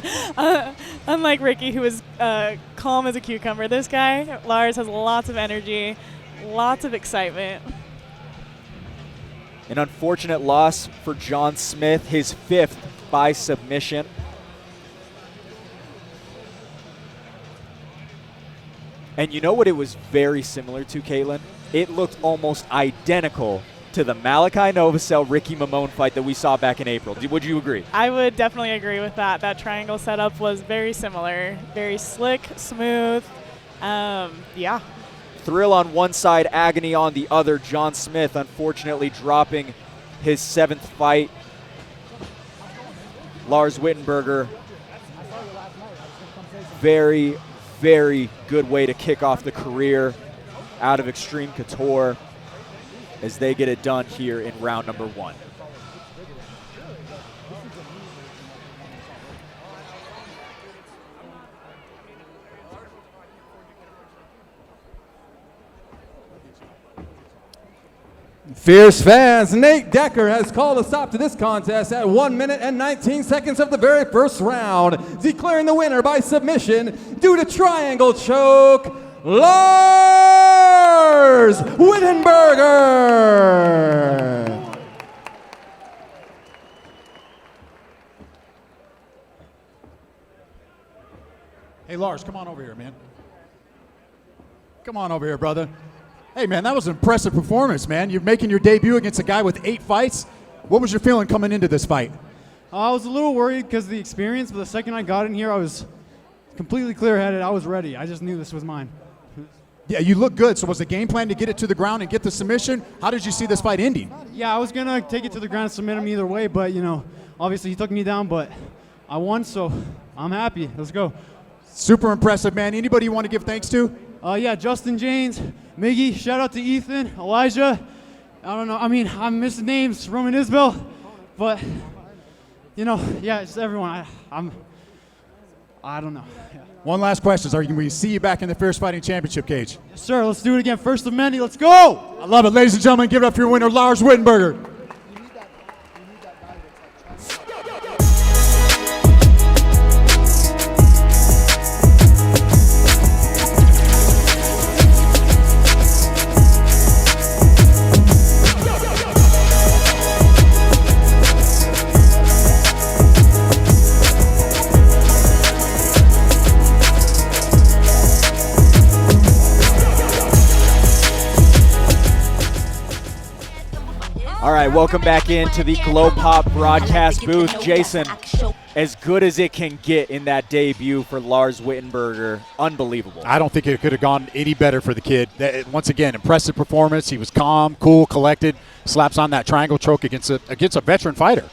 Unlike Ricky, who was calm as a cucumber. This guy, Lars, has lots of energy, lots of excitement. An unfortunate loss for John Smith, his 5th by submission. And you know what it was very similar to, Caitlin? It looked almost identical to the Malachi Novosel-Ricky Mamon fight that we saw back in April. Would you agree? I would definitely agree with that. That triangle setup was very similar. Very slick, smooth. Yeah. Thrill on one side, agony on the other. John Smith unfortunately dropping his 7th fight. Lars Wittenberger, very, very good way to kick off the career out of Extreme Couture as they get it done here in round number 1. Fierce fans, Nate Decker has called a stop to this contest at 1 minute and 19 seconds of the very first round, declaring the winner by submission due to triangle choke, Lars Wittenberger. Hey, Lars, come on over here, man. Come on over here, brother. Hey, man, that was an impressive performance, man. You're making your debut against a guy with 8 fights. What was your feeling coming into this fight? I was a little worried because of the experience, but the second I got in here, I was completely clear-headed. I was ready. I just knew this was mine. Yeah, you look good. So was the game plan to get it to the ground and get the submission? How did you see this fight ending? Yeah, I was going to take it to the ground and submit him either way, but, you know, obviously he took me down, but I won, so I'm happy. Let's go. Super impressive, man. Anybody you want to give thanks to? Yeah, Justin James, Miggy, shout out to Ethan, Elijah. I don't know, I mean, I'm missing names, Roman Isbell, but, you know, yeah, it's everyone. I don't know. Yeah. One last question. Can we see you back in the Fierce Fighting Championship cage? Yes, sir. Let's do it again. First of many. Let's go. I love it. Ladies and gentlemen, give it up for your winner, Lars Wittenberger. All right, welcome back into the Glow Pop broadcast booth. Jason, as good as it can get in that debut for Lars Wittenberger, unbelievable. I don't think it could have gone any better for the kid. Once again, impressive performance. He was calm, cool, collected, slaps on that triangle choke against a veteran fighter.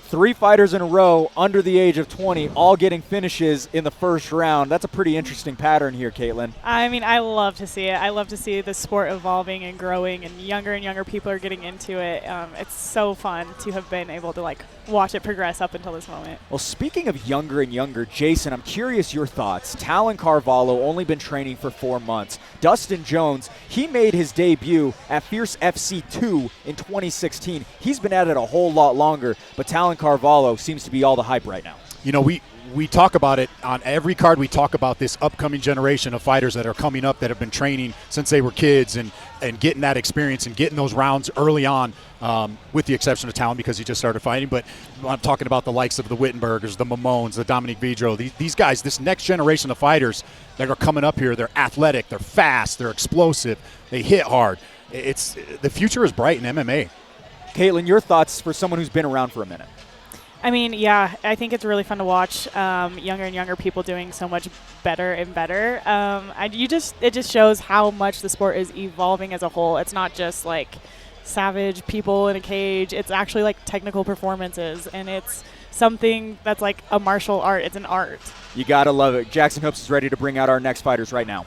3 fighters in a row under the age of 20, all getting finishes in the first round. That's a pretty interesting pattern here, Caitlin. I mean, I love to see it. I love to see the sport evolving and growing, and younger people are getting into it. It's so fun to have been able to watch it progress up until this moment. Well, speaking of younger and younger, Jason, I'm curious your thoughts. Talon Carvalho only been training for 4 months. Dustin Jones, he made his debut at Fierce FC 2 in 2016. He's been at it a whole lot longer, but Talon Carvalho seems to be all the hype right now. You know, we talk about it on every card. We talk about this upcoming generation of fighters that are coming up that have been training since they were kids and getting that experience and getting those rounds early on, with the exception of Talon because he just started fighting. But I'm talking about the likes of the Wittenbergers, the Mamons, the Dominic Vidro. These guys, this next generation of fighters that are coming up here, they're athletic, they're fast, they're explosive, they hit hard. The future is bright in MMA. Caitlin, your thoughts for someone who's been around for a minute? I mean, yeah, I think it's really fun to watch younger and younger people doing so much better and better. It just shows how much the sport is evolving as a whole. It's not just like savage people in a cage. It's actually like technical performances, and it's something that's like a martial art. It's an art. You gotta love it. Jackson Hoops is ready to bring out our next fighters right now.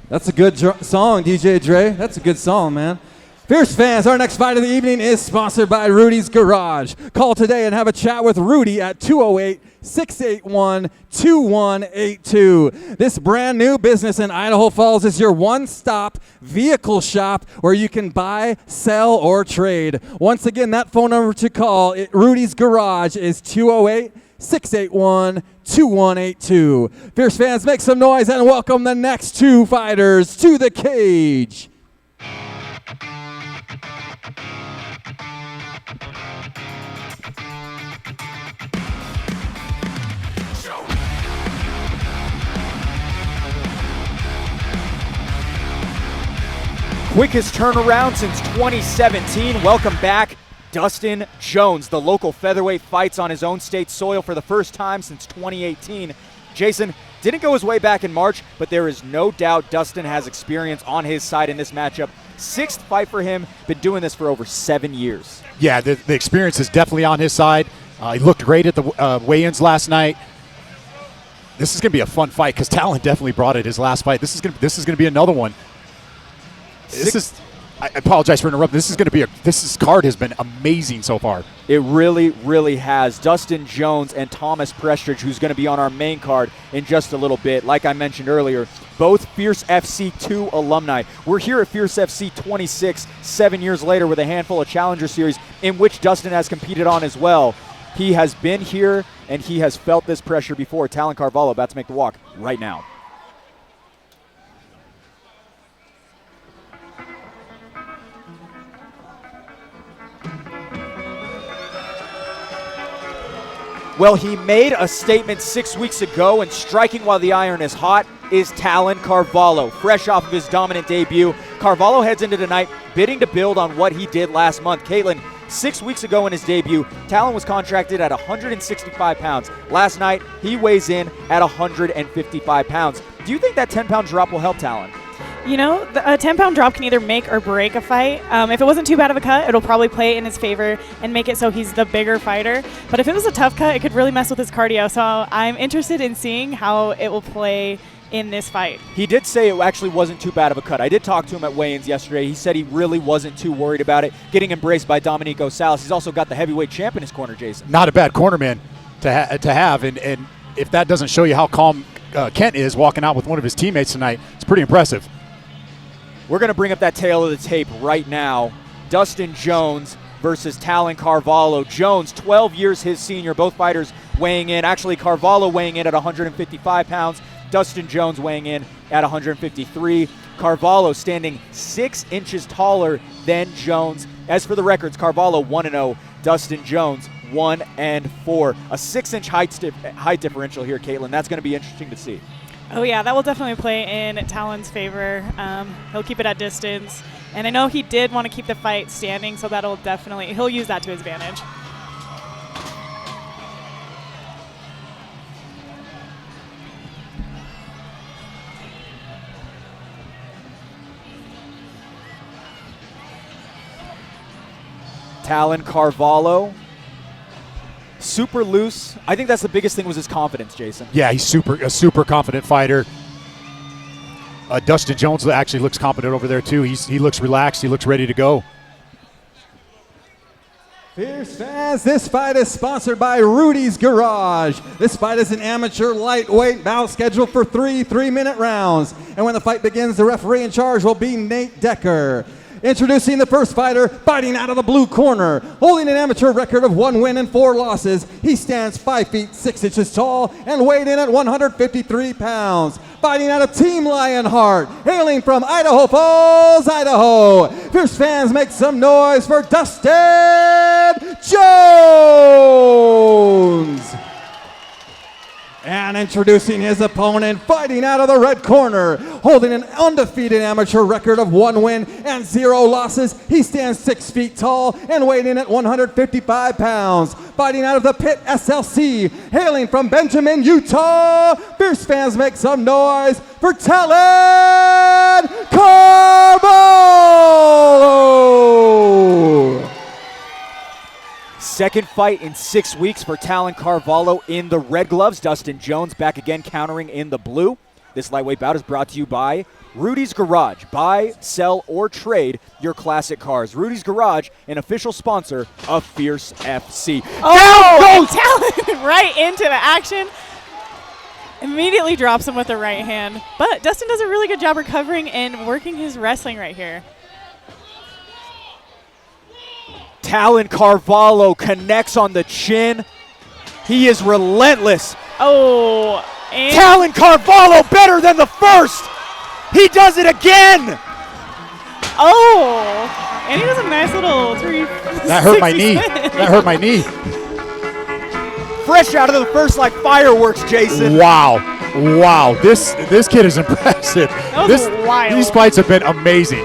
That's a good song, DJ Dre. That's a good song, man. Fierce fans, our next fight of the evening is sponsored by Rudy's Garage. Call today and have a chat with Rudy at 208-681-2182. This brand new business in Idaho Falls is your one-stop vehicle shop where you can buy, sell, or trade. Once again, that phone number to call at Rudy's Garage is 208-681-2182. Fierce fans, make some noise and welcome the next two fighters to the cage. Quickest turnaround since 2017. Welcome back, Dustin Jones. The local featherweight fights on his own state soil for the first time since 2018. Jason, didn't go his way back in March, but there is no doubt Dustin has experience on his side in this matchup. Sixth fight for him, been doing this for over 7 years. Yeah, the experience is definitely on his side. He looked great at the weigh-ins last night. This is going to be a fun fight because Talon definitely brought it his last fight. This is going to be another one. I apologize for interrupting. This card has been amazing so far. It really, really has. Dustin Jones and Thomas Prestridge, who's going to be on our main card in just a little bit. Like I mentioned earlier, both Fierce FC 2 alumni. We're here at Fierce FC 26, 7 years later, with a handful of Challenger Series in which Dustin has competed on as well. He has been here and he has felt this pressure before. Talon Carvalho about to make the walk right now. Well, he made a statement 6 weeks ago, and striking while the iron is hot is Talon Carvalho. Fresh off of his dominant debut, Carvalho heads into tonight bidding to build on what he did last month. Caitlin, 6 weeks ago in his debut, Talon was contracted at 165 pounds. Last night, he weighs in at 155 pounds. Do you think that 10-pound drop will help Talon? You know, a 10-pound drop can either make or break a fight. If it wasn't too bad of a cut, it'll probably play in his favor and make it so he's the bigger fighter. But if it was a tough cut, it could really mess with his cardio. So I'm interested in seeing how it will play in this fight. He did say it actually wasn't too bad of a cut. I did talk to him at weigh-ins yesterday. He said he really wasn't too worried about it, getting embraced by Dominico Salas. He's also got the heavyweight champ in his corner, Jason. Not a bad corner man to have, and if that doesn't show you how calm Kent is walking out with one of his teammates tonight, it's pretty impressive. We're going to bring up that tail of the tape right now. Dustin Jones versus Talon Carvalho. Jones, 12 years his senior. Both fighters weighing in. Actually, Carvalho weighing in at 155 pounds. Dustin Jones weighing in at 153. Carvalho standing 6 inches taller than Jones. As for the records, Carvalho 1-0. Dustin Jones 1-4. A 6-inch height differential here, Caitlin. That's going to be interesting to see. Oh, yeah, that will definitely play in Talon's favor. He'll keep it at distance. And I know he did want to keep the fight standing, so he'll use that to his advantage. Talon Carvalho, super loose. I think that's the biggest thing was his confidence, Jason. Yeah, he's a super confident fighter. Dustin Jones actually looks confident over there too. He looks relaxed. He looks ready to go. Fierce fans, this fight is sponsored by Rudy's Garage. This fight is an amateur lightweight bout scheduled for 3 3-minute rounds. And when the fight begins, the referee in charge will be Nate Decker. Introducing the first fighter, fighting out of the blue corner, holding an amateur record of 1 win and 4 losses. He stands 5 feet 6 inches tall and weighed in at 153 pounds. Fighting out of Team Lionheart, hailing from Idaho Falls, Idaho. Fierce fans, make some noise for Dustin Jones. And introducing his opponent, fighting out of the red corner, holding an undefeated amateur record of 1 win and 0 losses. He stands 6 feet tall and weighing in at 155 pounds. Fighting out of the Pit SLC, hailing from Benjamin, Utah. Fierce fans, make some noise for Talon Carvalho! Second fight in 6 weeks for Talon Carvalho in the red gloves. Dustin Jones back again countering in the blue. This lightweight bout is brought to you by Rudy's Garage. Buy, sell, or trade your classic cars. Rudy's Garage, an official sponsor of Fierce FC. Oh, Talon right into the action. Immediately drops him with the right hand. But Dustin does a really good job recovering and working his wrestling right here. Talon Carvalho connects on the chin. He is relentless. Oh, and Talon Carvalho better than the first. He does it again. Oh, and he does a nice little 360 That hurt my knee. spin. That hurt my knee. Fresh out of the first like fireworks, Jason. Wow. Wow. This kid is impressive. That was wild. These fights have been amazing.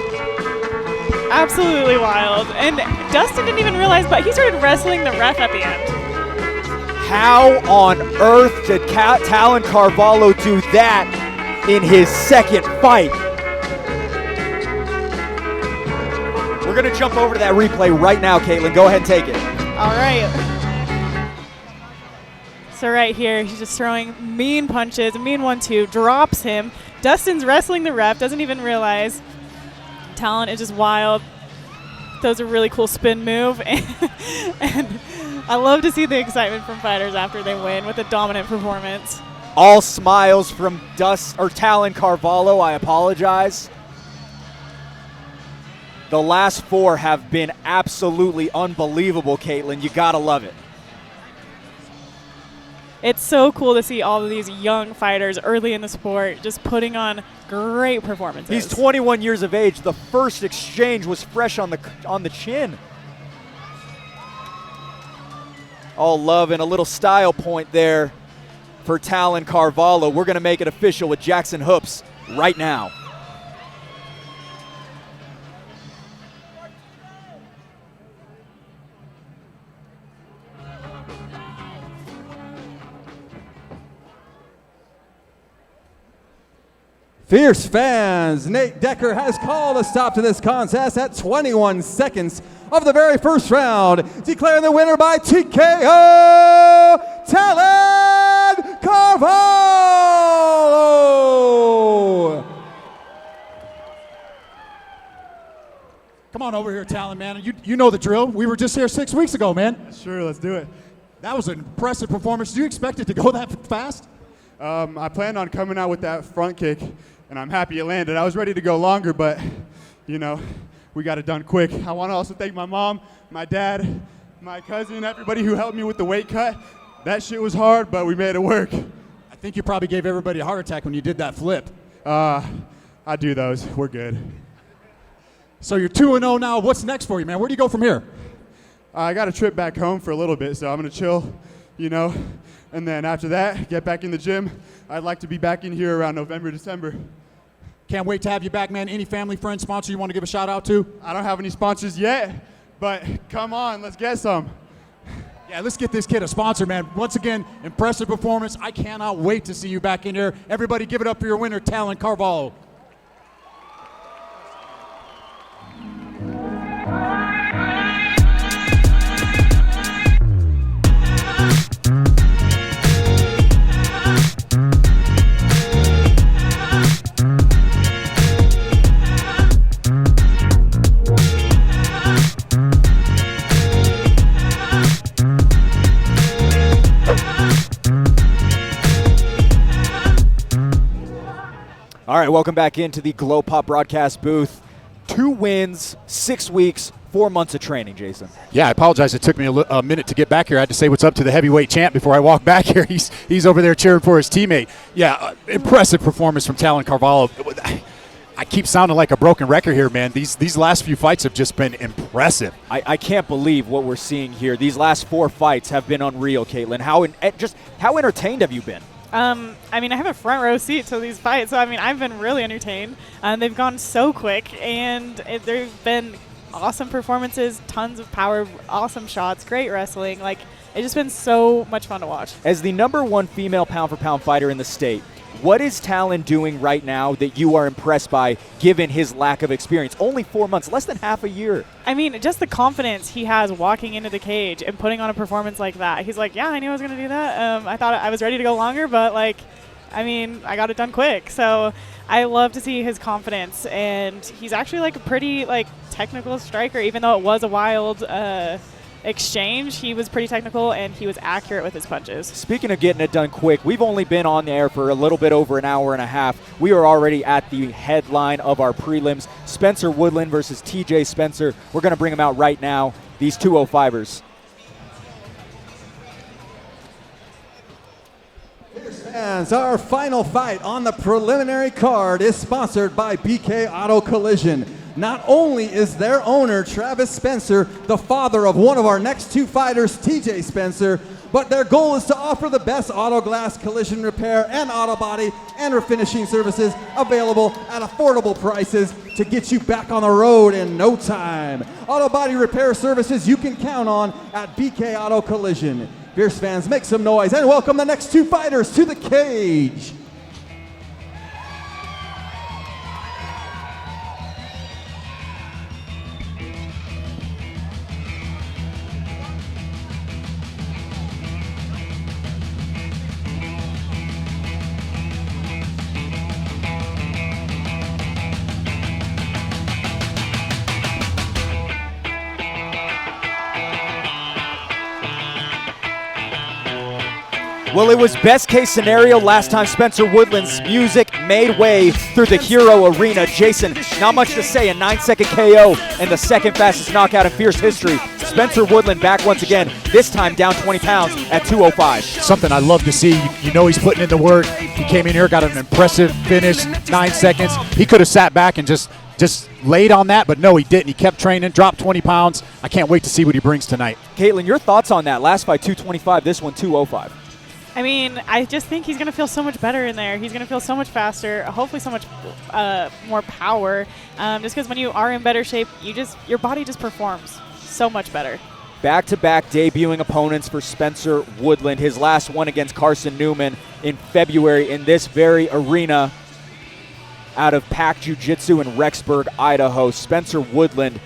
Absolutely wild. And Dustin didn't even realize, but he started wrestling the ref at the end. How on earth did Talon Carvalho do that in his second fight? We're going to jump over to that replay right now, Caitlin. Go ahead and take it. All right. So right here, he's just throwing mean punches, a mean 1-2, drops him. Dustin's wrestling the ref, doesn't even realize. Talon is just wild. Throws a really cool spin move. And I love to see the excitement from fighters after they win with a dominant performance. All smiles from Talon Carvalho. I apologize. The last 4 have been absolutely unbelievable, Caitlin. You gotta love it. It's so cool to see all of these young fighters early in the sport just putting on great performances. He's 21 years of age. The first exchange was fresh on the chin. All love and a little style point there for Talon Carvalho. We're going to make it official with Jackson Hoops right now. Fierce fans, Nate Decker has called a stop to this contest at 21 seconds of the very first round, declaring the winner by TKO, Talon Carvalho! Come on over here, Talon, man. You know the drill. We were just here 6 weeks ago, man. Sure, let's do it. That was an impressive performance. Do you expect it to go that fast? I planned on coming out with that front kick, and I'm happy it landed. I was ready to go longer, but, you know, we got it done quick. I want to also thank my mom, my dad, my cousin, everybody who helped me with the weight cut. That shit was hard, but we made it work. I think you probably gave everybody a heart attack when you did that flip. I do those. We're good. So you're 2-0 now. What's next for you, man? Where do you go from here? I got a trip back home for a little bit, so I'm going to chill, you know. And then after that, get back in the gym. I'd like to be back in here around November, December. Can't wait to have you back, man. Any family, friends, sponsor you want to give a shout out to? I don't have any sponsors yet, but come on, let's get some. Yeah, let's get this kid a sponsor, man. Once again, impressive performance. I cannot wait to see you back in here. Everybody give it up for your winner, Talon Carvalho. All right, welcome back into the Glow Pop broadcast booth. 2 wins, 6 weeks, 4 months of training, Jason. Yeah, I apologize. It took me a minute to get back here. I had to say what's up to the heavyweight champ before I walk back here. He's over there cheering for his teammate. Yeah, impressive performance from Talon Carvalho. I keep sounding like a broken record here, man. These last few fights have just been impressive. I can't believe what we're seeing here. These last 4 fights have been unreal, Caitlin. How entertained have you been? I mean, I have a front row seat to these fights, so I mean, I've been really entertained. They've gone so quick, and there've been awesome performances, tons of power, awesome shots, great wrestling. Like, it's just been so much fun to watch. As the #1 female pound-for-pound fighter in the state, what is Talon doing right now that you are impressed by, given his lack of experience? Only 4 months, less than half a year. I mean, just the confidence he has walking into the cage and putting on a performance like that. He's like, yeah, I knew I was going to do that. I thought I was ready to go longer, but, like, I mean, I got it done quick. So I love to see his confidence, and he's actually, like, a pretty, like, technical striker. Even though it was a wild exchange, he was pretty technical, and he was accurate with his punches. Speaking of getting it done quick, we've only been on the air for a little bit over an hour and a half. We are already at the headline of our prelims. Spencer Woodland versus TJ Spencer. We're going to bring them out right now, these 205ers. Fans, our final fight on the preliminary card is sponsored by BK Auto Collision. Not only is their owner, Travis Spencer, the father of one of our next two fighters, TJ Spencer, but their goal is to offer the best auto glass collision repair and auto body and refinishing services available at affordable prices to get you back on the road in no time. Auto body repair services you can count on at BK Auto Collision. Fierce fans, make some noise and welcome the next two fighters to the cage. Well, it was best case scenario last time Spencer Woodland's music made way through the Hero Arena. Jason, not much to say, a 9-second KO and the second fastest knockout in Fierce history. Spencer Woodland back once again, this time down 20 pounds at 205. Something I love to see. You know he's putting in the work. He came in here, got an impressive finish, 9 seconds. He could have sat back and just laid on that, but no, he didn't. He kept training, dropped 20 pounds. I can't wait to see what he brings tonight. Caitlin, your thoughts on that? Last fight, 225, this one, 205. I mean, I just think he's going to feel so much better in there. He's going to feel so much faster, hopefully so much more power. Just because when you are in better shape, your body just performs so much better. Back-to-back debuting opponents for Spencer Woodland. His last one against Carson Newman in February in this very arena out of Pack Jiu-Jitsu in Rexburg, Idaho. Spencer Woodland,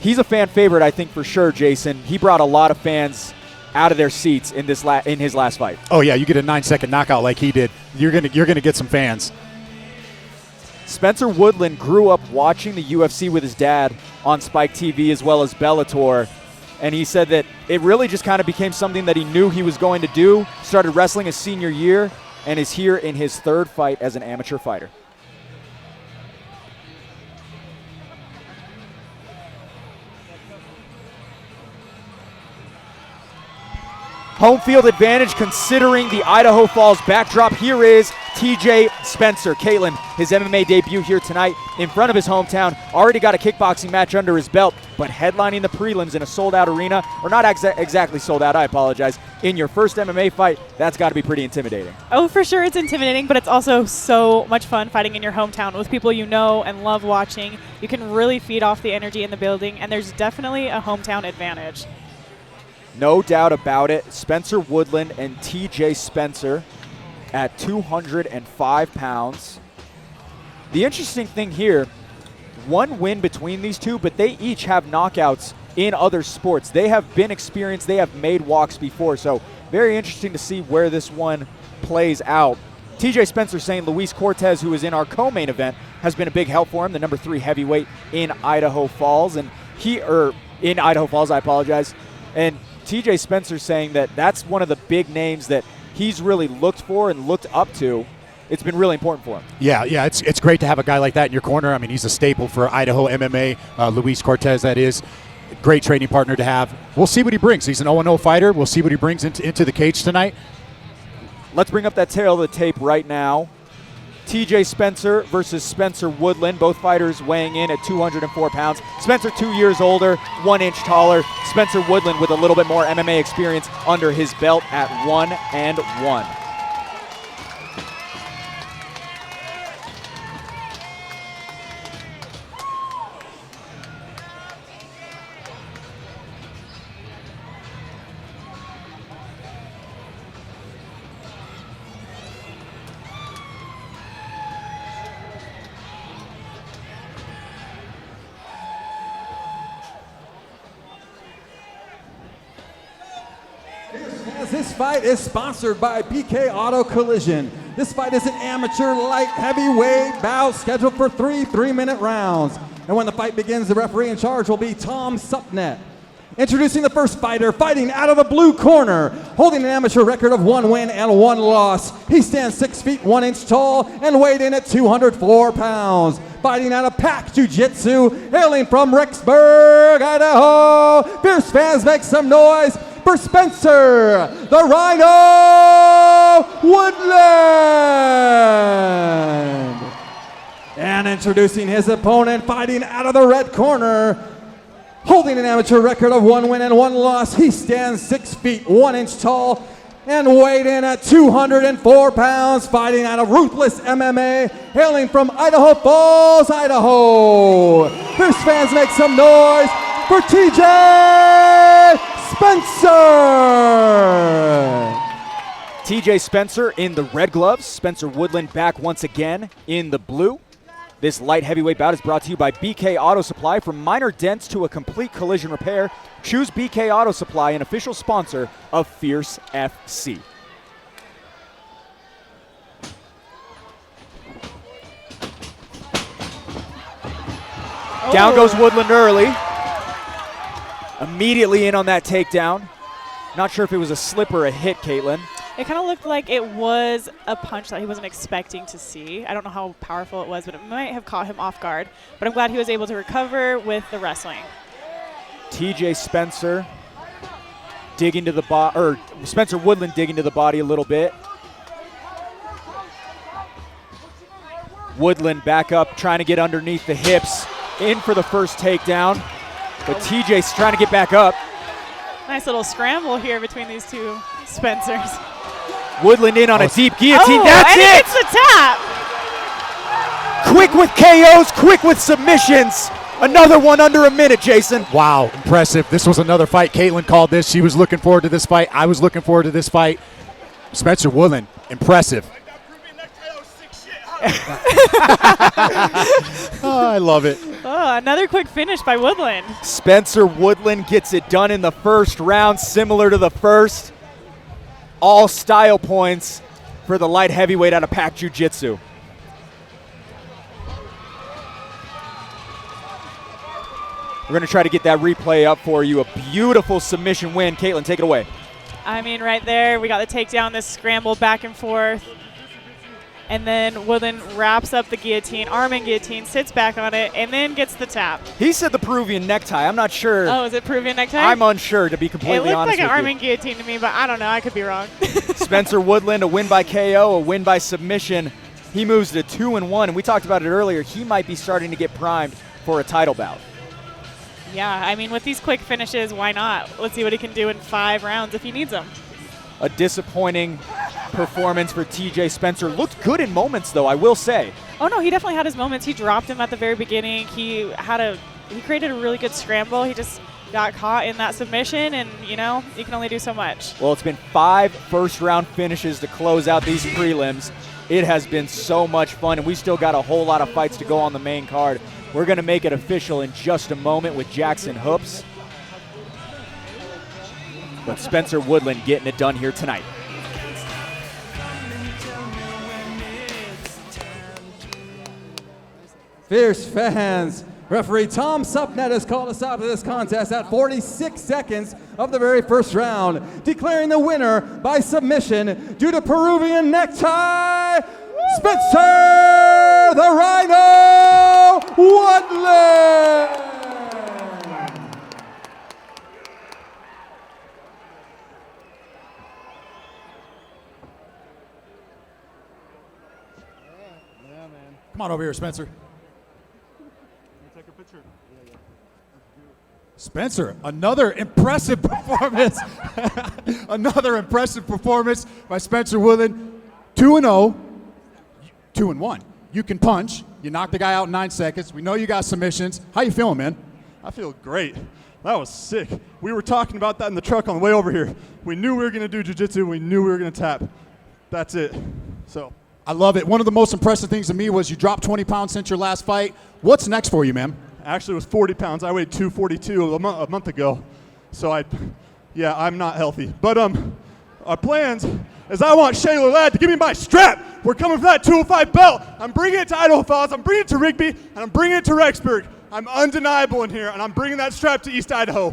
he's a fan favorite, I think, for sure, Jason. He brought a lot of fans out of their seats in his last fight. Oh yeah, you get a 9-second knockout like he did, you're gonna get some fans. Spencer Woodland grew up watching the UFC with his dad on Spike TV as well as Bellator, and he said that it really just kind of became something that he knew he was going to do. Started wrestling his senior year and is here in his third fight as an amateur fighter. Home field advantage considering the Idaho Falls backdrop. Here is TJ Spencer. Caitlin, his MMA debut here tonight in front of his hometown. Already got a kickboxing match under his belt, but headlining the prelims in a sold-out arena, or not exactly sold out, I apologize, in your first MMA fight, that's got to be pretty intimidating. Oh, for sure it's intimidating, but it's also so much fun fighting in your hometown with people you know and love watching. You can really feed off the energy in the building, and there's definitely a hometown advantage. No doubt about it. Spencer Woodland and TJ Spencer at 205 pounds. The interesting thing here, one win between these two, but they each have knockouts in other sports. They have been experienced. They have made walks before. So very interesting to see where this one plays out. TJ Spencer saying Luis Cortez, who is in our co-main event, has been a big help for him, the #3 heavyweight in Idaho Falls. And in Idaho Falls, I apologize. And TJ Spencer saying that that's one of the big names that he's really looked for and looked up to. It's been really important for him. Yeah, it's great to have a guy like that in your corner. I mean, he's a staple for Idaho MMA. Luis Cortez, that is. Great training partner to have. We'll see what he brings. He's an 0-0 fighter. We'll see what he brings into the cage tonight. Let's bring up that tail of the tape right now. TJ Spencer versus Spencer Woodland, both fighters weighing in at 204 pounds. Spencer 2 years older, 1 inch taller. Spencer Woodland with a little bit more MMA experience under his belt at 1-1. As this fight is sponsored by BK Auto Collision. This fight is an amateur light heavyweight bout scheduled for 3 3-minute rounds. And when the fight begins, the referee in charge will be Tom Supnet. Introducing the first fighter, fighting out of the blue corner, holding an amateur record of 1 win and 1 loss. He stands 6 feet 1 inch tall and weighed in at 204 pounds. Fighting out of Pack Jiu-Jitsu, hailing from Rexburg, Idaho. Fierce fans, make some noise for Spencer, the Rhino Woodland. And introducing his opponent, fighting out of the red corner, holding an amateur record of 1 win and 1 loss. He stands 6 feet 1 inch tall and weighed in at 204 pounds, fighting out of Ruthless MMA, hailing from Idaho Falls, Idaho. Fierce fans, make some noise for TJ Spencer. TJ Spencer in the red gloves. Spencer Woodland back once again in the blue. This light heavyweight bout is brought to you by BK Auto Supply. From minor dents to a complete collision repair, choose BK Auto Supply, an official sponsor of Fierce FC. Down goes Woodland early. Immediately in on that takedown. Not sure if it was a slip or a hit, Caitlin. It kind of looked like it was a punch that he wasn't expecting to see. I don't know how powerful it was, but it might have caught him off guard. But I'm glad he was able to recover with the wrestling. TJ Spencer digging to the Spencer Woodland digging to the body a little bit. Woodland back up, trying to get underneath the hips, in for the first takedown. But TJ's trying to get back up. Nice little scramble here between these two Spencers. Woodland in on a deep guillotine. Oh, That's and it! He gets the tap. Quick with KOs, quick with submissions. Another one under a minute, Jason. Wow, impressive. This was another fight. Caitlin called this. She was looking forward to this fight. I was looking forward to this fight. Spencer Woodland, impressive. Oh, I love it. Oh, another quick finish by Woodland. Spencer Woodland gets it done in the first round, similar to the first. All style points for the light heavyweight out of Pack Jiu-Jitsu. We're going to try to get that replay up for you. A beautiful submission win. Caitlin, take it away. I mean, right there, we got the takedown, this scramble back and forth. And then Woodland wraps up the guillotine, arm and guillotine, sits back on it, and then gets the tap. He said the Peruvian necktie. I'm not sure. Oh, is it Peruvian necktie? I'm unsure, to be completely honest with you. It looked like an arm and guillotine to me, but I don't know. I could be wrong. Spencer Woodland, a win by KO, a win by submission. He moves to 2-1, and we talked about it earlier. He might be starting to get primed for a title bout. Yeah, I mean, with these quick finishes, why not? Let's see what he can do in 5 rounds if he needs them. A disappointing performance for TJ Spencer. Looked good in moments, though, I will say. Oh, no, he definitely had his moments. He dropped him at the very beginning. He created a really good scramble. He just got caught in that submission, and, you know, you can only do so much. Well, it's been 5 first-round finishes to close out these prelims. It has been so much fun, and we still got a whole lot of fights to go on the main card. We're going to make it official in just a moment with Jackson Hoops. But Spencer Woodland getting it done here tonight. Fierce fans, referee Tom Supnet has called us out to this contest at 46 seconds of the very first round, declaring the winner by submission due to Peruvian necktie, Spencer the Rhino Woodland. Come on over here, Spencer. Spencer, another impressive performance. Another impressive performance by Spencer Woodland. 2-0, 2-1. You can punch. You knocked the guy out in 9 seconds. We know you got submissions. How you feeling, man? I feel great. That was sick. We were talking about that in the truck on the way over here. We knew we were going to do jiu-jitsu. We knew we were going to tap. That's it. So I love it. One of the most impressive things to me was you dropped 20 pounds since your last fight. What's next for you, man? Actually, it was 40 pounds. I weighed 242 a month ago. So I'm not healthy. But our plans is I want Shayla Ladd to give me my strap. We're coming for that 205 belt. I'm bringing it to Idaho Falls, I'm bringing it to Rigby, and I'm bringing it to Rexburg. I'm undeniable in here, and I'm bringing that strap to East Idaho.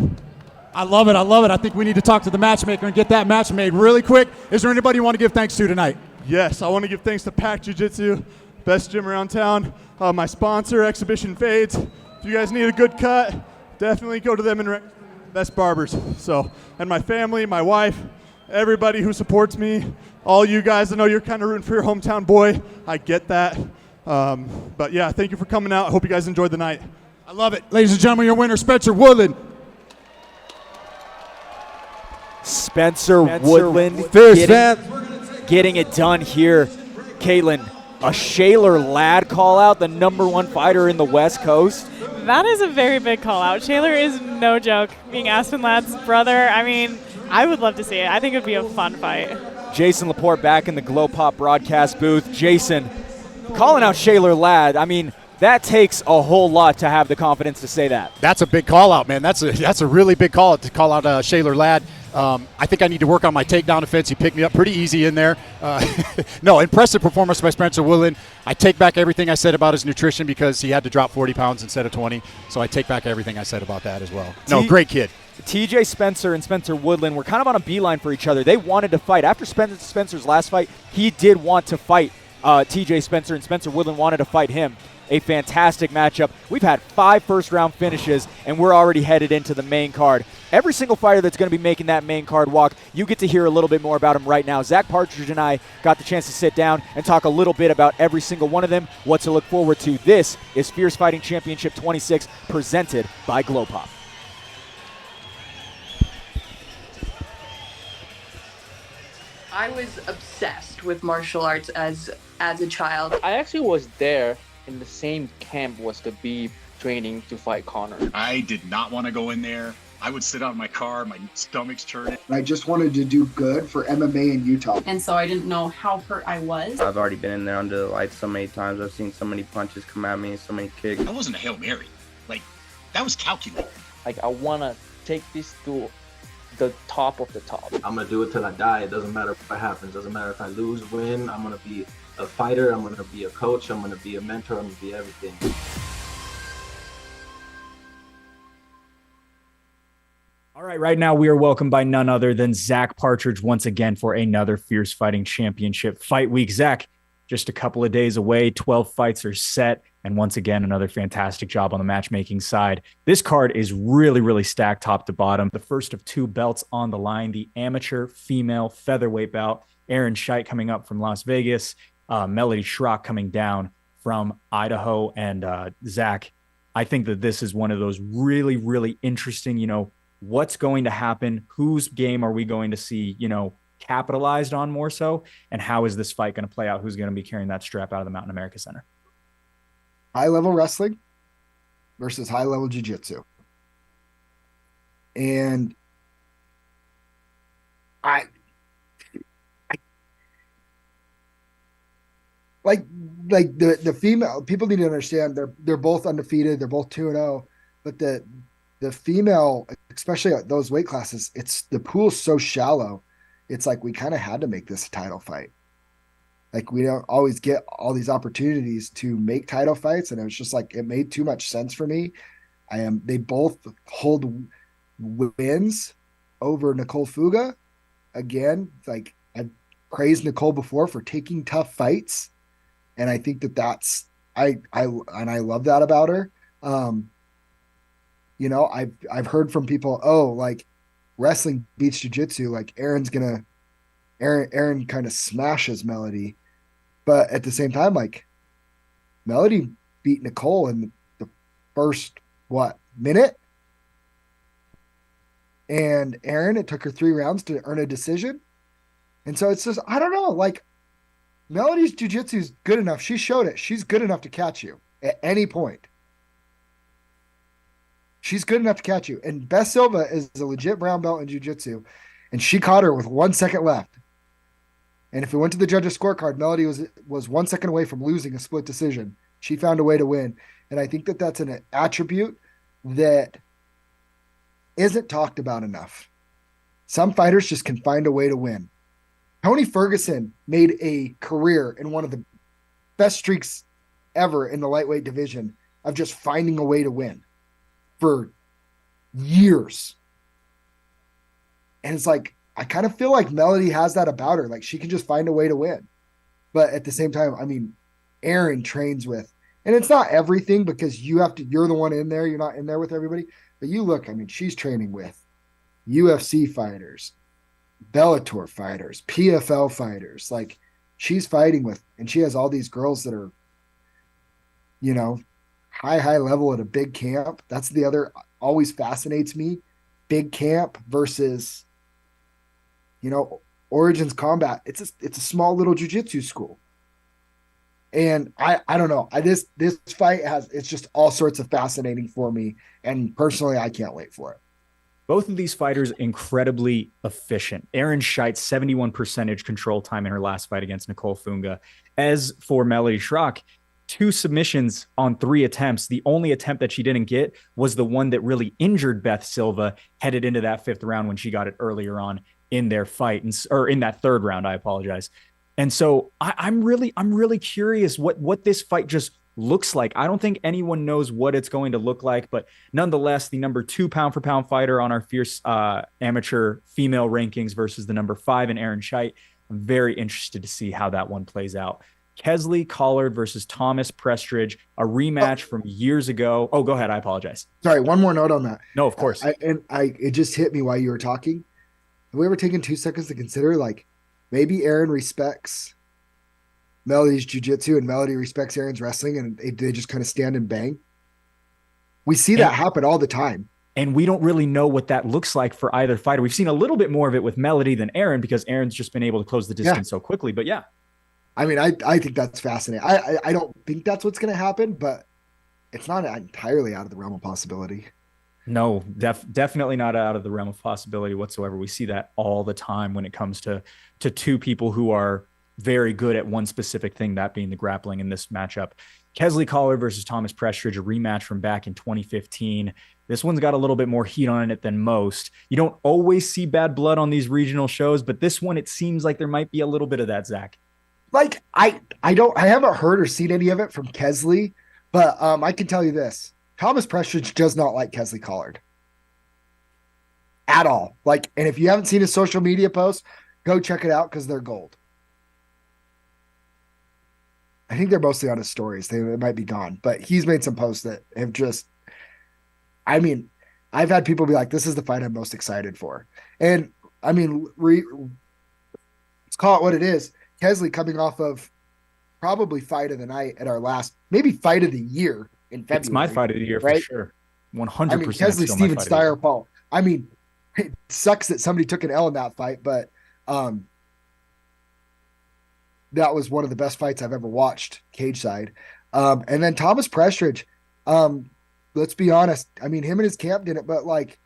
I love it. I love it. I think we need to talk to the matchmaker and get that match made really quick. Is there anybody you want to give thanks to tonight? Yes, I want to give thanks to Pack Jiu-Jitsu, best gym around town. My sponsor, Exhibition Fades. If you guys need a good cut, definitely go to them and best barbers. So, and my family, my wife, everybody who supports me, all you guys. I know you're kind of rooting for your hometown boy. I get that. But yeah, thank you for coming out. I hope you guys enjoyed the night. I love it. Ladies and gentlemen, your winner, Spencer Woodland. Spencer Woodland getting it done here. Caitlin, a Shaler Ladd call out, the #1 fighter in the West Coast. That is a very big call out. Shaler is no joke. Being Aspen Ladd's brother, I mean, I would love to see it. I think it would be a fun fight. Jason Laporte back in the Glow Pop broadcast booth. Jason, calling out Shaler Ladd, I mean, that takes a whole lot to have the confidence to say that. That's a big call out, man. That's a really big call out to call out Shaler Ladd. I think I need to work on my takedown defense. He picked me up pretty easy in there. No, impressive performance by Spencer Woodland. I take back everything I said about his nutrition because he had to drop 40 pounds instead of 20. So I take back everything I said about that as well. No, great kid. TJ Spencer and Spencer Woodland were kind of on a beeline for each other. They wanted to fight. After Spencer's last fight, he did want to fight TJ Spencer, and Spencer Woodland wanted to fight him. A fantastic matchup. We've had 5 first-round finishes, and we're already headed into the main card. Every single fighter that's going to be making that main card walk, you get to hear a little bit more about him right now. Zach Partridge and I got the chance to sit down and talk a little bit about every single one of them, what to look forward to. This is Fierce Fighting Championship 26, presented by Glow Pop. I was obsessed with martial arts as a child. I actually was there in the same camp was the B training to fight Connor. I did not want to go in there. I would sit out in my car, my stomach's churning. I just wanted to do good for MMA in Utah. And so I didn't know how hurt I was. I've already been in there under the lights so many times. I've seen so many punches come at me, so many kicks. That wasn't a Hail Mary. Like, that was calculated. Like, I want to take this to the top of the top. I'm going to do it till I die. It doesn't matter what happens. It doesn't matter if I lose, win. I'm going to be a fighter. I'm going to be a coach. I'm going to be a mentor. I'm going to be everything. All right, right now we are welcomed by none other than Zach Partridge once again for another Fierce Fighting Championship Fight Week. Zach, just a couple of days away, 12 fights are set, and once again, another fantastic job on the matchmaking side. This card is really, really stacked top to bottom. The first of 2 belts on the line, the amateur female featherweight bout. Aaron Shite coming up from Las Vegas, Melody Shrock coming down from Idaho. And Zach, I think that this is one of those really, really interesting, what's going to happen? Whose game are we going to see, capitalized on more so? And how is this fight going to play out? Who's going to be carrying that strap out of the Mountain America Center? High-level wrestling versus high-level jiu-jitsu. And I like the female people need to understand they're both undefeated, they're both 2-0, but the female, especially at those weight classes, it's the pool's so shallow. It's like we kind of had to make this a title fight. Like we don't always get all these opportunities to make title fights, and it was just like it made too much sense for me. They both hold wins over Nicole Fuga. Again, like I've praised Nicole before for taking tough fights, and I think that's I love that about her. I've heard from people, like wrestling beats jiu-jitsu, like Aaron kind of smashes Melody. But at the same time, like Melody beat Nicole in the first, minute? And Aaron, it took her 3 rounds to earn a decision. And so it's just, I don't know, like Melody's jiu-jitsu is good enough. She showed it. She's good enough to catch you at any point. She's good enough to catch you. And Beth Silva is a legit brown belt in jiu-jitsu, and she caught her with 1 second left. And if it went to the judges' scorecard, Melody was 1 second away from losing a split decision. She found a way to win. And I think that that's an attribute that isn't talked about enough. Some fighters just can find a way to win. Tony Ferguson made a career in one of the best streaks ever in the lightweight division of just finding a way to win for years. And it's like, I kind of feel like Melody has that about her. Like she can just find a way to win. But at the same time, I mean, Erin trains with, and it's not everything because you're the one in there. You're not in there with everybody, but you look, I mean, she's training with UFC fighters, Bellator fighters, PFL fighters. Like she's fighting with, and she has all these girls that are, you know, high level at a big camp. That's the other, always fascinates me. Big camp versus, you know, Origins Combat. It's a small little jiu-jitsu school. And I don't know. This fight it's just all sorts of fascinating for me. And personally, I can't wait for it. Both of these fighters incredibly efficient. Erin Shite, 71% control time in her last fight against Nicole Funga. As for Melody Shrock, 2 submissions on 3 attempts. The only attempt that she didn't get was the one that really injured Beth Silva headed into that 5th round when she got it earlier on in their fight, or in that 3rd round, I apologize. And so I'm really curious what this fight just looks like. I don't think anyone knows what it's going to look like, but nonetheless, the number 2 pound for pound fighter on our fierce amateur female rankings versus the number 5 in Erin Shite. I'm very interested to see how that one plays out. Kesley Collard versus Thomas Prestridge, a rematch from years ago. Oh, go ahead. I apologize. Sorry, one more note on that. No, of course. It just hit me while you were talking. Have we ever taken 2 seconds to consider, like, maybe Erin respects Melody's jiu-jitsu and Melody respects Erin's wrestling, and they just kind of stand and bang? We see that happen all the time. And we don't really know what that looks like for either fighter. We've seen a little bit more of it with Melody than Erin because Erin's just been able to close the distance so quickly. But yeah. I mean, I think that's fascinating. I don't think that's what's going to happen, but it's not entirely out of the realm of possibility. No, definitely not out of the realm of possibility whatsoever. We see that all the time when it comes to 2 people who are very good at one specific thing, that being the grappling in this matchup. Kesley Collard versus Thomas Prestridge, a rematch from back in 2015. This one's got a little bit more heat on it than most. You don't always see bad blood on these regional shows, but this one, it seems like there might be a little bit of that, Zach. Like, I haven't heard or seen any of it from Kesley, but I can tell you this. Thomas Prestridge does not like Kesley Collard at all. Like, and if you haven't seen his social media posts, go check it out because they're gold. I think they're mostly on his stories. They might be gone, but he's made some posts that have just, I mean, I've had people be like, this is the fight I'm most excited for. And I mean, let's call it what it is. Kesley coming off of probably fight of the night at our last, maybe fight of the year in February. It's my fight of the year, right? For sure. 100%. I mean, Kesley, Steven Steyer, Paul. I mean, it sucks that somebody took an L in that fight, but that was one of the best fights I've ever watched cage side. And then Thomas Prestridge, let's be honest. I mean, him and his camp did it, but like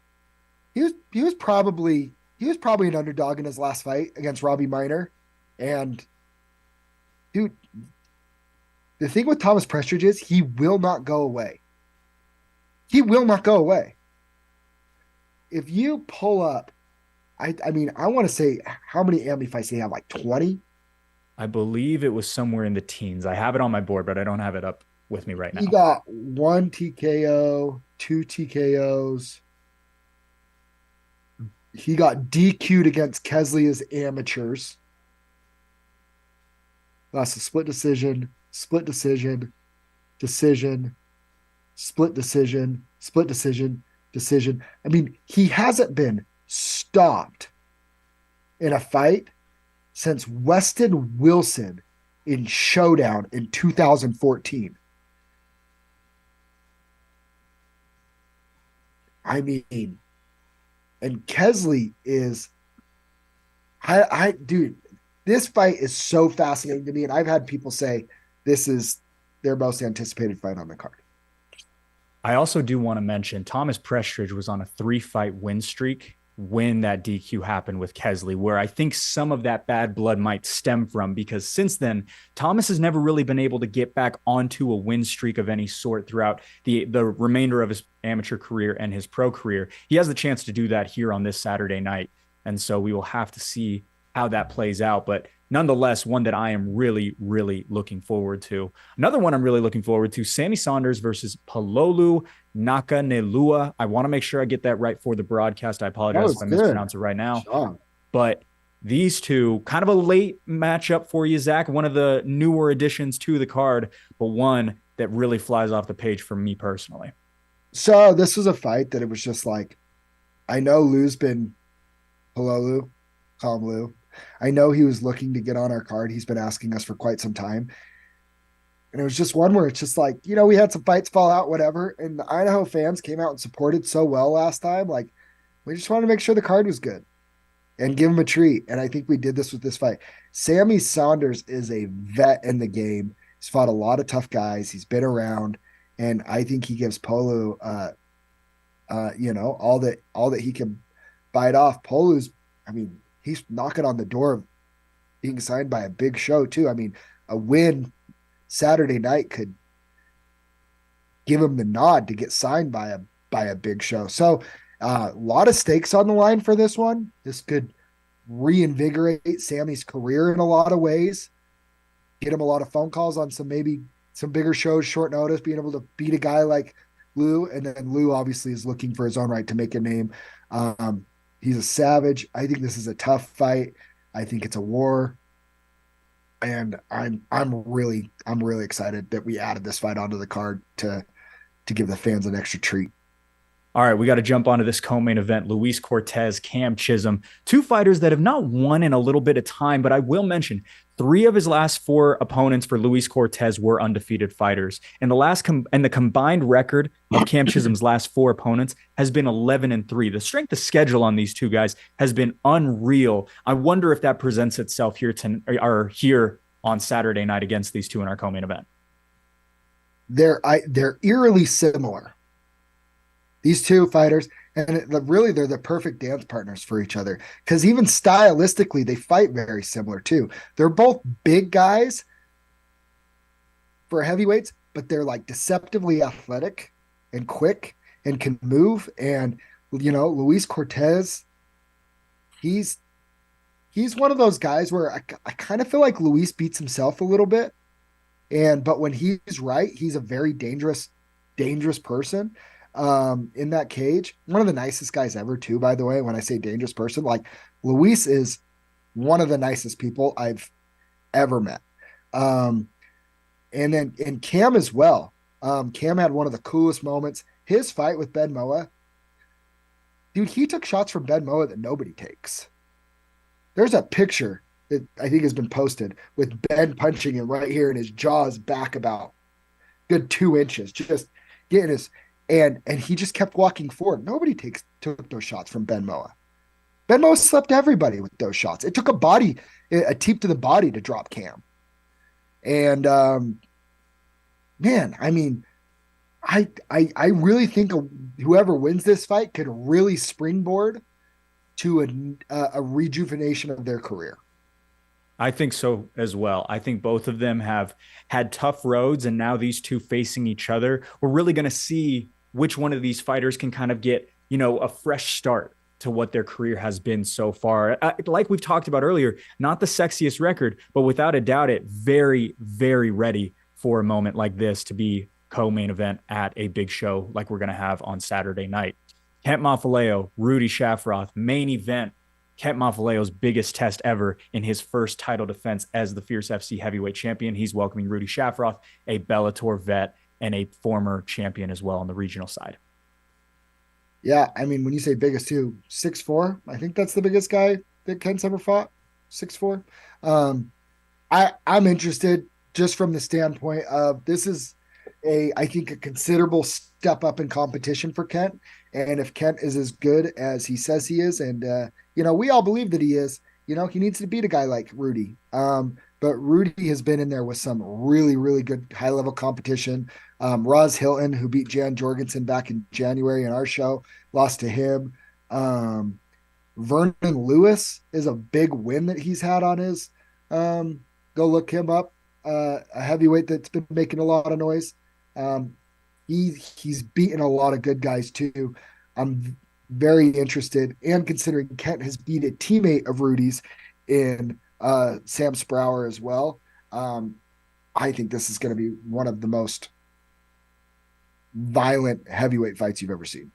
he was probably an underdog in his last fight against Robbie Minor. And dude, the thing with Thomas Prestridge is he will not go away. He will not go away. If you pull up, I mean, I want to say how many AMI fights do they have? Like 20? I believe it was somewhere in the teens. I have it on my board, but I don't have it up with me right now. He got 1 TKO, 2 TKOs. He got DQ'd against Kesley as amateurs. That's a split decision, split decision, decision, split decision, split decision, decision. I mean, he hasn't been stopped in a fight since Weston Wilson in Showdown in 2014. I mean, and Kesley is, dude, this fight is so fascinating to me, and I've had people say this is their most anticipated fight on the card. I also do want to mention Thomas Prestridge was on a 3-fight win streak when that DQ happened with Kesley, where I think some of that bad blood might stem from, because since then, Thomas has never really been able to get back onto a win streak of any sort throughout the remainder of his amateur career and his pro career. He has the chance to do that here on this Saturday night. And so we will have to see how that plays out. But nonetheless, one that I am really, really looking forward to. Another one I'm really looking forward to, Sammy Saunders versus Palolu Nakanelua. I want to make sure I get that right for the broadcast. I apologize if I mispronounce it right now. But these two, kind of a late matchup for you, Zach. One of the newer additions to the card, but one that really flies off the page for me personally. So this was a fight that it was just like, I know Lou's been Palolu, call him Lou. I know he was looking to get on our card. He's been asking us for quite some time. And it was just one where it's just like, you know, we had some fights fall out, whatever. And the Idaho fans came out and supported so well last time. Like, we just wanted to make sure the card was good and give him a treat. And I think we did this with this fight. Sammy Saunders is a vet in the game. He's fought a lot of tough guys. He's been around. And I think he gives Polu, you know, all that he can bite off. Polu's, I mean, he's knocking on the door of being signed by a big show too. I mean, a win Saturday night could give him the nod to get signed by a big show. So a lot of stakes on the line for this one. This could reinvigorate Sammy's career in a lot of ways. Get him a lot of phone calls on some bigger shows, short notice, being able to beat a guy like Lou. And then Lou obviously is looking for his own right to make a name. He's a savage. I think this is a tough fight. I think it's a war. And I'm really excited that we added this fight onto the card to give the fans an extra treat. All right, we got to jump onto this co-main event. Luis Cortez, Cam Chisholm, two fighters that have not won in a little bit of time, but I will mention 3 of his last 4 opponents for Luis Cortez were undefeated fighters. And the combined record of Cam Chisholm's last 4 opponents has been 11-3. The strength of schedule on these two guys has been unreal. I wonder if that presents itself here on Saturday night against these two in our co-main event. They're eerily similar. These two fighters, and really they're the perfect dance partners for each other because even stylistically, they fight very similar too. They're both big guys for heavyweights, but they're like deceptively athletic and quick and can move. And, you know, Luis Cortez, he's one of those guys where I kind of feel like Luis beats himself a little bit. But when he's right, he's a very dangerous person. In that cage, one of the nicest guys ever too, by the way. When I say dangerous person, like Luis is one of the nicest people I've ever met. And Cam as well. Cam had one of the coolest moments. His fight with Ben Moa, dude, he took shots from Ben Moa that nobody takes. There's a picture that I think has been posted with Ben punching him right here and his jaw's back about good 2 inches, just getting his. And he just kept walking forward. Nobody took those shots from Ben Moa. Ben Moa slept everybody with those shots. It took a teep to the body to drop Cam. And man, I mean, I really think whoever wins this fight could really springboard to a rejuvenation of their career. I think so as well. I think both of them have had tough roads, and now these two facing each other, we're really going to see which one of these fighters can kind of get, you know, a fresh start to what their career has been so far. Like we've talked about earlier, not the sexiest record, but without a doubt, it very, very ready for a moment like this to be co-main event at a big show like we're going to have on Saturday night. Kent Mafaleo, Rudy Shafroth, main event. Kent Mafaleo's biggest test ever in his first title defense as the Fierce FC heavyweight champion. He's welcoming Rudy Shafroth, a Bellator vet and a former champion as well on the regional side. Yeah, I mean, when you say biggest too, 6'4", I think that's the biggest guy that Kent's ever fought, 6'4". I'm interested just from the standpoint of this is I think a considerable step up in competition for Kent. And if Kent is as good as he says he is, and, you know, we all believe that he is, you know, he needs to beat a guy like Rudy. But Rudy has been in there with some really, really good high-level competition. Roz Hilton, who beat Jan Jorgensen back in January in our show, lost to him. Vernon Lewis is a big win that he's had on his. Go look him up. A heavyweight that's been making a lot of noise. He's beaten a lot of good guys too. I'm very interested, and considering Kent has beat a teammate of Rudy's in Sam Sprower as well. I think this is going to be one of the most violent heavyweight fights you've ever seen.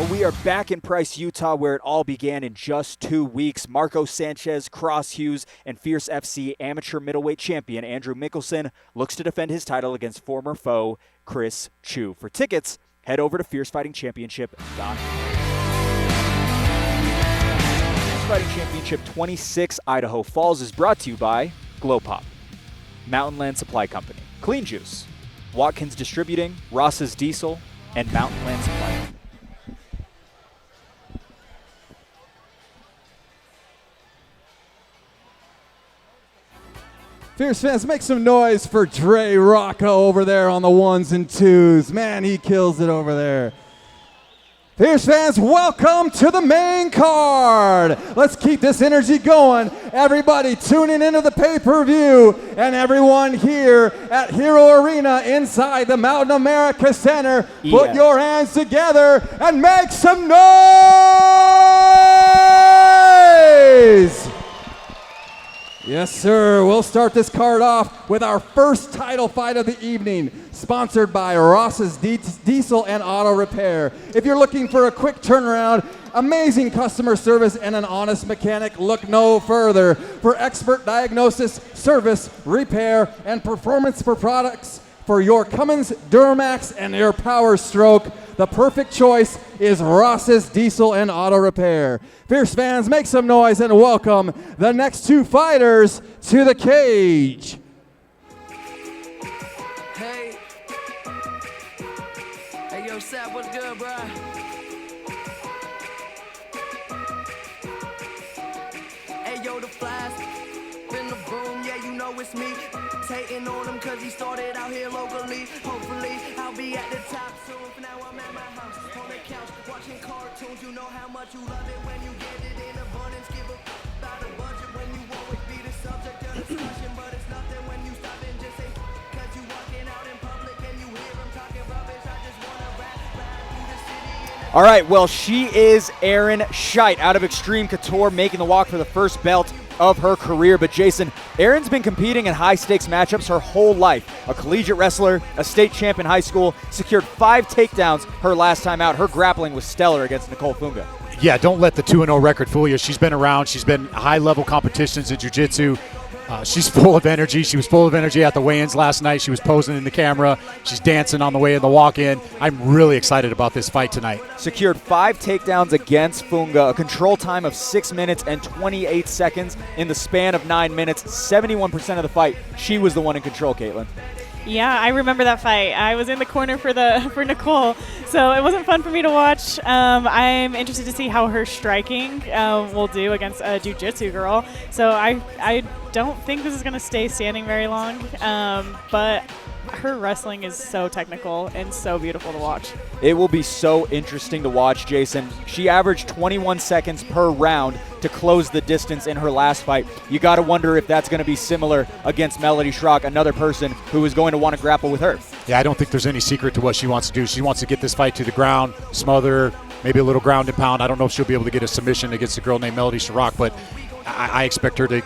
We are back in Price, Utah, where it all began in just 2 weeks. Marco Sanchez, Cross Hughes, and Fierce FC amateur middleweight champion Andrew Mickelson looks to defend his title against former foe Chris Chu. For tickets, head over to fiercefightingchampionship.com. Fierce Fighting Championship 26 Idaho Falls is brought to you by Glow Pop, Mountain Land Supply Company, Clean Juice, Watkins Distributing, Ross's Diesel, and Mountain Land Supply Company. Fierce fans, make some noise for Dre Rocco over there on the 1s and 2s. Man, he kills it over there. Fierce fans, welcome to the main card. Let's keep this energy going. Everybody tuning into the pay-per-view and everyone here at Hero Arena inside the Mountain America Center, put your hands together and make some noise. Yes, sir. We'll start this card off with our first title fight of the evening, sponsored by Ross's Diesel and Auto Repair. If you're looking for a quick turnaround, amazing customer service, and an honest mechanic, look no further. For expert diagnosis, service, repair, and performance for products for your Cummins, Duramax, and your Power Stroke, the perfect choice is Ross's Diesel and Auto Repair. Fierce fans, make some noise and welcome the next two fighters to the cage. Hey. Hey, yo, Sap, what's good, bro? Hey, yo, the flies in the room, yeah, you know it's me. Hating on him cause he started out here locally. Hopefully, I'll be at the top soon. For now, I'm at my house on the couch watching cartoons. You know how much you love it when you get it in abundance. Give a about a budget when you always be the subject of discussion. But it's nothing when you stop and just say cause you walking out in public and you hear him talking rubbish. I just wanna rap through the city. All right, well, she is Erin Shite out of Extreme Couture, making the walk for the first belt of her career. But Jason, Erin's been competing in high-stakes matchups her whole life. A collegiate wrestler, a state champ in high school, secured 5 takedowns her last time out. Her grappling was stellar against Nicole Funga. Yeah, don't let the 2-0 record fool you. She's been around. She's been high-level competitions in jiu-jitsu. She's full of energy. She was full of energy at the weigh-ins last night. She was posing in the camera. She's dancing on the way in the walk-in. I'm really excited about this fight tonight. Secured 5 takedowns against Funga, a control time of 6 minutes and 28 seconds in the span of 9 minutes. 71% of the fight, she was the one in control, Caitlin. Yeah, I remember that fight. I was in the corner for Nicole, so it wasn't fun for me to watch. I'm interested to see how her striking will do against a jiu-jitsu girl. So I don't think this is going to stay standing very long, but her wrestling is so technical and so beautiful to watch. It will be so interesting to watch, Jason. She averaged 21 seconds per round to close the distance in her last fight. You got to wonder if that's going to be similar against Melody Shrock, another person who is going to want to grapple with her. Yeah, I don't think there's any secret to what she wants to do. She wants to get this fight to the ground, smother, maybe a little ground and pound. I don't know if she'll be able to get a submission against a girl named Melody Shrock, but I expect her to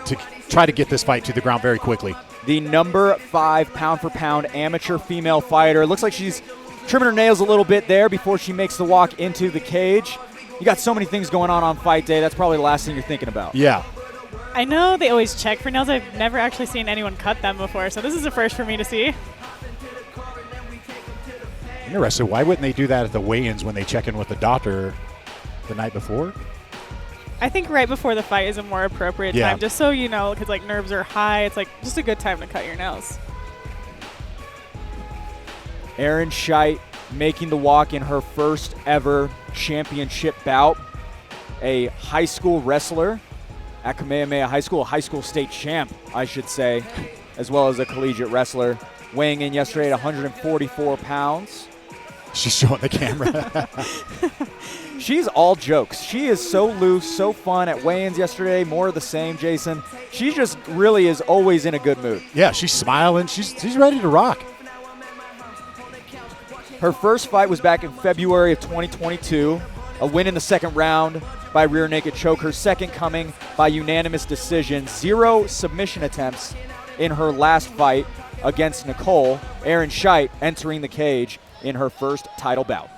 try to get this fight to the ground very quickly. The number 5 pound-for-pound amateur female fighter. Looks like she's trimming her nails a little bit there before she makes the walk into the cage. You got so many things going on fight day. That's probably the last thing you're thinking about. Yeah. I know they always check for nails. I've never actually seen anyone cut them before, so this is a first for me to see. Interesting. Why wouldn't they do that at the weigh-ins when they check in with the doctor the night before? I think right before the fight is a more appropriate time, just so you know, because like nerves are high. It's like just a good time to cut your nails. Erin Shite making the walk in her first ever championship bout. A high school wrestler at Kamehameha High School, a high school state champ, I should say, as well as a collegiate wrestler. Weighing in yesterday at 144 pounds. She's showing the camera. She's all jokes. She is so loose, so fun at weigh-ins yesterday. More of the same, Jason. She just really is always in a good mood. Yeah, she's smiling. She's ready to rock. Her first fight was back in February of 2022. A win in the second round by rear naked choke. Her second coming by unanimous decision. 0 submission attempts in her last fight against Nicole. Erin Shite entering the cage in her first title bout.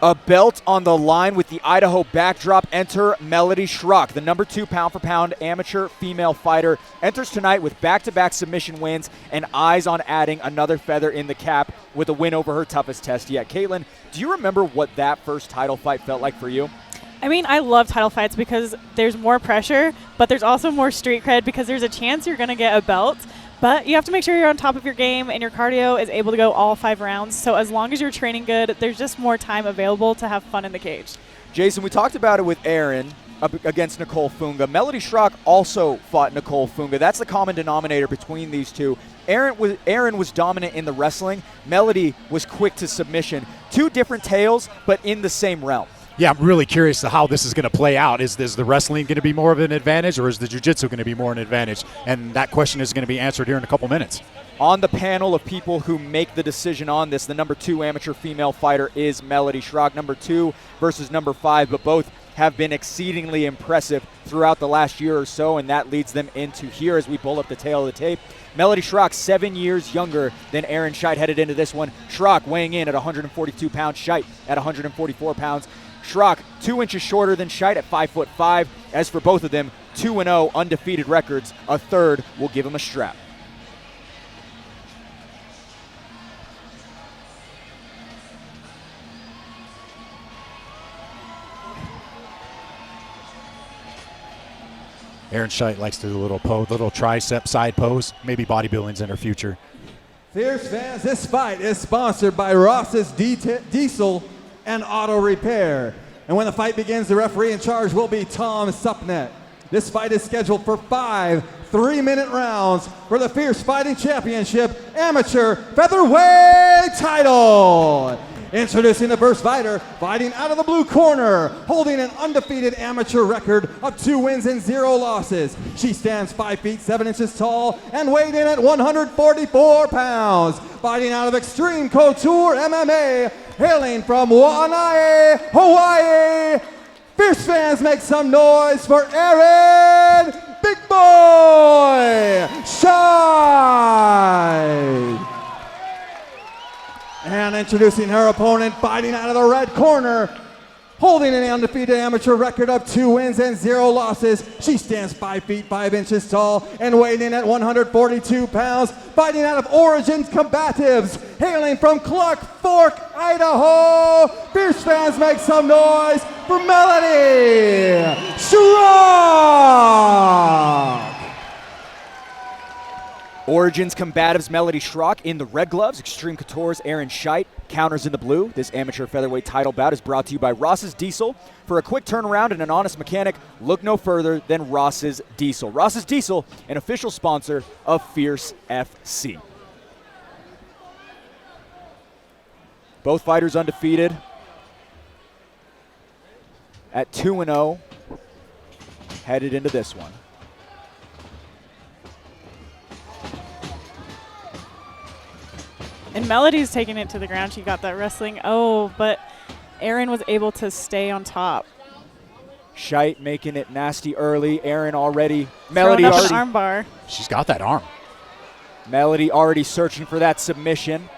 A belt on the line with the Idaho backdrop. Enter Melody Shrock, the number 2 pound-for-pound amateur female fighter. Enters tonight with back-to-back submission wins and eyes on adding another feather in the cap with a win over her toughest test yet. Caitlin, do you remember what that first title fight felt like for you? I mean, I love title fights because there's more pressure, but there's also more street cred because there's a chance you're going to get a belt. But you have to make sure you're on top of your game and your cardio is able to go all 5 rounds. So as long as you're training good, there's just more time available to have fun in the cage. Jason, we talked about it with Erin against Nicole Funga. Melody Shrock also fought Nicole Funga. That's the common denominator between these two. Erin was dominant in the wrestling. Melody was quick to submission. 2 different tales, but in the same realm. Yeah, I'm really curious to how this is going to play out. Is the wrestling going to be more of an advantage, or is the jiu-jitsu going to be more an advantage? And that question is going to be answered here in a couple minutes. On the panel of people who make the decision on this, the number 2 amateur female fighter is Melody Shrock, number 2 versus number 5, but both have been exceedingly impressive throughout the last year or so, and that leads them into here as we pull up the tail of the tape. Melody Shrock, 7 years younger than Aaron Shite headed into this one. Shrock weighing in at 142 pounds, Shite at 144 pounds. Shrock 2 inches shorter than Shite at 5'5". As for both of them, 2-0 undefeated records. A third will give him a strap. Aaron Shite likes to do a little tricep side pose. Maybe bodybuilding's in her future. Fierce fans, this fight is sponsored by Ross's Diesel and Auto Repair. And when the fight begins, the referee in charge will be Tom Supnet. This fight is scheduled for 5 3-minute rounds for the Fierce Fighting Championship Amateur Featherweight title. Introducing the first fighter, fighting out of the blue corner, holding an undefeated amateur record of 2 wins and 0 losses. She stands 5 feet 7 inches tall and weighed in at 144 pounds. Fighting out of Extreme Couture MMA, hailing from Waianae, Hawaii. Fierce fans, make some noise for Aaron Big Boy Shite. And introducing her opponent, fighting out of the red corner, holding an undefeated amateur record of 2 wins and 0 losses. She stands 5 feet 5 inches tall and weighing in at 142 pounds. Fighting out of Origins Combatives, hailing from Clark Fork, Idaho. Fierce fans, make some noise for Melody Shrock. Origins Combatives Melody Shrock in the red gloves, Extreme Couture's Aaron Shite counters in the blue. This amateur featherweight title bout is brought to you by Ross's Diesel. For a quick turnaround and an honest mechanic, look no further than Ross's Diesel. Ross's Diesel, an official sponsor of Fierce FC. Both fighters undefeated at 2-0, headed into this one. And Melody's taking it to the ground. She got that wrestling. Oh, but Aaron was able to stay on top. Shite making it nasty early. Aaron already. Melody up already. An arm bar. She's got that arm. Melody already searching for that submission.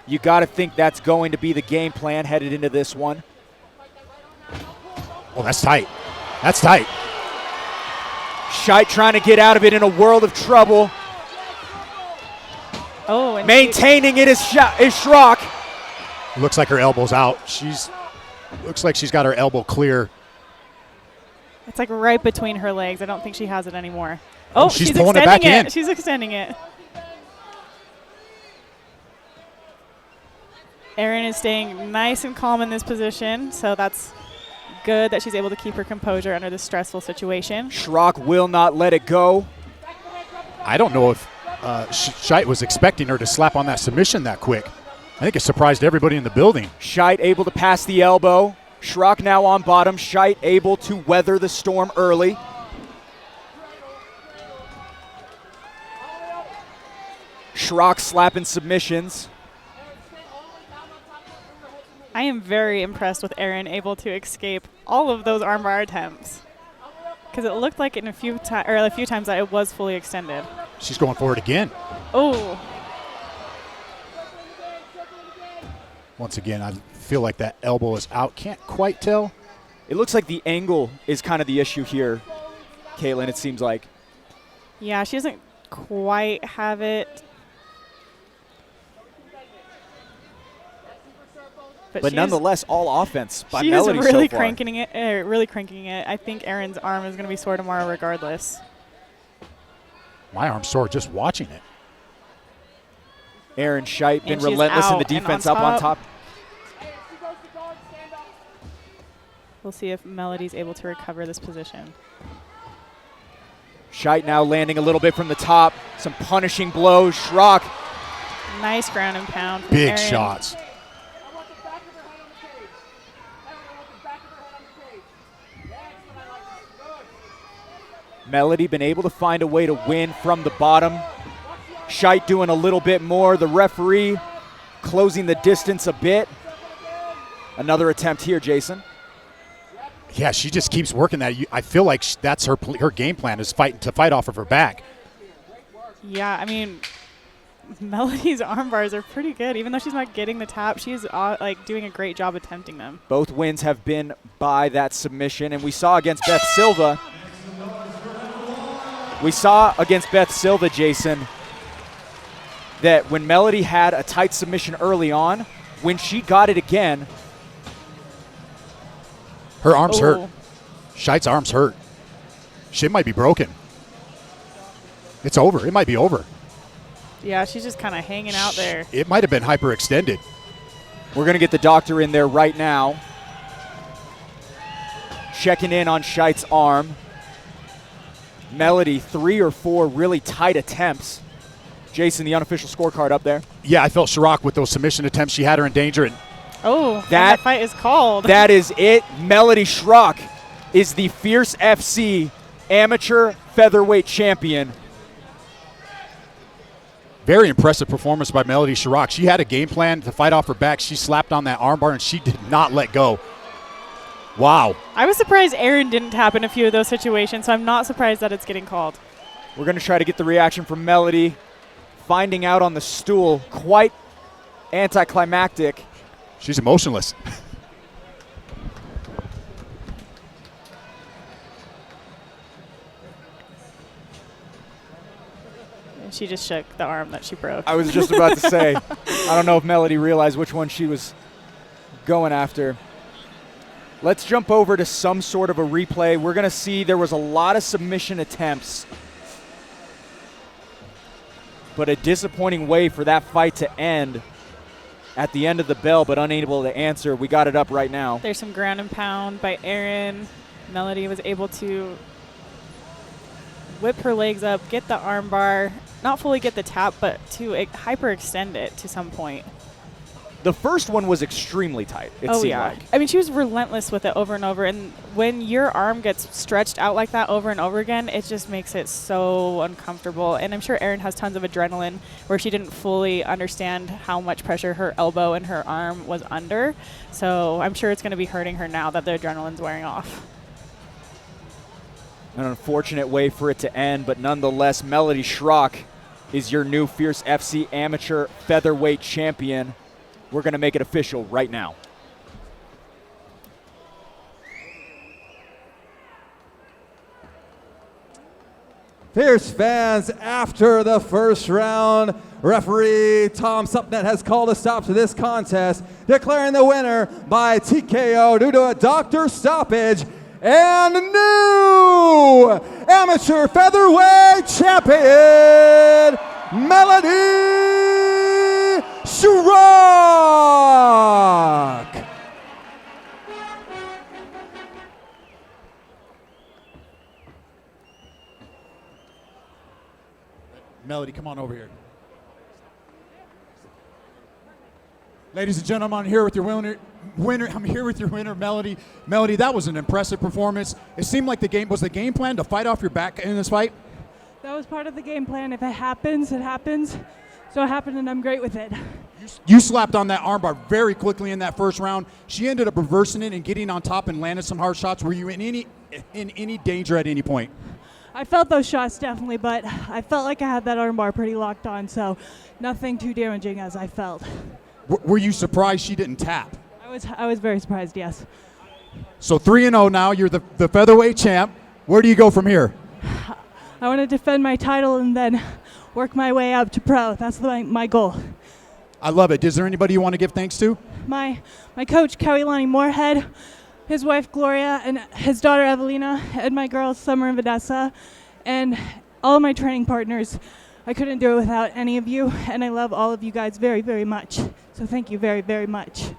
You got to think that's going to be the game plan headed into this one. Oh, that's tight. That's tight. Shite trying to get out of it in a world of trouble. Oh, and maintaining it is Shrock. Looks like her elbow's out. Looks like she's got her elbow clear. It's like right between her legs. I don't think she has it anymore. Oh, she's pulling it back in. She's extending it. Aaron is staying nice and calm in this position, so that's good that she's able to keep her composure under this stressful situation. Shrock will not let it go. I don't know if Shite was expecting her to slap on that submission that quick. I think it surprised everybody in the building. Shite able to pass the elbow. Shrock now on bottom. Shite able to weather the storm early. Shrock slapping submissions. I am very impressed with Aaron able to escape all of those armbar attempts, because it looked like in a few times that it was fully extended. She's going for it again. Oh. Once again, I feel like that elbow is out. Can't quite tell. It looks like the angle is kind of the issue here, Caitlin, it seems like. Yeah, she doesn't quite have it. But nonetheless, all offense by she Melody is really so far. cranking it. I think Aaron's arm is going to be sore tomorrow regardless. My arm's sore just watching it. Aaron Shite been relentless in the defense up on top. We'll see if Melody's able to recover this position. Shite now landing a little bit from the top. Some punishing blows. Shrock. Nice ground and pound. Big shots. Melody been able to find a way to win from the bottom. Shite doing a little bit more. The referee closing the distance a bit. Another attempt here, Jason. Yeah, she just keeps working that. I feel like that's her game plan, is to fight off of her back. Yeah, I mean, Melody's arm bars are pretty good. Even though she's not getting the tap, she's like doing a great job attempting them. Both wins have been by that submission, and we saw against Beth Silva. Jason, that when Melody had a tight submission early on, when she got it again, her arm's hurt. Shite's arm's hurt. She might be broken. It's over. It might be over. Yeah, she's just kind of hanging out there. It might have been hyperextended. We're going to get the doctor in there right now. Checking in on Shite's arm. Melody, 3 or 4 really tight attempts. Jason, the unofficial scorecard up there. Yeah, I felt Shrock with those submission attempts. She had her in danger. And that fight is called. That is it. Melody Shrock is the Fierce FC amateur featherweight champion. Very impressive performance by Melody Shrock. She had a game plan to fight off her back. She slapped on that armbar, and she did not let go. Wow. I was surprised Aaron didn't tap in a few of those situations, so I'm not surprised that it's getting called. We're going to try to get the reaction from Melody. Finding out on the stool, quite anticlimactic. She's emotionless. And she just shook the arm that she broke. I was just about to say, I don't know if Melody realized which one she was going after. Let's jump over to some sort of a replay. We're going to see there was a lot of submission attempts, but a disappointing way for that fight to end at the end of the bell, but unable to answer. We got it up right now. There's some ground and pound by Aaron. Melody was able to whip her legs up, get the arm bar, not fully get the tap, but to hyperextend it to some point. The first one was extremely tight, it seemed like. I mean, she was relentless with it over and over, and when your arm gets stretched out like that over and over again, it just makes it so uncomfortable. And I'm sure Erin has tons of adrenaline where she didn't fully understand how much pressure her elbow and her arm was under. So I'm sure it's going to be hurting her now that the adrenaline's wearing off. An unfortunate way for it to end, but nonetheless, Melody Shrock is your new Fierce FC amateur featherweight champion. We're going to make it official right now. Fierce fans, after the first round, referee Tom Supnet has called a stop to this contest, declaring the winner by TKO due to a doctor stoppage, and new amateur featherweight champion, Melody Shrock. Melody, come on over here. Ladies and gentlemen, I'm here with your winner. I'm here with your winner, Melody. Melody, that was an impressive performance. It seemed like the game plan to fight off your back in this fight. That was part of the game plan. If it happens, it happens. So it happened, and I'm great with it. You slapped on that armbar very quickly in that first round. She ended up reversing it and getting on top and landed some hard shots. Were you in any danger at any point? I felt those shots definitely, but I felt like I had that armbar pretty locked on, so nothing too damaging as I felt. Were you surprised she didn't tap? I was very surprised, yes. So 3-0 now. You're the featherweight champ. Where do you go from here? I want to defend my title and then work my way up to pro. That's my goal. I love it. Is there anybody you want to give thanks to? My coach, Lonnie Moorhead, his wife, Gloria, and his daughter, Evelina, and my girls, Summer and Vanessa, and all of my training partners. I couldn't do it without any of you, and I love all of you guys very, very much. So thank you very, very much.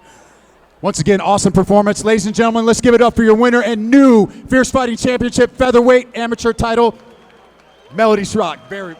Once again, awesome performance. Ladies and gentlemen, let's give it up for your winner and new Fierce Fighting Championship featherweight amateur title, Melody Shrock. Very.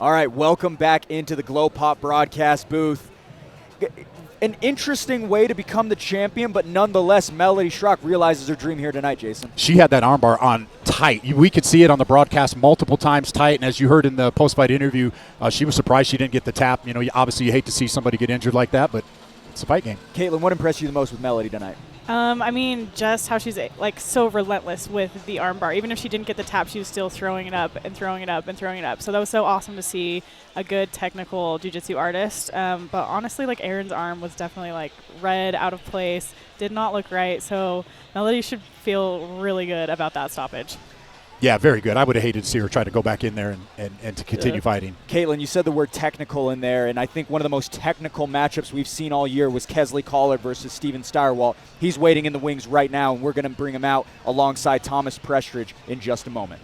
All right, welcome back into the Glow Pop broadcast booth. An interesting way to become the champion, but nonetheless, Melody Shrock realizes her dream here tonight, Jason. She had that armbar on tight. We could see it on the broadcast multiple times tight, and as you heard in the post-fight interview, she was surprised she didn't get the tap. You know, obviously you hate to see somebody get injured like that, but it's a fight game. Caitlin, what impressed you the most with Melody tonight? I mean, just how she's like so relentless with the armbar. Even if she didn't get the tap, she was still throwing it up and throwing it up and throwing it up. So that was so awesome to see a good technical jiu-jitsu artist. But honestly, like Erin's arm was definitely like red, out of place, did not look right. So Melody should feel really good about that stoppage. Yeah, very good. I would have hated to see her try to go back in there and to continue fighting. Caitlin, you said the word technical in there, and I think one of the most technical matchups we've seen all year was Kesley Collard versus Steven Stirewalt. He's waiting in the wings right now, and we're going to bring him out alongside Thomas Prestridge in just a moment.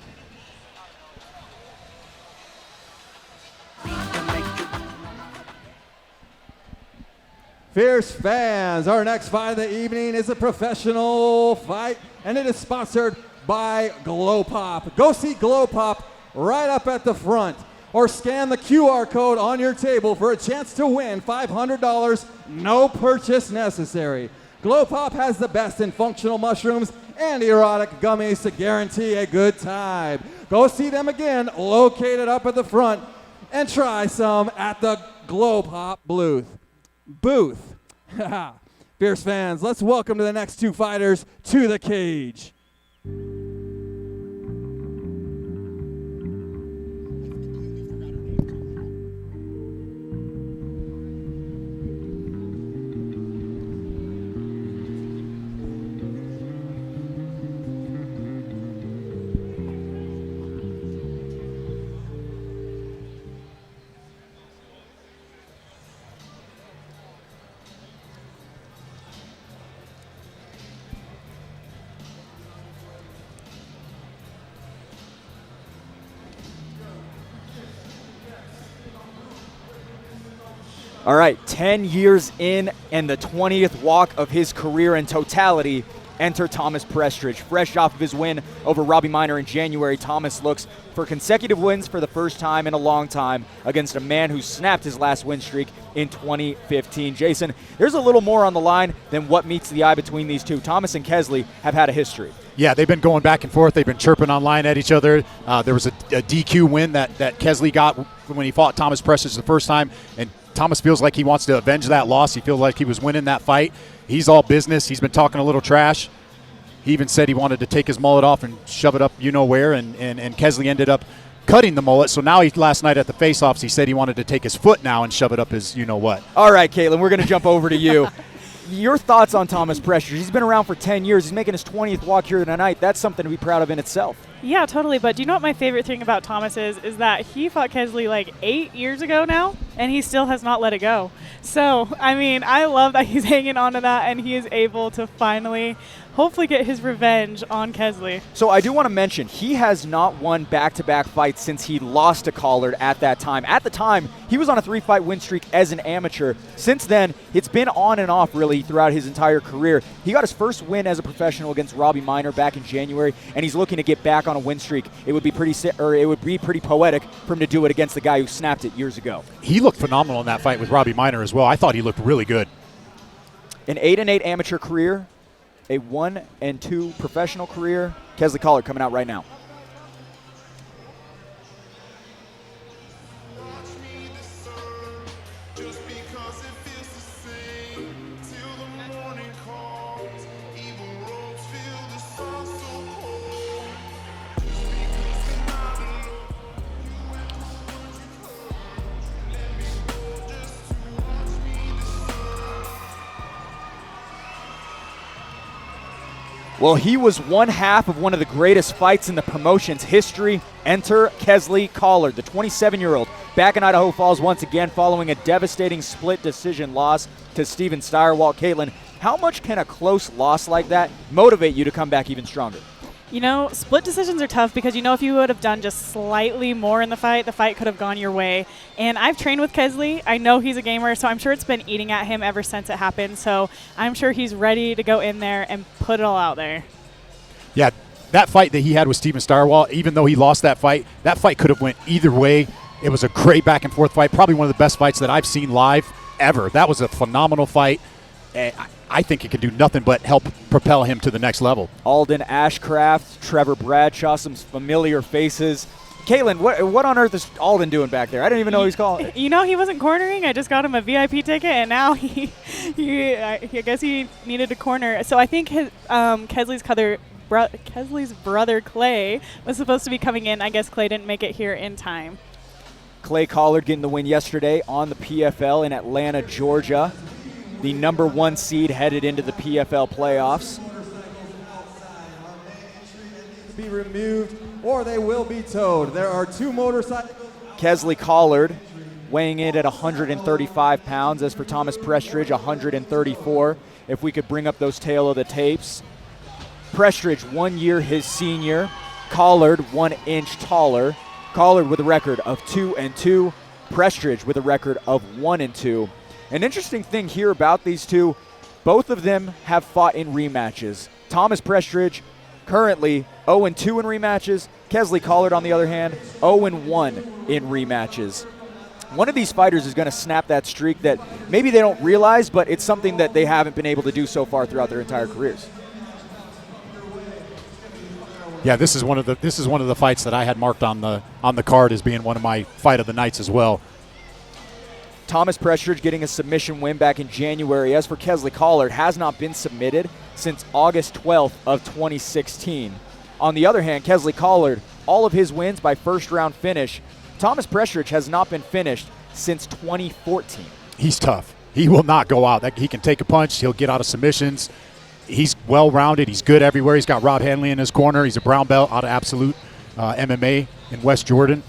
Fierce fans, our next fight of the evening is a professional fight, and it is sponsored by Glow Pop. Go see Glow Pop right up at the front, or scan the QR code on your table for a chance to win $500, no purchase necessary. Glow Pop has the best in functional mushrooms and erotic gummies to guarantee a good time. Go see them again, located up at the front, and try some at the Glow Pop booth. Fierce fans, let's welcome to the next two fighters to the cage. All right, 10 years in and the 20th walk of his career in totality. Enter Thomas Prestridge. Fresh off of his win over Robbie Minor in January, Thomas looks for consecutive wins for the first time in a long time against a man who snapped his last win streak in 2015. Jason, there's a little more on the line than what meets the eye between these two. Thomas and Kesley have had a history. Yeah, they've been going back and forth. They've been chirping online at each other. There was a DQ win that Kesley got when he fought Thomas Prestridge the first time, and Thomas feels like he wants to avenge that loss. He feels like he was winning that fight. He's all business. He's been talking a little trash. He even said he wanted to take his mullet off and shove it up you-know-where, and Kesley ended up cutting the mullet. So now last night at the face-offs, he said he wanted to take his foot now and shove it up his you-know-what. All right, Caitlin, we're going to jump over to you. Your thoughts on Thomas Prestridge? He's been around for 10 years. He's making his 20th walk here tonight. That's something to be proud of in itself. Yeah, totally. But do you know what my favorite thing about Thomas is that he fought Kesley like 8 years ago now, and he still has not let it go. So, I mean, I love that he's hanging on to that, and he is able to finally hopefully get his revenge on Kesley. So I do want to mention, he has not won back-to-back fights since he lost to Collard at that time. At the time, he was on a 3-fight win streak as an amateur. Since then, it's been on and off really throughout his entire career. He got his first win as a professional against Robbie Minor back in January, and he's looking to get back on a win streak. It would be pretty poetic for him to do it against the guy who snapped it years ago. He looked phenomenal in that fight with Robbie Minor as well. I thought he looked really good. An 8-8 amateur career, a 1-2 professional career. Kesley Collard coming out right now. Well, he was one half of one of the greatest fights in the promotion's history. Enter Kesley Collard, the 27-year-old, back in Idaho Falls once again following a devastating split decision loss to Steven Stirewalt. Caitlin, how much can a close loss like that motivate you to come back even stronger? You know, split decisions are tough because, you know, if you would have done just slightly more in the fight could have gone your way. And I've trained with Kesley. I know he's a gamer, so I'm sure it's been eating at him ever since it happened. So I'm sure he's ready to go in there and put it all out there. Yeah, that fight that he had with Steven Stirewalt, even though he lost that fight could have went either way. It was a great back and forth fight, probably one of the best fights that I've seen live ever. That was a phenomenal fight. I think it can do nothing but help propel him to the next level. Alden Ashcraft, Trevor Bradshaw, some familiar faces. Caitlin, what on earth is Alden doing back there? I didn't even know he's calling. You know, he wasn't cornering. I just got him a VIP ticket, and now I guess he needed a corner. So I think his Kesley's brother Clay was supposed to be coming in. I guess Clay didn't make it here in time. Clay Collard getting the win yesterday on the PFL in Atlanta, Georgia. The number 1 seed headed into the PFL playoffs. Be removed or they will be towed. There are 2 motorcycles. Kesley Collard weighing in at 135 pounds. As for Thomas Prestridge, 134. If we could bring up those tail of the tapes. Prestridge, 1 year his senior. Collard, 1 inch taller. Collard with a record of 2-2. Prestridge with a record of 1-2. An interesting thing here about these two, both of them have fought in rematches. Thomas Prestridge currently 0-2 in rematches. Kesley Collard, on the other hand, 0-1 in rematches. One of these fighters is going to snap that streak that maybe they don't realize, but it's something that they haven't been able to do so far throughout their entire careers. Yeah, this is one of the fights that I had marked on the card as being one of my fight of the nights as well. Thomas Prestridge getting a submission win back in January. As for Kesley Collard, has not been submitted since August 12th of 2016. On the other hand, Kesley Collard, all of his wins by first round finish. Thomas Prestridge has not been finished since 2014. He's tough. He will not go out. He can take a punch. He'll get out of submissions. He's well-rounded. He's good everywhere. He's got Rob Hanley in his corner. He's a brown belt out of Absolute MMA in West Jordan.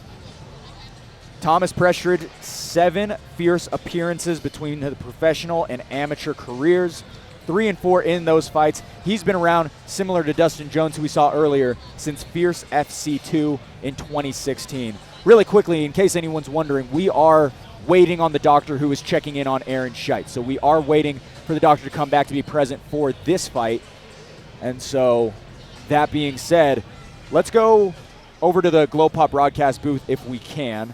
Thomas Prestridge, 7 fierce appearances between the professional and amateur careers. 3-4 in those fights. He's been around, similar to Dustin Jones, who we saw earlier, since Fierce FC2 in 2016. Really quickly, in case anyone's wondering, we are waiting on the doctor who is checking in on Aaron Shite. So we are waiting for the doctor to come back to be present for this fight. And so, that being said, let's go over to the Glow Pop broadcast booth if we can.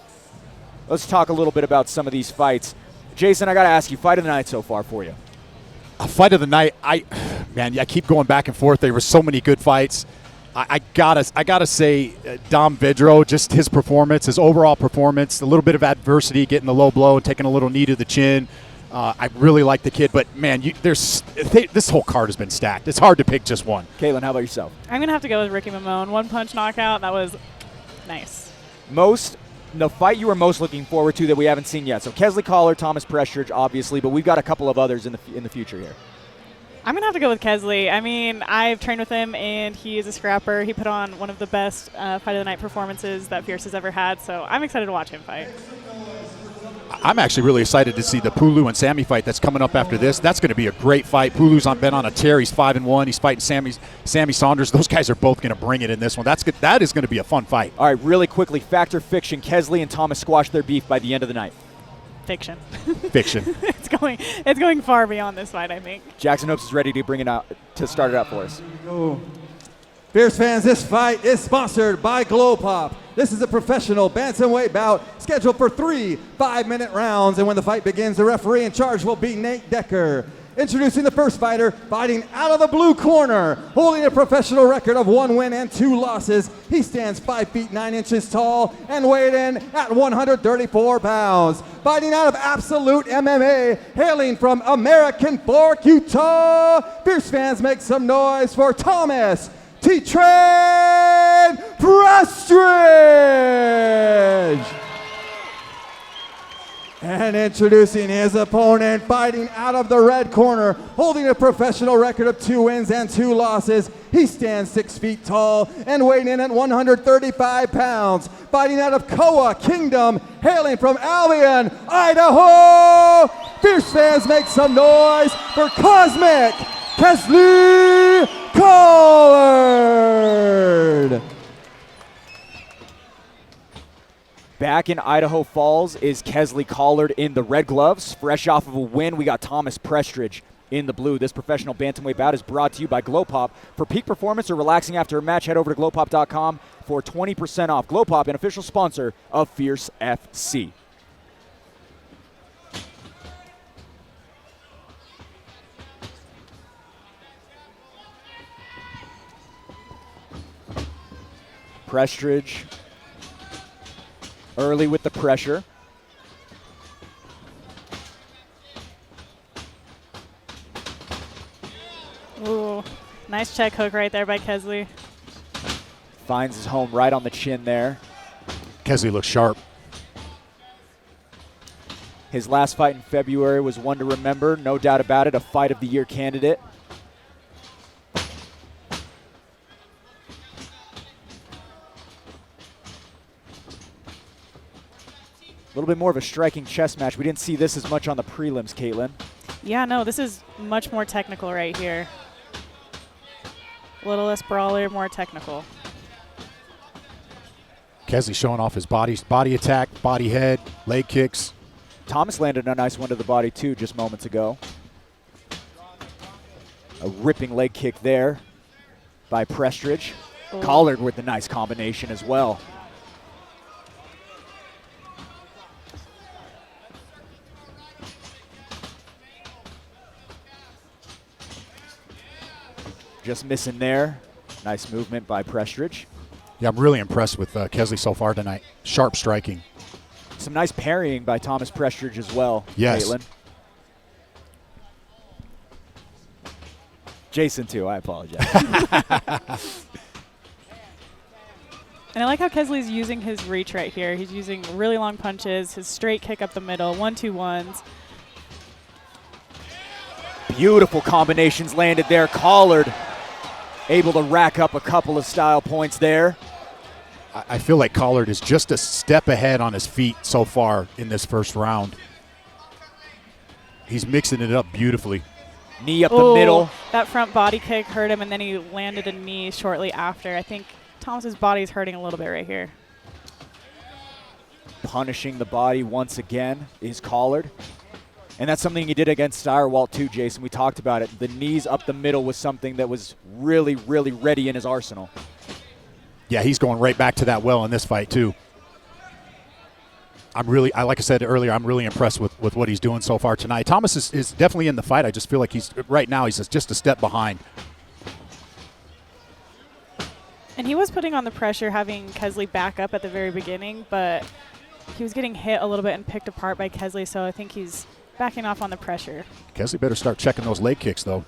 Let's talk a little bit about some of these fights. Jason, I got to ask you, fight of the night so far for you? A fight of the night, I keep going back and forth. There were so many good fights. I gotta say, Dom Vidro, just his performance, his overall performance, a little bit of adversity, getting the low blow and taking a little knee to the chin. I really like the kid, but man, this whole card has been stacked. It's hard to pick just one. Caitlin, how about yourself? I'm gonna have to go with Ricky Mamon. 1-punch knockout. That was nice. The fight you were most looking forward to that we haven't seen yet. So Kesley Collard, Thomas Prestridge, obviously, but we've got a couple of others in the future here. I'm going to have to go with Kesley. I mean, I've trained with him, and he is a scrapper. He put on one of the best fight of the night performances that Fierce has ever had, so I'm excited to watch him fight. I'm actually really excited to see the Pulu and Sammy fight that's coming up after this. That's going to be a great fight. Pulu's been on a tear. He's 5-1. He's fighting Sammy Saunders. Those guys are both going to bring it in this one. That is going to be a fun fight. All right, really quickly, fact or fiction, Kesley and Thomas squash their beef by the end of the night. Fiction. Fiction. It's going far beyond this fight, I think. Jackson Hopes is ready to bring it out, to start it out for us. Fierce fans, this fight is sponsored by Glow Pop. This is a professional bantamweight bout scheduled for 3 5-minute rounds, and when the fight begins, the referee in charge will be Nate Decker. Introducing the first fighter, fighting out of the blue corner, holding a professional record of 1 win and 2 losses. He stands 5 feet 9 inches tall and weighed in at 134 pounds. Fighting out of Absolute MMA, hailing from American Fork, Utah. Fierce fans, make some noise for Thomas T-Train Prestridge. And introducing his opponent, fighting out of the red corner, holding a professional record of 2 wins and 2 losses. He stands 6 feet tall and weighing in at 135 pounds. Fighting out of Koa Kingdom, hailing from Albion, Idaho. Fierce fans, make some noise for Cosmic Kesley Collard. Back in Idaho Falls is Kesley Collard in the red gloves. Fresh off of a win, we got Thomas Prestridge in the blue. This professional bantamweight bout is brought to you by Glow Pop. For peak performance or relaxing after a match, head over to glowpop.com for 20% off. Glow Pop, an official sponsor of Fierce FC. Prestridge early with the pressure. Ooh, nice check hook right there by Kesley. Finds his home right on the chin there. Kesley looks sharp. His last fight in February was one to remember, no doubt about it, a Fight of the Year candidate. A little bit more of a striking chess match. We didn't see this as much on the prelims, Caitlin. Yeah, no, this is much more technical right here. A little less brawler, more technical. Kesley showing off his body attack, body head, leg kicks. Thomas landed a nice one to the body too just moments ago. A ripping leg kick there by Prestridge. Ooh. Collard with a nice combination as well. Just missing there. Nice movement by Prestridge. Yeah, I'm really impressed with Kesley so far tonight. Sharp striking. Some nice parrying by Thomas Prestridge as well, yes. Caitlin. Jason too, I apologize. And I like how Kesley's using his reach right here. He's using really long punches, his straight kick up the middle, 1-2-1s. Beautiful combinations landed there. Collard able to rack up a couple of style points there. I feel like Collard is just a step ahead on his feet so far in this first round. He's mixing it up beautifully. Knee up the middle. That front body kick hurt him, and then he landed a knee shortly after. I think Thomas's body's hurting a little bit right here. Punishing the body once again is Collard. And that's something he did against Steyerwalt too, Jason. We talked about it. The knees up the middle was something that was really, really ready in his arsenal. Yeah, he's going right back to that well in this fight too. Like I said earlier, I'm really impressed with what he's doing so far tonight. Thomas is definitely in the fight. I just feel like right now he's just a step behind. And he was putting on the pressure, having Kesley back up at the very beginning, but he was getting hit a little bit and picked apart by Kesley, so I think he's backing off on the pressure. Kesley better start checking those leg kicks, though.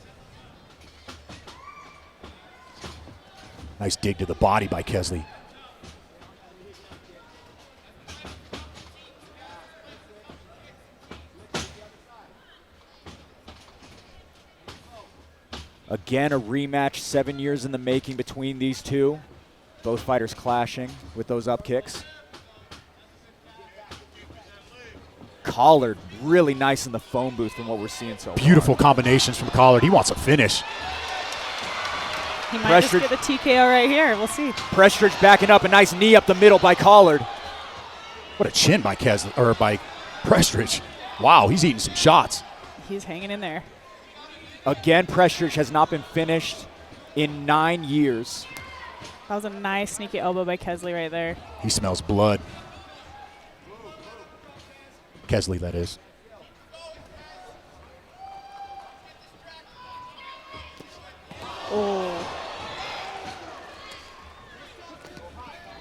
Nice dig to the body by Kesley. Again, a rematch 7 years in the making between these two. Both fighters clashing with those up kicks. Collard really nice in the phone booth from what we're seeing so far. Beautiful combinations from Collard. He wants a finish. He might just get the TKO right here. We'll see. Prestridge backing up, a nice knee up the middle by Collard. What a chin by Prestridge. Wow, he's eating some shots. He's hanging in there. Again, Prestridge has not been finished in 9 years. That was a nice sneaky elbow by Kesley right there. He smells blood. Kesley, that is. Oh.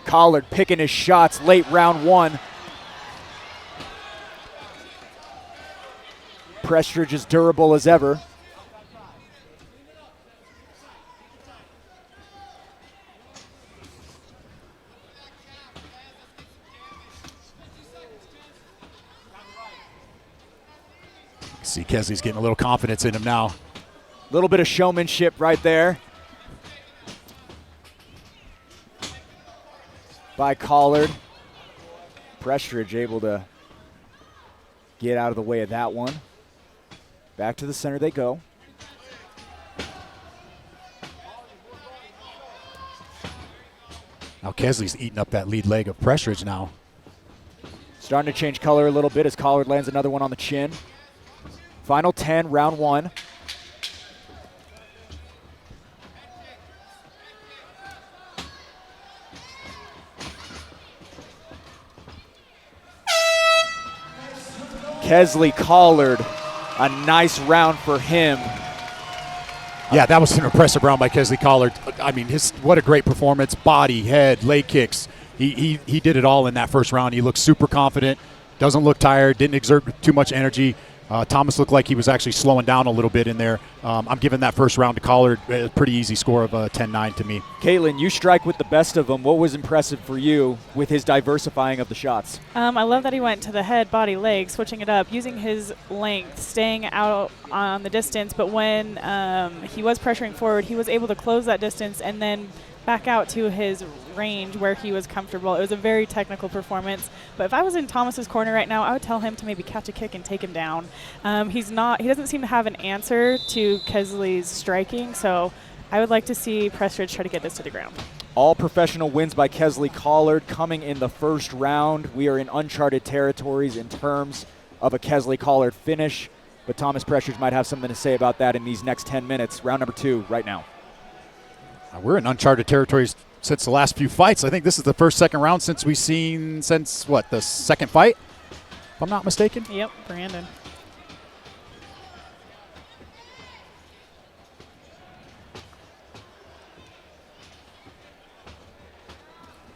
Collard picking his shots late round one. Prestridge is durable as ever. See, Kesley's getting a little confidence in him now. A little bit of showmanship right there by Collard. Prestridge able to get out of the way of that one. Back to the center they go. Now Kesley's eating up that lead leg of Prestridge now. Starting to change color a little bit as Collard lands another one on the chin. Final 10, round one. Kesley Collard, a nice round for him. Yeah, that was an impressive round by Kesley Collard. I mean, what a great performance. Body, head, leg kicks. He did it all in that first round. He looked super confident, doesn't look tired, didn't exert too much energy. Thomas looked like he was actually slowing down a little bit in there. I'm giving that first round to Collard a pretty easy score of 10-9 to me. Caitlin, you strike with the best of them. What was impressive for you with his diversifying of the shots? I love that he went to the head, body, leg, switching it up, using his length, staying out on the distance. But when he was pressuring forward, he was able to close that distance and then back out to his range where he was comfortable. It was a very technical performance. But if I was in Thomas's corner right now, I would tell him to maybe catch a kick and take him down. He doesn't seem to have an answer to Kesley's striking, so I would like to see Prestridge try to get this to the ground. All professional wins by Kesley Collard coming in the first round. We are in uncharted territories in terms of a Kesley Collard finish, but Thomas Prestridge might have something to say about that in these next 10 minutes. Round number 2 right now. We're in uncharted territories since the last few fights. I think this is the second round since the second fight, if I'm not mistaken. Yep, Brandon.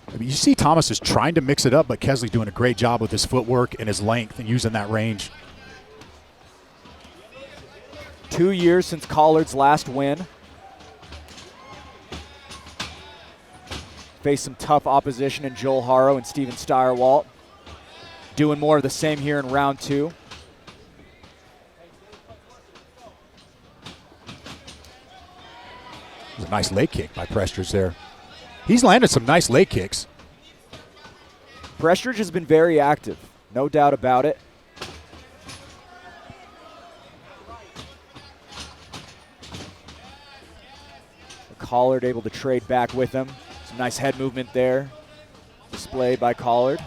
I mean, you see Thomas is trying to mix it up, but Kesley's doing a great job with his footwork and his length and using that range. 2 years since Collard's last win. Faced some tough opposition in Joel Haro and Steven Steyerwalt. Doing more of the same here in round 2. It was a nice leg kick by Prestridge there. He's landed some nice leg kicks. Prestridge has been very active, no doubt about it. Collard able to trade back with him. Some nice head movement there displayed by Collard.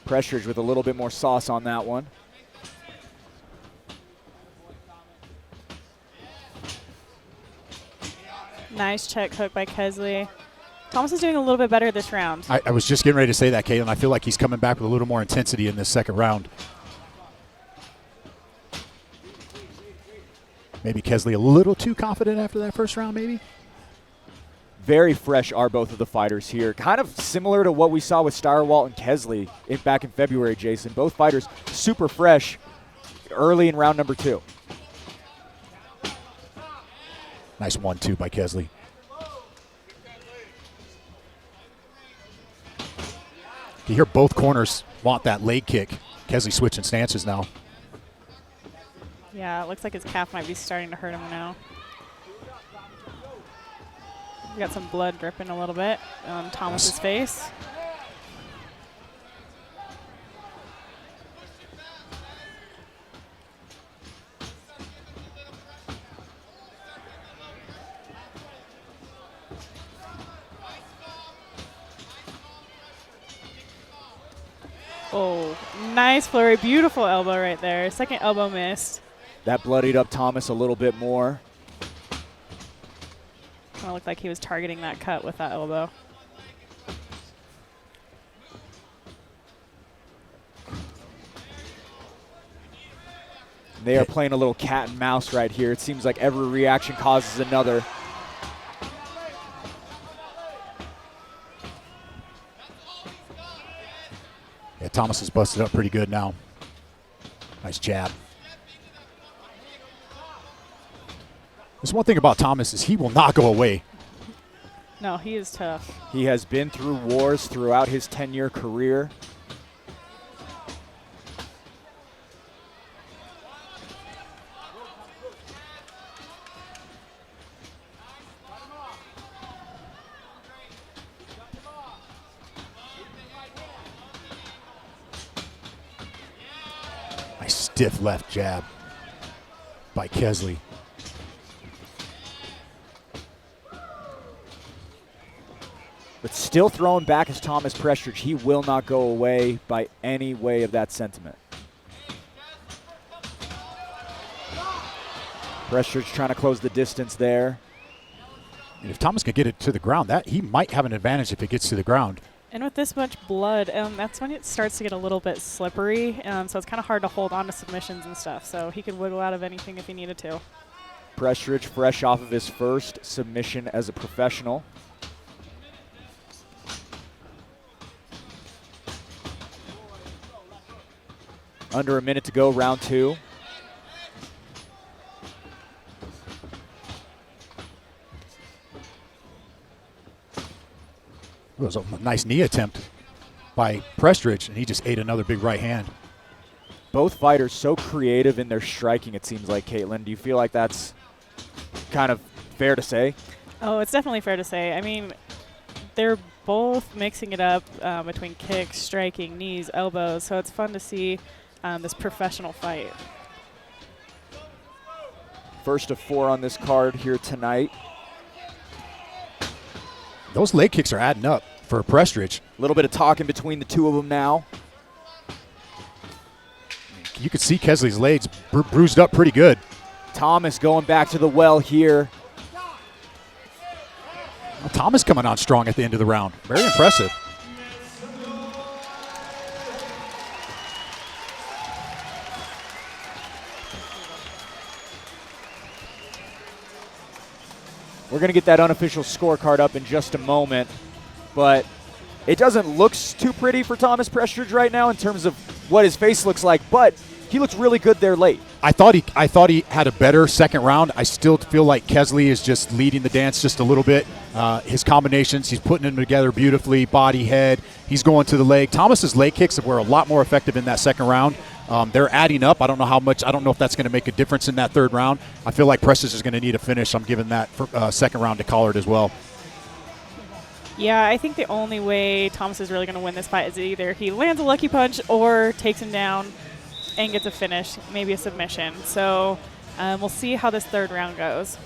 Prestridge with a little bit more sauce on that one. Nice check hook by Kesley. Thomas is doing a little bit better this round. I was just getting ready to say that, Caitlin. I feel like he's coming back with a little more intensity in this second round. Maybe Kesley a little too confident after that first round, maybe? Very fresh are both of the fighters here. Kind of similar to what we saw with Steyerwalt and Kesley back in February, Jason. Both fighters super fresh early in round number 2. Nice 1-2 by Kesley. You hear both corners want that leg kick. Kesley switching stances now. Yeah, it looks like his calf might be starting to hurt him now. We got some blood dripping a little bit on Thomas's face. Oh, nice flurry. Beautiful elbow right there. Second elbow missed. That bloodied up Thomas a little bit more. Kind of looked like he was targeting that cut with that elbow. They are playing a little cat and mouse right here. It seems like every reaction causes another. Yeah, Thomas is busted up pretty good now. Nice jab. There's one thing about Thomas is he will not go away. No, he is tough. He has been through wars throughout his 10-year career. Nice stiff left jab by Kesley. But still throwing back as Thomas Prestridge. He will not go away by any way of that sentiment. Prestridge trying to close the distance there. And if Thomas can get it to the ground, that he might have an advantage if it gets to the ground. And with this much blood, that's when it starts to get a little bit slippery. So it's kind of hard to hold on to submissions and stuff. So he could wiggle out of anything if he needed to. Prestridge fresh off of his first submission as a professional. Under a minute to go, round 2. It was a nice knee attempt by Prestridge, and he just ate another big right hand. Both fighters so creative in their striking, it seems like, Caitlin. Do you feel like that's kind of fair to say? Oh, it's definitely fair to say. I mean, they're both mixing it up between kicks, striking, knees, elbows, so it's fun to see this professional fight. First of 4 on this card here tonight. Those leg kicks are adding up for Prestridge. A little bit of talking between the two of them now. You could see Kesley's legs bruised up pretty good. Thomas going back to the well here. Well, Thomas coming on strong at the end of the round. Very impressive. We're going to get that unofficial scorecard up in just a moment, but it doesn't look too pretty for Thomas Prestridge right now in terms of what his face looks like, but he looks really good there late. I thought he had a better second round. I still feel like Kesley is just leading the dance just a little bit. His combinations, he's putting them together beautifully, body, head. He's going to the leg. Thomas's leg kicks were a lot more effective in that second round. They're adding up. I don't know how much. I don't know if that's going to make a difference in that third round. I feel like Prestridge is going to need a finish. I'm giving that second round to Collard as well. Yeah, I think the only way Thomas is really going to win this fight is either he lands a lucky punch or takes him down and gets a finish, maybe a submission. So we'll see how this third round goes.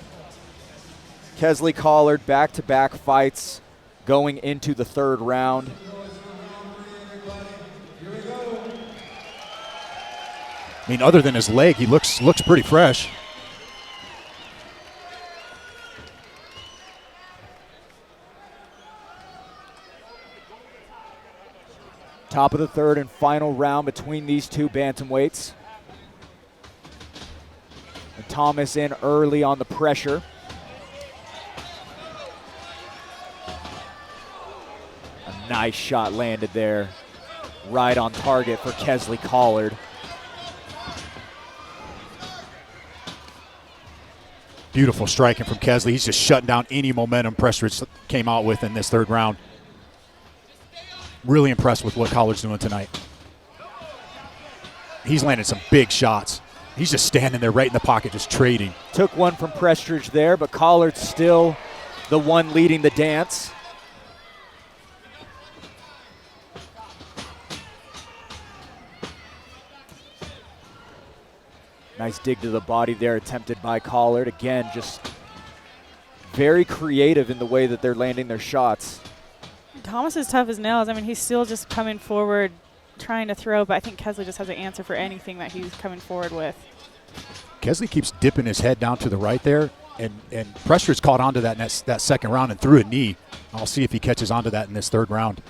Kesley Collard, back-to-back fights going into the third round. I mean, other than his leg, he looks pretty fresh. Top of the third and final round between these two bantamweights. And Thomas in early on the pressure. A nice shot landed there. Right on target for Kesley Collard. Beautiful striking from Kesley. He's just shutting down any momentum Prestridge came out with in this third round. Really impressed with what Collard's doing tonight. He's landed some big shots. He's just standing there right in the pocket, just trading. Took one from Prestridge there, but Collard's still the one leading the dance. Nice dig to the body there attempted by Collard. Again, just very creative in the way that they're landing their shots. Thomas is tough as nails. I mean, he's still just coming forward trying to throw, but I think Kesley just has an answer for anything that he's coming forward with. Kesley keeps dipping his head down to the right there, and Prestridge caught onto that in that second round and threw a knee. I'll see if he catches onto that in this third round.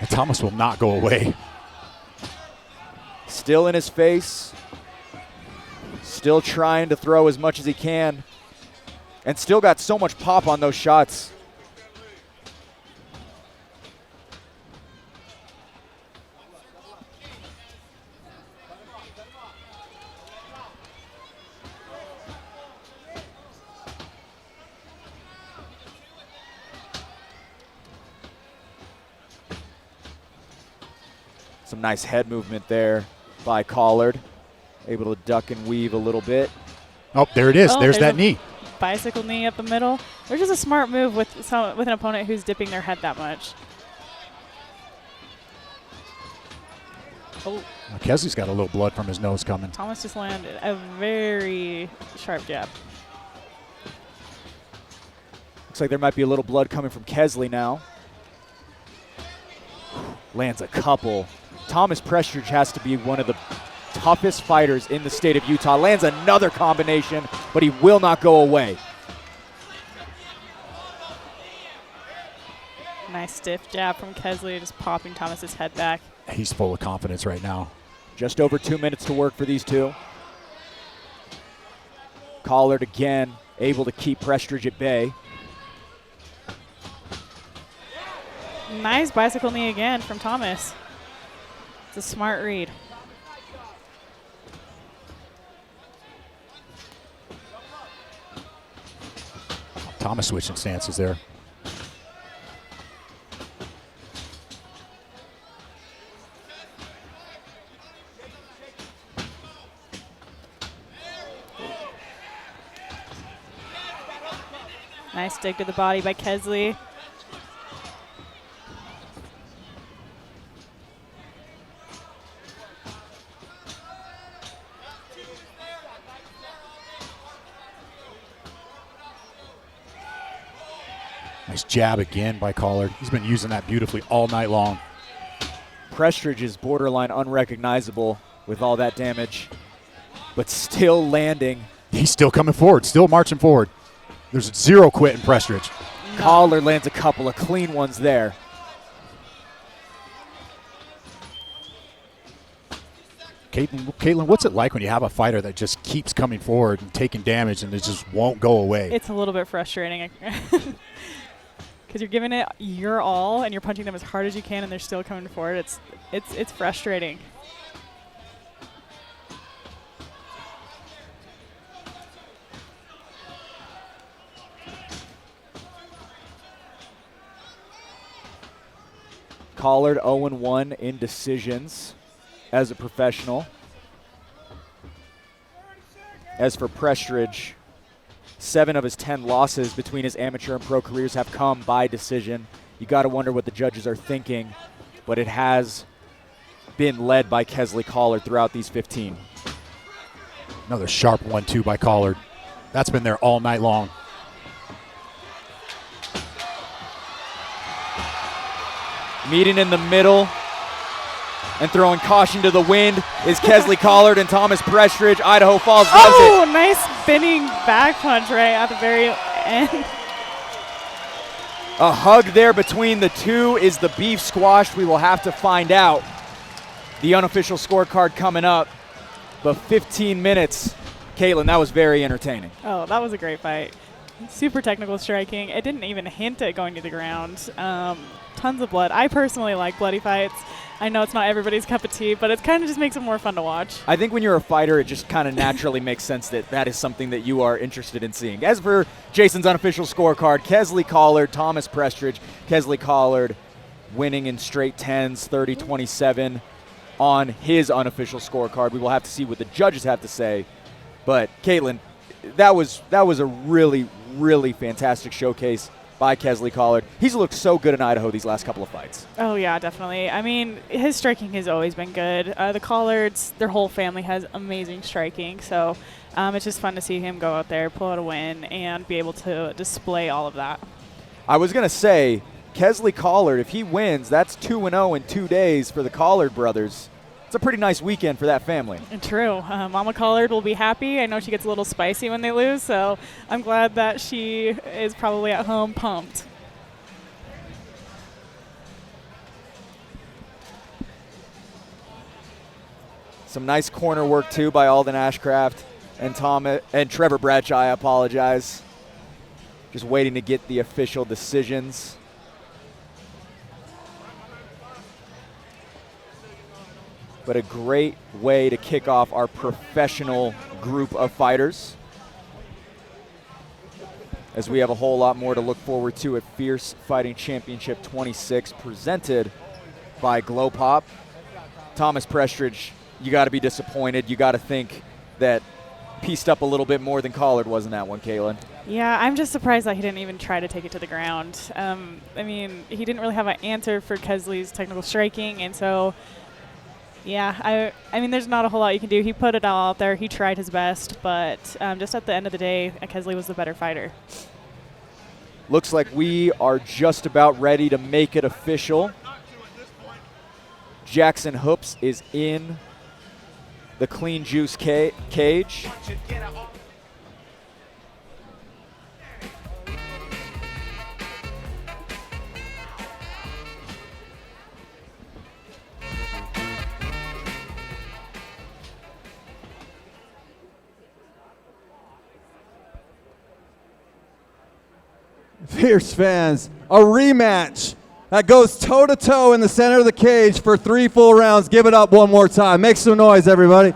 And Thomas will not go away. Still in his face. Still trying to throw as much as he can. And still got so much pop on those shots. Some nice head movement there by Collard. Able to duck and weave a little bit. Oh, there it is. Oh, there's that knee. Bicycle knee up the middle. There's just a smart move with an opponent who's dipping their head that much. Oh. Kesley's got a little blood from his nose coming. Thomas just landed a very sharp jab. Looks like there might be a little blood coming from Kesley now. Lands a couple Thomas Prestridge has to be one of the toughest fighters in the state of Utah. Lands another combination, but he will not go away. Nice stiff jab from Kesley, just popping Thomas's head back. He's full of confidence right now. Just over 2 minutes to work for these two. Collard again, able to keep Prestridge at bay. Nice bicycle knee again from Thomas. It's a smart read. Thomas switching stances there. Nice dig to the body by Kesley. Nice jab again by Collard. He's been using that beautifully all night long. Prestridge is borderline unrecognizable with all that damage, but still landing. He's still coming forward, still marching forward. There's zero quit in Prestridge. Collard lands a couple of clean ones there. Caitlin, what's it like when you have a fighter that just keeps coming forward and taking damage and it just won't go away? It's a little bit frustrating because you're giving it your all and you're punching them as hard as you can and they're still coming forward. It's frustrating. Collard 0-1 in decisions as a professional. As for Prestridge, 7 of his 10 losses between his amateur and pro careers have come by decision. You got to wonder what the judges are thinking, but it has been led by Kesley Collard throughout these 15. Another sharp 1-2 by Collard. That's been there all night long. Meeting in the middle and throwing caution to the wind is Kesley Collard and Thomas Prestridge. Idaho Falls loves it. Oh, nice spinning back punch right at the very end. A hug there between the two. Is the beef squashed? We will have to find out. The unofficial scorecard coming up. But 15 minutes. Caitlin, that was very entertaining. Oh, that was a great fight. Super technical striking. It didn't even hint at going to the ground. Tons of blood. I personally like bloody fights. I know it's not everybody's cup of tea, but it kind of just makes it more fun to watch. I think when you're a fighter, it just kind of naturally makes sense that that is something that you are interested in seeing. As for Jason's unofficial scorecard, Kesley Collard, Thomas Prestridge. Kesley Collard winning in straight 10s, 30-27 on his unofficial scorecard. We will have to see what the judges have to say. But Caitlin, that was a really, really fantastic showcase by Kesley Collard. He's looked so good in Idaho these last couple of fights. Oh, yeah, definitely. I mean, his striking has always been good. The Collards, their whole family has amazing striking. So it's just fun to see him go out there, pull out a win, and be able to display all of that. I was going to say, Kesley Collard, if he wins, that's 2-0 in 2 days for the Collard brothers. It's a pretty nice weekend for that family. True. Mama Collard will be happy. I know she gets a little spicy when they lose, so I'm glad that she is probably at home pumped. Some nice corner work, too, by Alden Ashcraft and Trevor Bradshaw, I apologize. Just waiting to get the official decisions. But a great way to kick off our professional group of fighters, as we have a whole lot more to look forward to at Fierce Fighting Championship 26, presented by Glow Pop. Thomas Prestridge, you got to be disappointed. You got to think that pieced up a little bit more than Collard was in that one, Kaylin. Yeah, I'm just surprised that he didn't even try to take it to the ground. I mean, he didn't really have an answer for Kesley's technical striking, and so yeah, I mean, there's not a whole lot you can do. He put it all out there. He tried his best, but just at the end of the day, Kesley was the better fighter. Looks like we are just about ready to make it official. Jackson Hoops is in the Clean Juice cage. Fierce fans, a rematch that goes toe-to-toe in the center of the cage for 3 full rounds. Give it up one more time. Make some noise, everybody.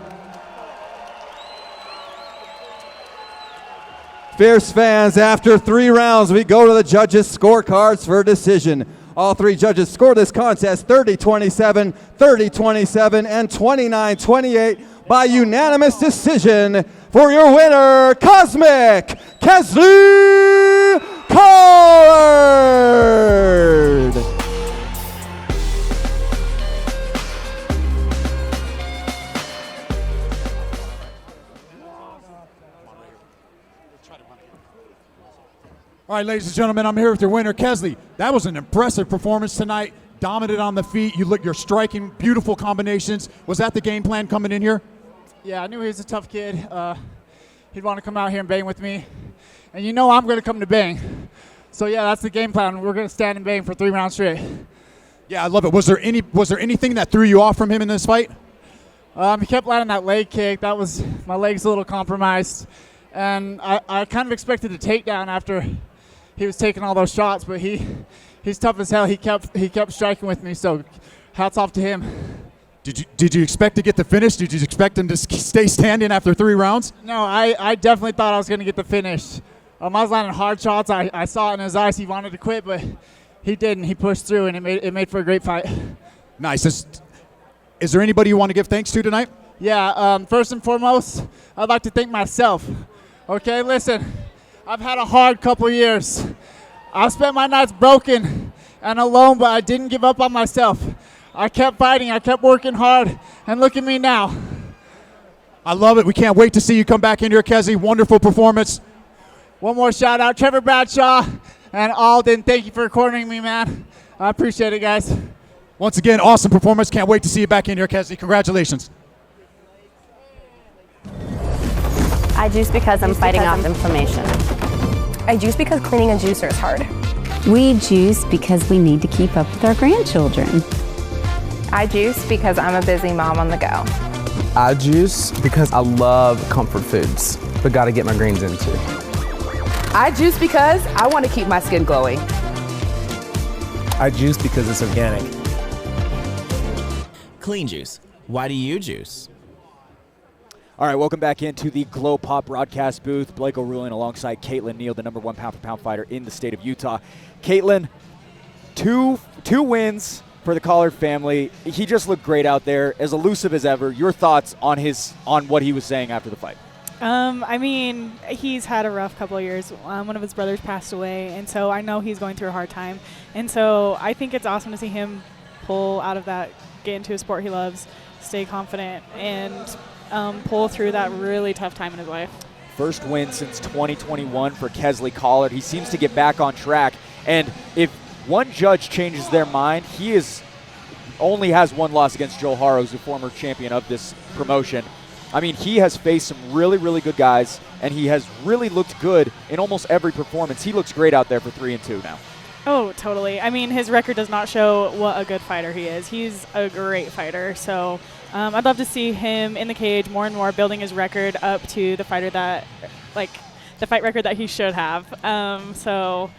Fierce fans, after 3 rounds, we go to the judges' scorecards for a decision. All 3 judges scored this contest 30-27, 30-27, and 29-28 by unanimous decision. For your winner, Cosmic Kesley Collard. All right, ladies and gentlemen, I'm here with your winner, Kesley. That was an impressive performance tonight. Dominant on the feet. You're striking beautiful combinations. Was that the game plan coming in here? Yeah, I knew he was a tough kid. He'd want to come out here and bang with me. And you know I'm going to come to bang. So, yeah, that's the game plan. We're going to stand and bang for 3 rounds straight. Yeah, I love it. Was there anything that threw you off from him in this fight? He kept landing that leg kick. That was my leg's a little compromised. And I kind of expected a takedown after he was taking all those shots, but he's tough as hell. He kept striking with me, so hats off to him. Did you expect to get the finish? Did you expect him to stay standing after 3 rounds? No, I definitely thought I was going to get the finish. I was landing hard shots. I saw it in his eyes. He wanted to quit, but he didn't. He pushed through, and it made for a great fight. Nice. Is there anybody you want to give thanks to tonight? Yeah, first and foremost, I'd like to thank myself. Okay, listen, I've had a hard couple years. I've spent my nights broken and alone, but I didn't give up on myself. I kept fighting. I kept working hard, and look at me now. I love it. We can't wait to see you come back in here, Kesley. Wonderful performance. One more shout out, Trevor Bradshaw and Alden. Thank you for cornering me, man. I appreciate it, guys. Once again, awesome performance. Can't wait to see you back in here, Kesley. Congratulations. I juice because I'm fighting off inflammation. I juice because cleaning a juicer is hard. We juice because we need to keep up with our grandchildren. I juice because I'm a busy mom on the go. I juice because I love comfort foods, but gotta get my greens in too. I juice because I want to keep my skin glowing. I juice because it's organic. Clean Juice. Why do you juice? All right, welcome back into the Glow Pop broadcast booth. Blake O'Ruin alongside Caitlin Neal, the #1 pound-for-pound fighter in the state of Utah. Caitlin, two wins for the Collard family. He just looked great out there, as elusive as ever. Your thoughts on what he was saying after the fight? I mean, he's had a rough couple of years. One of his brothers passed away, and so I know he's going through a hard time. And so I think it's awesome to see him pull out of that, get into a sport he loves, stay confident, and pull through that really tough time in his life. First win since 2021 for Kesley Collard. He seems to get back on track. And if one judge changes their mind, he only has one loss against Joel Haro, who's a former champion of this promotion. I mean, he has faced some really, really good guys, and he has really looked good in almost every performance. He looks great out there for 3-2 now. Oh, totally. I mean, his record does not show what a good fighter he is. He's a great fighter. So I'd love to see him in the cage more and more, building his record up to the fighter that, like, the fight record that he should have. So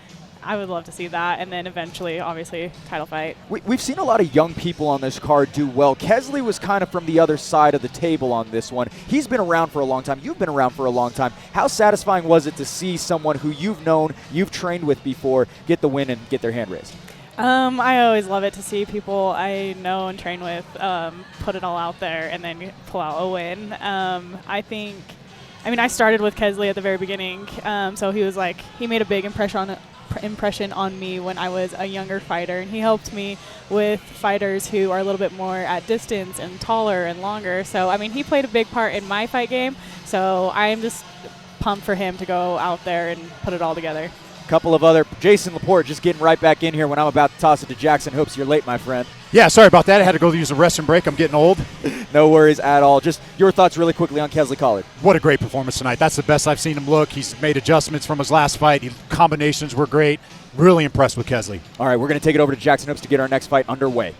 I would love to see that, and then eventually, obviously, title fight. We've seen a lot of young people on this card do well. Kesley was kind of from the other side of the table on this one. He's been around for a long time. You've been around for a long time. How satisfying was it to see someone who you've known, you've trained with before, get the win and get their hand raised? I always love it to see people I know and train with put it all out there and then pull out a win. I started with Kesley at the very beginning, so he made a big impression on me when I was a younger fighter, and he helped me with fighters who are a little bit more at distance and taller and longer. So, I mean, he played a big part in my fight game, so I'm just pumped for him to go out there and put it all together. couple of other. Jason Laporte just getting right back in here when I'm about to toss it to Jackson Hoops. You're late, my friend. Yeah, sorry about that. I had to go use a restroom break. I'm getting old. No worries at all. Just your thoughts really quickly on Kesley Collard. What a great performance tonight. That's the best I've seen him look. He's made adjustments from his last fight. Combinations were great. Really impressed with Kesley. All right, we're going to take it over to Jackson Hoops to get our next fight underway.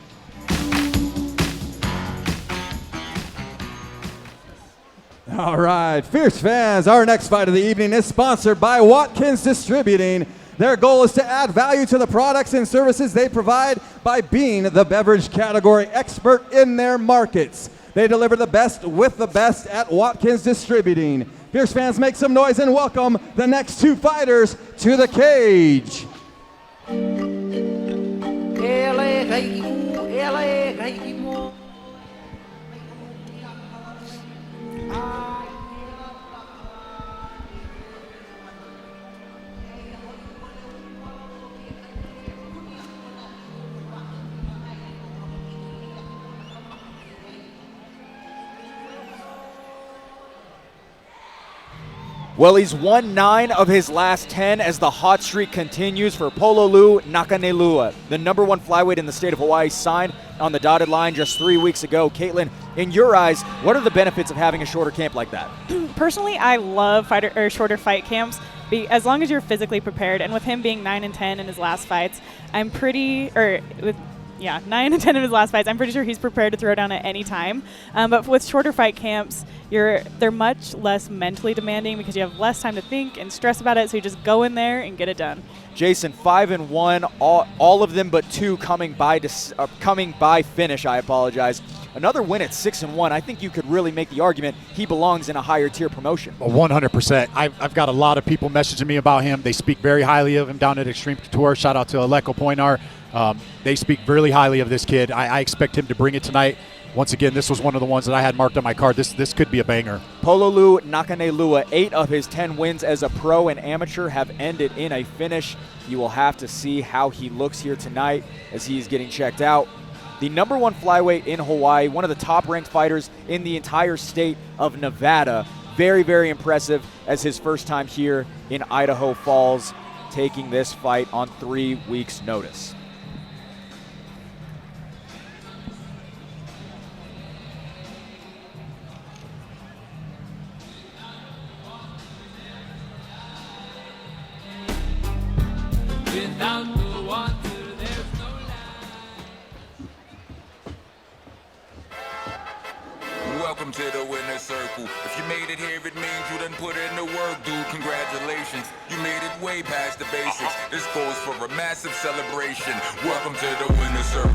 All right, Fierce fans, our next fight of the evening is sponsored by Watkins Distributing. Their goal is to add value to the products and services they provide by being the beverage category expert in their markets. They deliver the best with the best at Watkins Distributing. Fierce fans, make some noise and welcome the next two fighters to the cage. Well, he's won 9 of his last 10 as the hot streak continues for Pololu Nakanelua. The #1 flyweight in the state of Hawaii signed on the dotted line just 3 weeks ago. Caitlin, in your eyes, what are the benefits of having a shorter camp like that? Personally, I love shorter fight camps as long as you're physically prepared. And with him being 9 and 10 in his last fights, 9 and 10 of his last fights, I'm pretty sure he's prepared to throw down at any time. But with shorter fight camps, they're much less mentally demanding because you have less time to think and stress about it, so you just go in there and get it done. Jason, 5-1, all of them but 2 coming by finish. I apologize. Another win at 6-1. I think you could really make the argument he belongs in a higher tier promotion. 100%. I've got a lot of people messaging me about him. They speak very highly of him down at Extreme Couture. Shout out to Aleko Poinar. They speak really highly of this kid. I expect him to bring it tonight. Once again, this was one of the ones that I had marked on my card. This could be a banger. Pololu Nakanelua, 8 of his 10 wins as a pro and amateur have ended in a finish. You will have to see how he looks here tonight as he's getting checked out. The #1 flyweight in Hawaii, one of the top-ranked fighters in the entire state of Nevada. Very, very impressive as his first time here in Idaho Falls, taking this fight on 3 weeks' notice. Without the water, there's no life. Welcome to the winner's circle. If you made it here, it means you done put in the work, dude. Congratulations. You made it way past the basics. This goes for a massive celebration. Welcome to the winner's circle.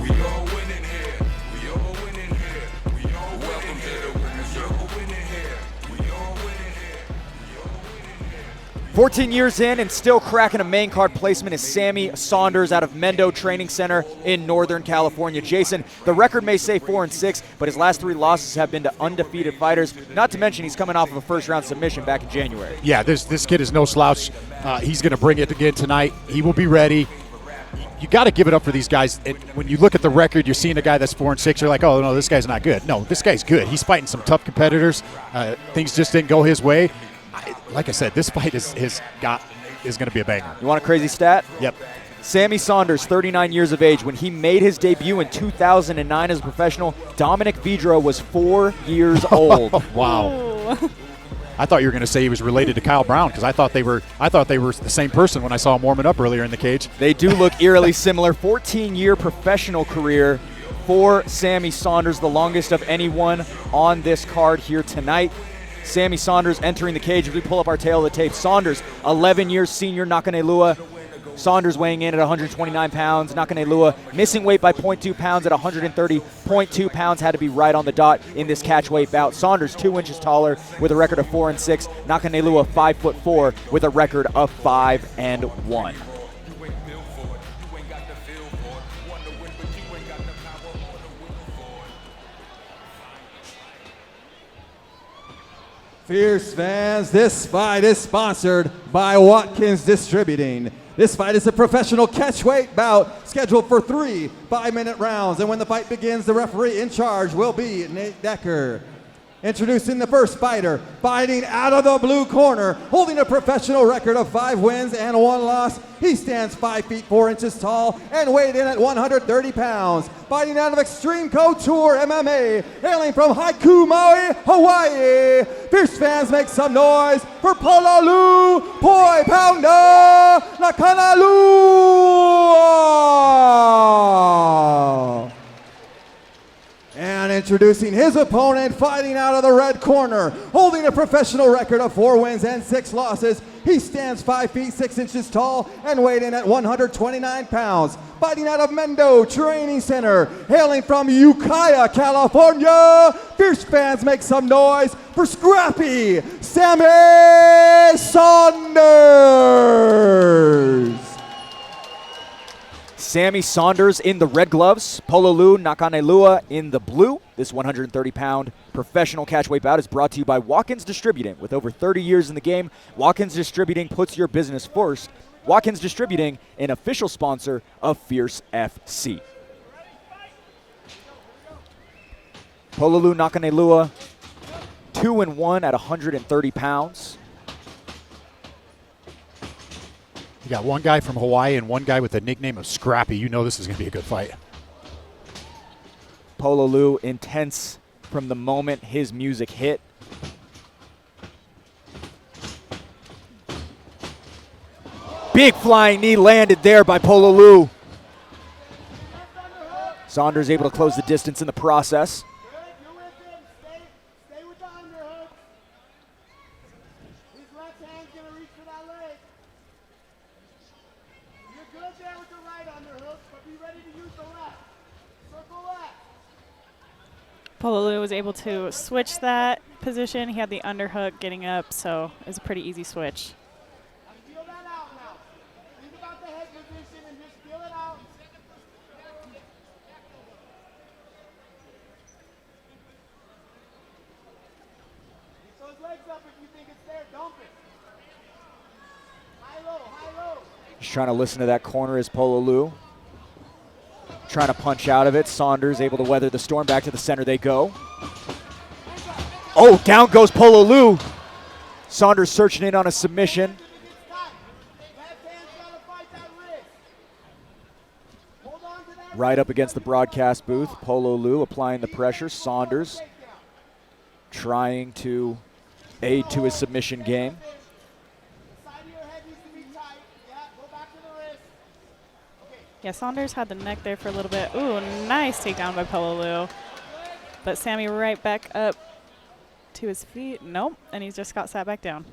We all winning here. We all winning here. We all welcome to the winner's circle. Winning here. We all winning here. 14 years in and still cracking a main card placement is Sammy Saunders out of Mendo Training Center in Northern California. Jason, the record may say 4-6, but his last 3 losses have been to undefeated fighters. Not to mention he's coming off of a first-round submission back in January. Yeah, this kid is no slouch. He's going to bring it again tonight. He will be ready. You got to give it up for these guys. And when you look at the record, you're seeing a guy that's 4-6. You're like, oh, no, this guy's not good. No, this guy's good. He's fighting some tough competitors. Things just didn't go his way. Like I said, this fight is going to be a banger. You want a crazy stat? Yep. Sammy Saunders, 39 years of age. When he made his debut in 2009 as a professional, Dominic Vidro was 4 years old. Wow. I thought you were going to say he was related to Kyle Brown because I thought they were the same person when I saw him warming up earlier in the cage. They do look eerily similar. 14-year professional career for Sammy Saunders, the longest of anyone on this card here tonight. Sammy Saunders entering the cage as we pull up our tail of the tape. Saunders, 11 years senior Nakanelua. Saunders weighing in at 129 pounds. Nakanelua missing weight by 0.2 pounds at 130.2 pounds. Had to be right on the dot in this catch weight bout. Saunders 2 inches taller with a record of 4-6. Nakanelua 5'4" with a record of 5-1. Fierce fans, this fight is sponsored by Watkins Distributing. This fight is a professional catchweight bout scheduled for 3 5-minute rounds. And when the fight begins, the referee in charge will be Nate Decker. Introducing the first fighter, fighting out of the blue corner, holding a professional record of 5 wins and 1 loss. He stands 5 feet 4 inches tall and weighed in at 130 pounds. Fighting out of Extreme Couture MMA, hailing from Haiku, Maui, Hawaii. Fierce fans make some noise for Pololu Poi Pounder Nakanelua. And introducing his opponent, fighting out of the red corner, holding a professional record of 4 wins and 6 losses. He stands 5 feet 6 inches tall and weighed in at 129 pounds. Fighting out of Mendo Training Center, hailing from Ukiah, California. Fierce fans make some noise for Scrappy Sammy Saunders. Sammy Saunders in the red gloves, Pololu Nakanelua in the blue. This 130-pound professional catchweight bout is brought to you by Watkins Distributing. With over 30 years in the game, Watkins Distributing puts your business first. Watkins Distributing, an official sponsor of Fierce FC. Pololu Nakanelua, 2-1 at 130 pounds. You got one guy from Hawaii and one guy with the nickname of Scrappy. You know this is going to be a good fight. Pololu intense from the moment his music hit. Big flying knee landed there by Pololu. Saunders able to close the distance in the process. Pololu was able to switch that position. He had the underhook getting up, so it was a pretty easy switch. Just trying to listen to that corner as Pololu trying to punch out of it. Saunders able to weather the storm. Back to the center they go. Oh, down goes Pololu. Saunders searching in on a submission. Right up against the broadcast booth. Pololu applying the pressure. Saunders trying to aid to his submission game. Yeah, Saunders had the neck there for a little bit. Ooh, nice takedown by Pololu. But Sammy right back up to his feet. Nope, and he's just got sat back down.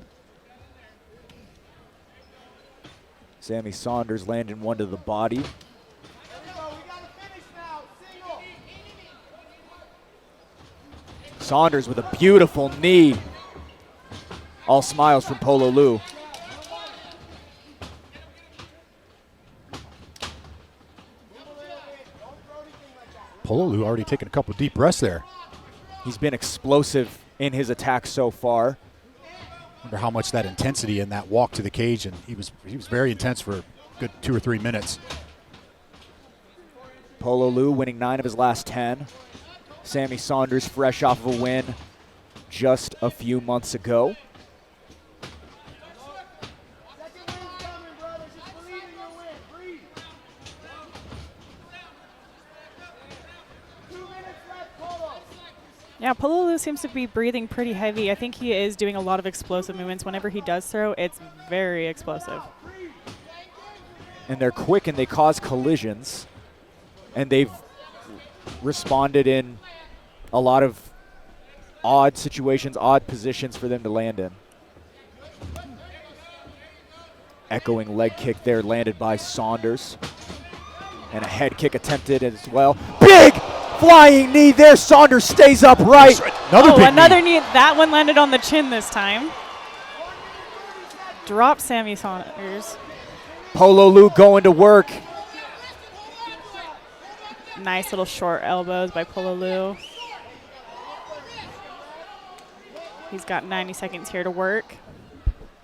Sammy Saunders landing one to the body. Saunders with a beautiful knee. All smiles from Pololu. Pololu already taking a couple deep breaths there. He's been explosive in his attack so far. Wonder how much that intensity in that walk to the cage, and he was very intense for a good 2 or 3 minutes. Pololu winning 9 of his last 10. Sammy Saunders fresh off of a win just a few months ago. Yeah, Pololu seems to be breathing pretty heavy. I think he is doing a lot of explosive movements. Whenever he does throw, it's very explosive. And they're quick and they cause collisions. And they've responded in a lot of odd situations, odd positions for them to land in. Echoing leg kick there landed by Saunders. And a head kick attempted as well. Big flying knee there. Saunders stays upright. Another knee. That one landed on the chin this time. Drop Sammy Saunders. Pololu going to work. Nice little short elbows by Pololu. He's got 90 seconds here to work.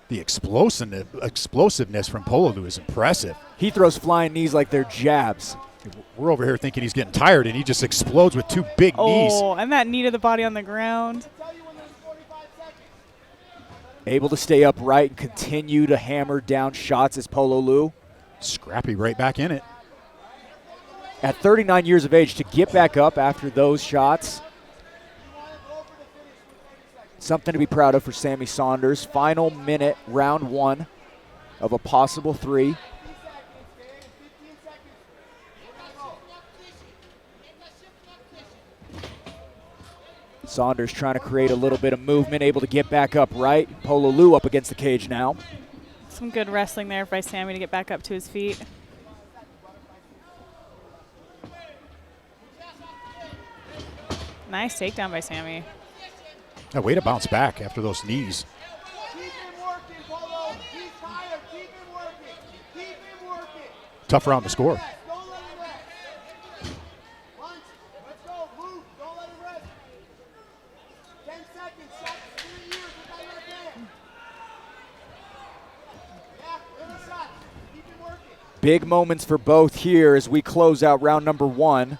The explosiveness from Pololu is impressive. He throws flying knees like they're jabs. We're over here thinking he's getting tired, and he just explodes with 2 big knees. Oh, and that knee to the body on the ground. Able to stay upright and continue to hammer down shots as Pololu. Scrappy right back in it. At 39 years of age, to get back up after those shots, something to be proud of for Sammy Saunders. Final minute, round 1 of a possible 3. Saunders trying to create a little bit of movement, able to get back up right. Pololu up against the cage now. Some good wrestling there by Sammy to get back up to his feet. Nice takedown by Sammy. A way to bounce back after those knees. Tough round to score. Big moments for both here as we close out round number 1.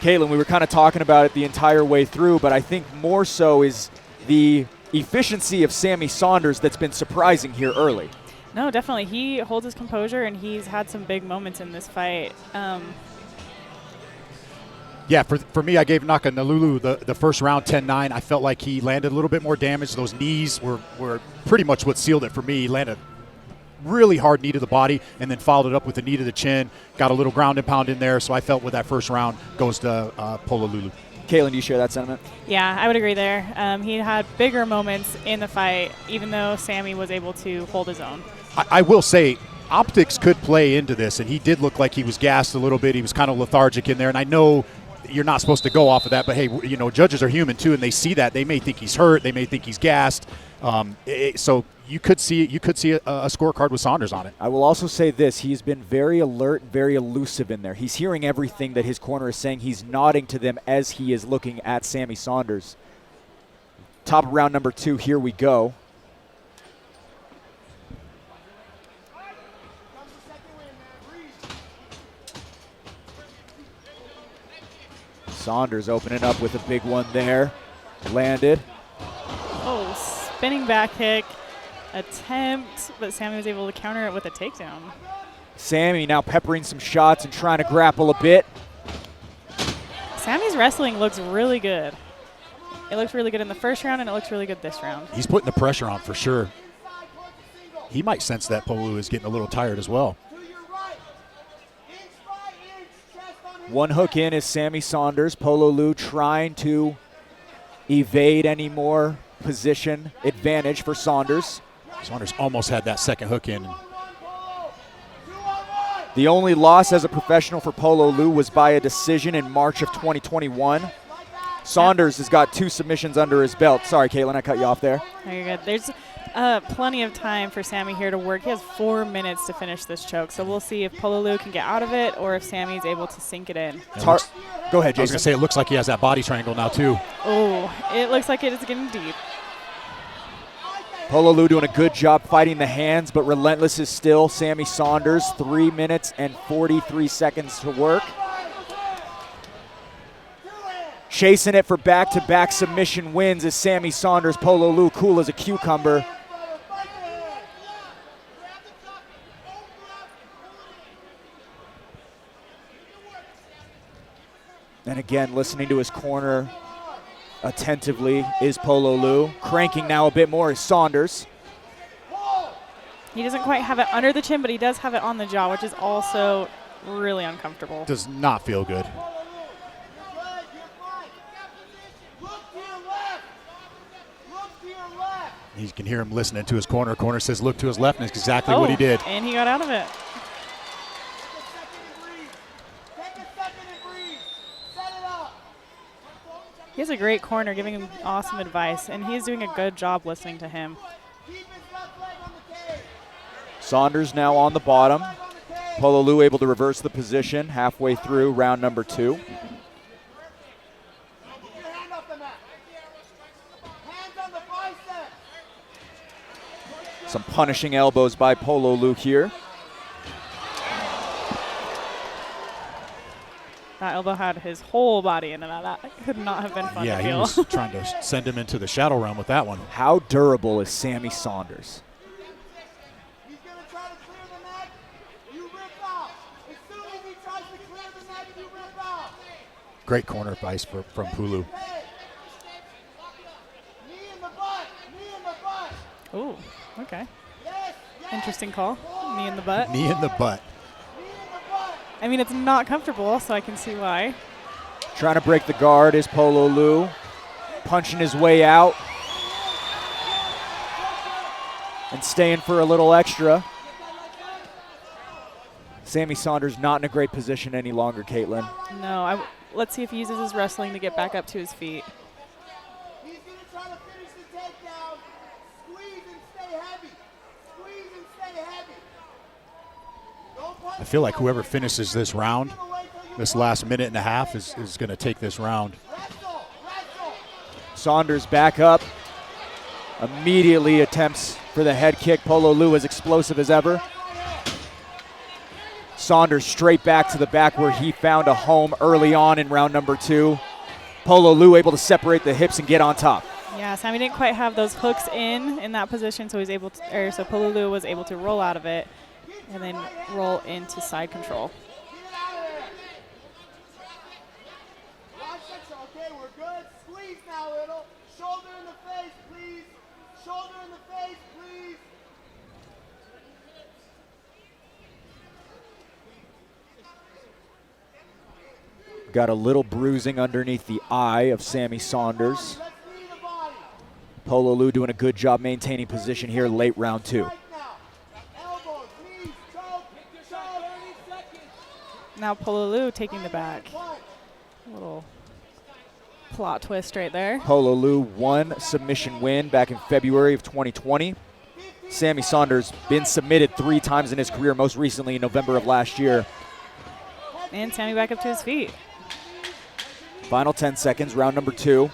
Caitlin, we were kind of talking about it the entire way through, but I think more so is the efficiency of Sammy Saunders that's been surprising here early. No, definitely. He holds his composure, and he's had some big moments in this fight. Yeah, for me, I gave Nakanelua the first round 10-9. I felt like he landed a little bit more damage. Those knees were pretty much what sealed it for me. He landed really hard knee to the body and then followed it up with a knee to the chin. Got a little ground and pound in there, so I felt with that first round goes to Pololu. Caitlin, do you share that sentiment? Yeah, I would agree there. He had bigger moments in the fight, even though Sammy was able to hold his own. I will say, optics could play into this, and he did look like he was gassed a little bit. He was kind of lethargic in there, and I know you're not supposed to go off of that, but hey, you know, judges are human too, and they see that. They may think he's hurt. They may think he's gassed. So you could see a scorecard with Saunders on it. I will also say this. He's been very alert, very elusive in there. He's hearing everything that his corner is saying. He's nodding to them as he is looking at Sammy Saunders. Top of round number 2, here we go. Saunders opening up with a big one there. Landed. Oh, spinning back kick attempt, but Sammy was able to counter it with a takedown. Sammy now peppering some shots and trying to grapple a bit. Sammy's wrestling looks really good. It looked really good in the first round, and it looks really good this round. He's putting the pressure on for sure. He might sense that Pololu is getting a little tired as well. One hook in is Sammy Saunders. Pololu trying to evade any more position advantage for Saunders. Saunders almost had that second hook in. The only loss as a professional for Pololu was by a decision in March of 2021. Saunders has got 2 submissions under his belt. Sorry, Caitlin, I cut you off there. No, you're good. There's plenty of time for Sammy here to work. He has 4 minutes to finish this choke, so we'll see if Pololu can get out of it or if Sammy's able to sink it in. Go ahead, Jason. I was going to say, it looks like he has that body triangle now, too. Oh, it looks like it is getting deep. Pololu doing a good job fighting the hands, but relentless is still Sammy Saunders. 3 minutes and 43 seconds to work. Chasing it for back-to-back submission wins is Sammy Saunders. Pololu cool as a cucumber. And again, listening to his corner attentively is Pololu. Cranking now a bit more is Saunders. He doesn't quite have it under the chin, but he does have it on the jaw, which is also really uncomfortable. Does not feel good. You can hear him listening to his corner. Corner says look to his left, and it's exactly what he did. And he got out of it. He has a great corner giving him awesome advice, and he's doing a good job listening to him. Saunders now on the bottom. Pololu able to reverse the position halfway through round number 2. Some punishing elbows by Pololu here. That elbow had his whole body into that. That could not have been fun to Yeah, feel. he was trying to send him into the shadow realm with that one. How durable is Sammy Saunders? Great corner advice from Pulu. Ooh, okay. Interesting call. Knee in the butt. Knee in the butt. I mean, it's not comfortable, so I can see why. Trying to break the guard is Pololu. Punching his way out. And staying for a little extra. Sammy Saunders not in a great position any longer, Caitlin. No, let's see if he uses his wrestling to get back up to his feet. I feel like whoever finishes this round, this last minute and a half, is going to take this round. Saunders back up. Immediately attempts for the head kick. Pololu as explosive as ever. Saunders straight back to the back where he found a home early on in round number 2. Pololu able to separate the hips and get on top. Yeah, Sammy didn't quite have those hooks in that position, so he's able to, so Pololu was able to roll out of it and then roll into side control. Okay, we're good. Squeeze now, little. Shoulder in the face, please. Shoulder in the face, please. Got a little bruising underneath the eye of Sammy Saunders. Pololu doing a good job maintaining position here late round 2. Now Pololu taking the back. A little plot twist right there. Pololu one submission win back in February of 2020. Sammy Saunders been submitted 3 times in his career, most recently in November of last year. And Sammy back up to his feet. Final 10 seconds, round number 2.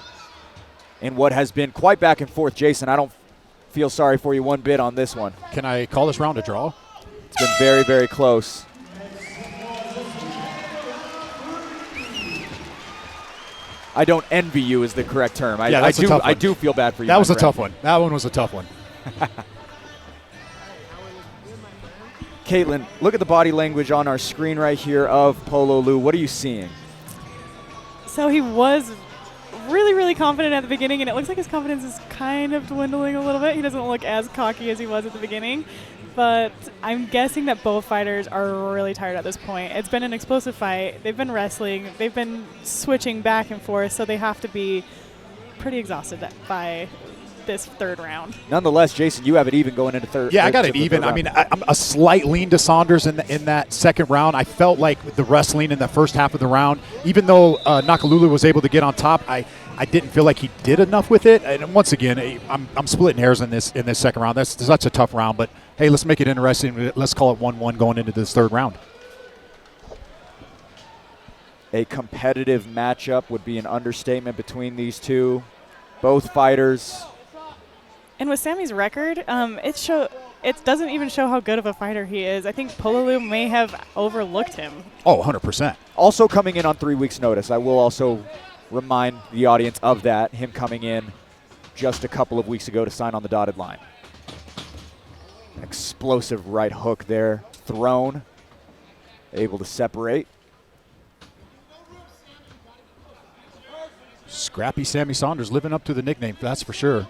In what has been quite back and forth. Jason, I don't feel sorry for you one bit on this one. Can I call this round a draw? It's been very, very close. I don't envy you is the correct term. I do feel bad for you. That was a friend. tough one. That one was a tough one. Caitlin, look at the body language on our screen right here of Pololu. What are you seeing? So he was really, really confident at the beginning, and it looks like his confidence is kind of dwindling a little bit. He doesn't look as cocky as he was at the beginning, but I'm guessing that both fighters are really tired at this point. It's been an explosive fight. They've been wrestling. They've been switching back and forth, so they have to be pretty exhausted by this 3rd round. Nonetheless, Jason, you have it even going into third. Yeah, I got it even. I mean, I'm a slight lean to Saunders in that 2nd round. I felt like the wrestling in the first half of the round, even though Nakanelua was able to get on top, I didn't feel like he did enough with it. And once again, I'm splitting hairs in this 2nd round. That's such a tough round. But hey, let's make it interesting. Let's call it 1-1 going into this 3rd round. A competitive matchup would be an understatement between these two. Both fighters. And with Sammy's record, it doesn't even show how good of a fighter he is. I think Pololu may have overlooked him. Oh, 100%. Also coming in on 3 weeks' notice. I will also remind the audience of that, him coming in just a couple of weeks ago to sign on the dotted line. Explosive right hook there, thrown, able to separate. Scrappy Sammy Saunders living up to the nickname, that's for sure.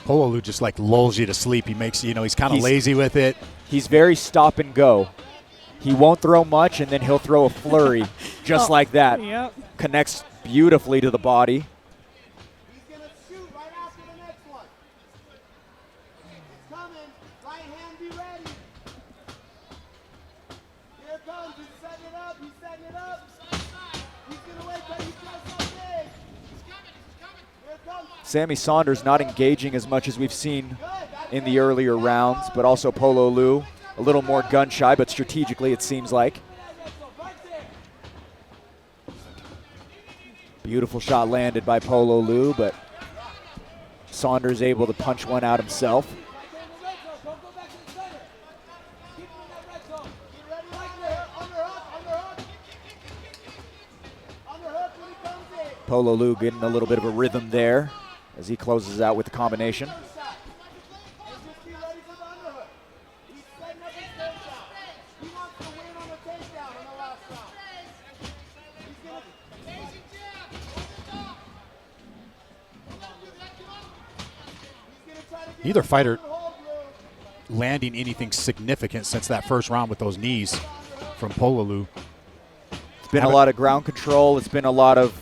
Pololu just like lulls you to sleep. He makes, he's kind of lazy with it. He's very stop and go. He won't throw much, and then he'll throw a flurry just like that. Yep. Connects beautifully to the body. He's going to shoot right after the next one. It's coming. Right hand, be ready. Here it comes. He's setting it up. He's setting it up. He's going to wait till he does something. He's coming. Here it comes. Sammy Saunders not engaging as much as we've seen in the earlier rounds, but also Pololu a little more gun shy, but strategically it seems like. Beautiful shot landed by Pololu, but Saunders able to punch one out himself. Pololu getting a little bit of a rhythm there as he closes out with the combination. Neither fighter landing anything significant since that first round with those knees from Pololu. It's been a lot of ground control. It's been a lot of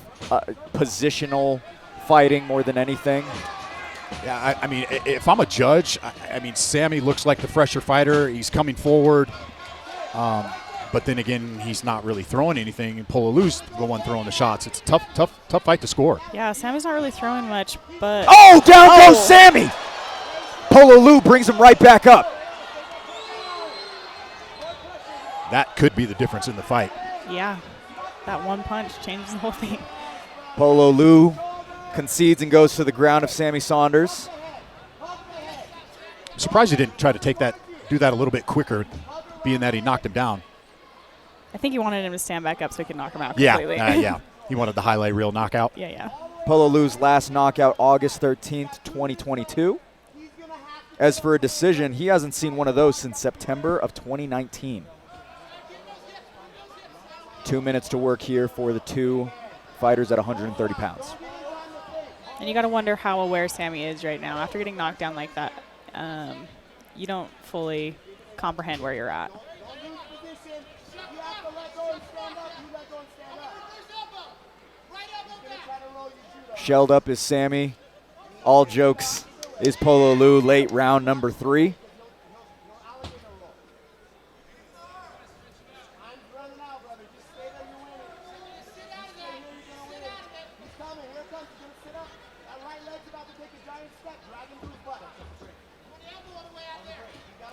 positional fighting more than anything. Yeah, I mean, if I'm a judge, I mean, Sammy looks like the fresher fighter. He's coming forward. But then again, he's not really throwing anything, and Pololu's the one throwing the shots. It's a tough fight to score. Yeah, Sammy's not really throwing much, but... Oh, down goes Sammy! Pololu brings him right back up. That could be the difference in the fight. Yeah, that one punch changes the whole thing. Pololu concedes and goes to the ground of Sammy Saunders. I'm surprised he didn't try to do that a little bit quicker, being that he knocked him down. I think he wanted him to stand back up so he could knock him out completely. Yeah. He wanted the highlight reel knockout. Yeah. Pololu's last knockout, August 13th, 2022. As for a decision, he hasn't seen one of those since September of 2019. 2 minutes to work here for the two fighters at 130 pounds. And you got to wonder how aware Sammy is right now. After getting knocked down like that, you don't fully comprehend where you're at. Shelled up is Sammy. All jokes is Pololu, late round number 3.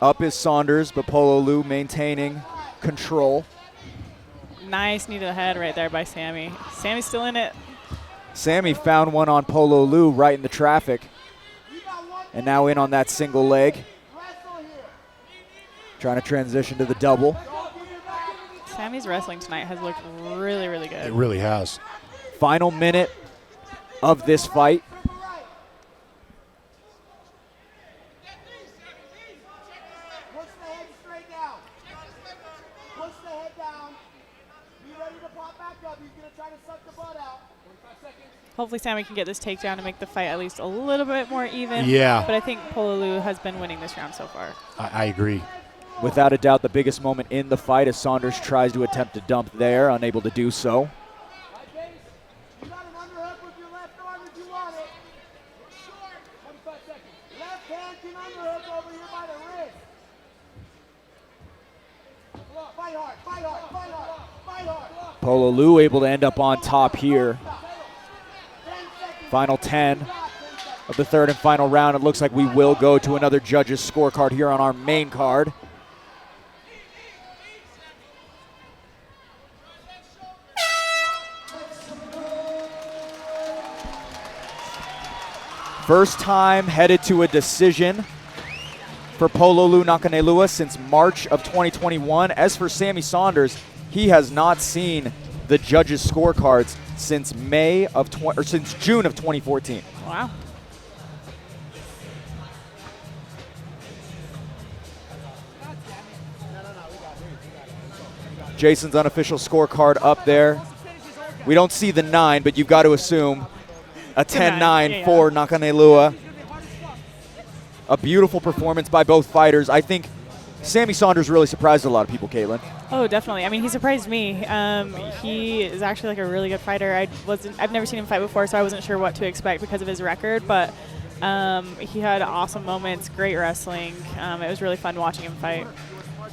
Up is Saunders, but Pololu maintaining control. Nice knee to the head right there by Sammy. Sammy's still in it. Sammy found one on Pololu right in the traffic. And now in on that single leg. Trying to transition to the double. Sammy's wrestling tonight has looked really, really good. It really has. Final minute of this fight. Hopefully Sammy can get this takedown and make the fight at least a little bit more even. Yeah. But I think Pololu has been winning this round so far. I agree. Without a doubt, the biggest moment in the fight as Saunders tries to attempt a dump there, unable to do so. Pololu able to end up on top here. Final 10 of the third and final round. It looks like we will go to another judges' scorecard here on our main card. First time headed to a decision for Pololu Nakanelua since March of 2021. As for Sammy Saunders, he has not seen the judges' scorecards since since June of 2014. Wow. Jason's unofficial scorecard up there. We don't see the 9, but you've got to assume a 10-9 for Nakanelua. A beautiful performance by both fighters. I think Sammy Saunders really surprised a lot of people, Caitlin. Oh, definitely. I mean, he surprised me. He is actually like a really good fighter. I've never seen him fight before, so I wasn't sure what to expect because of his record. But he had awesome moments, great wrestling. It was really fun watching him fight.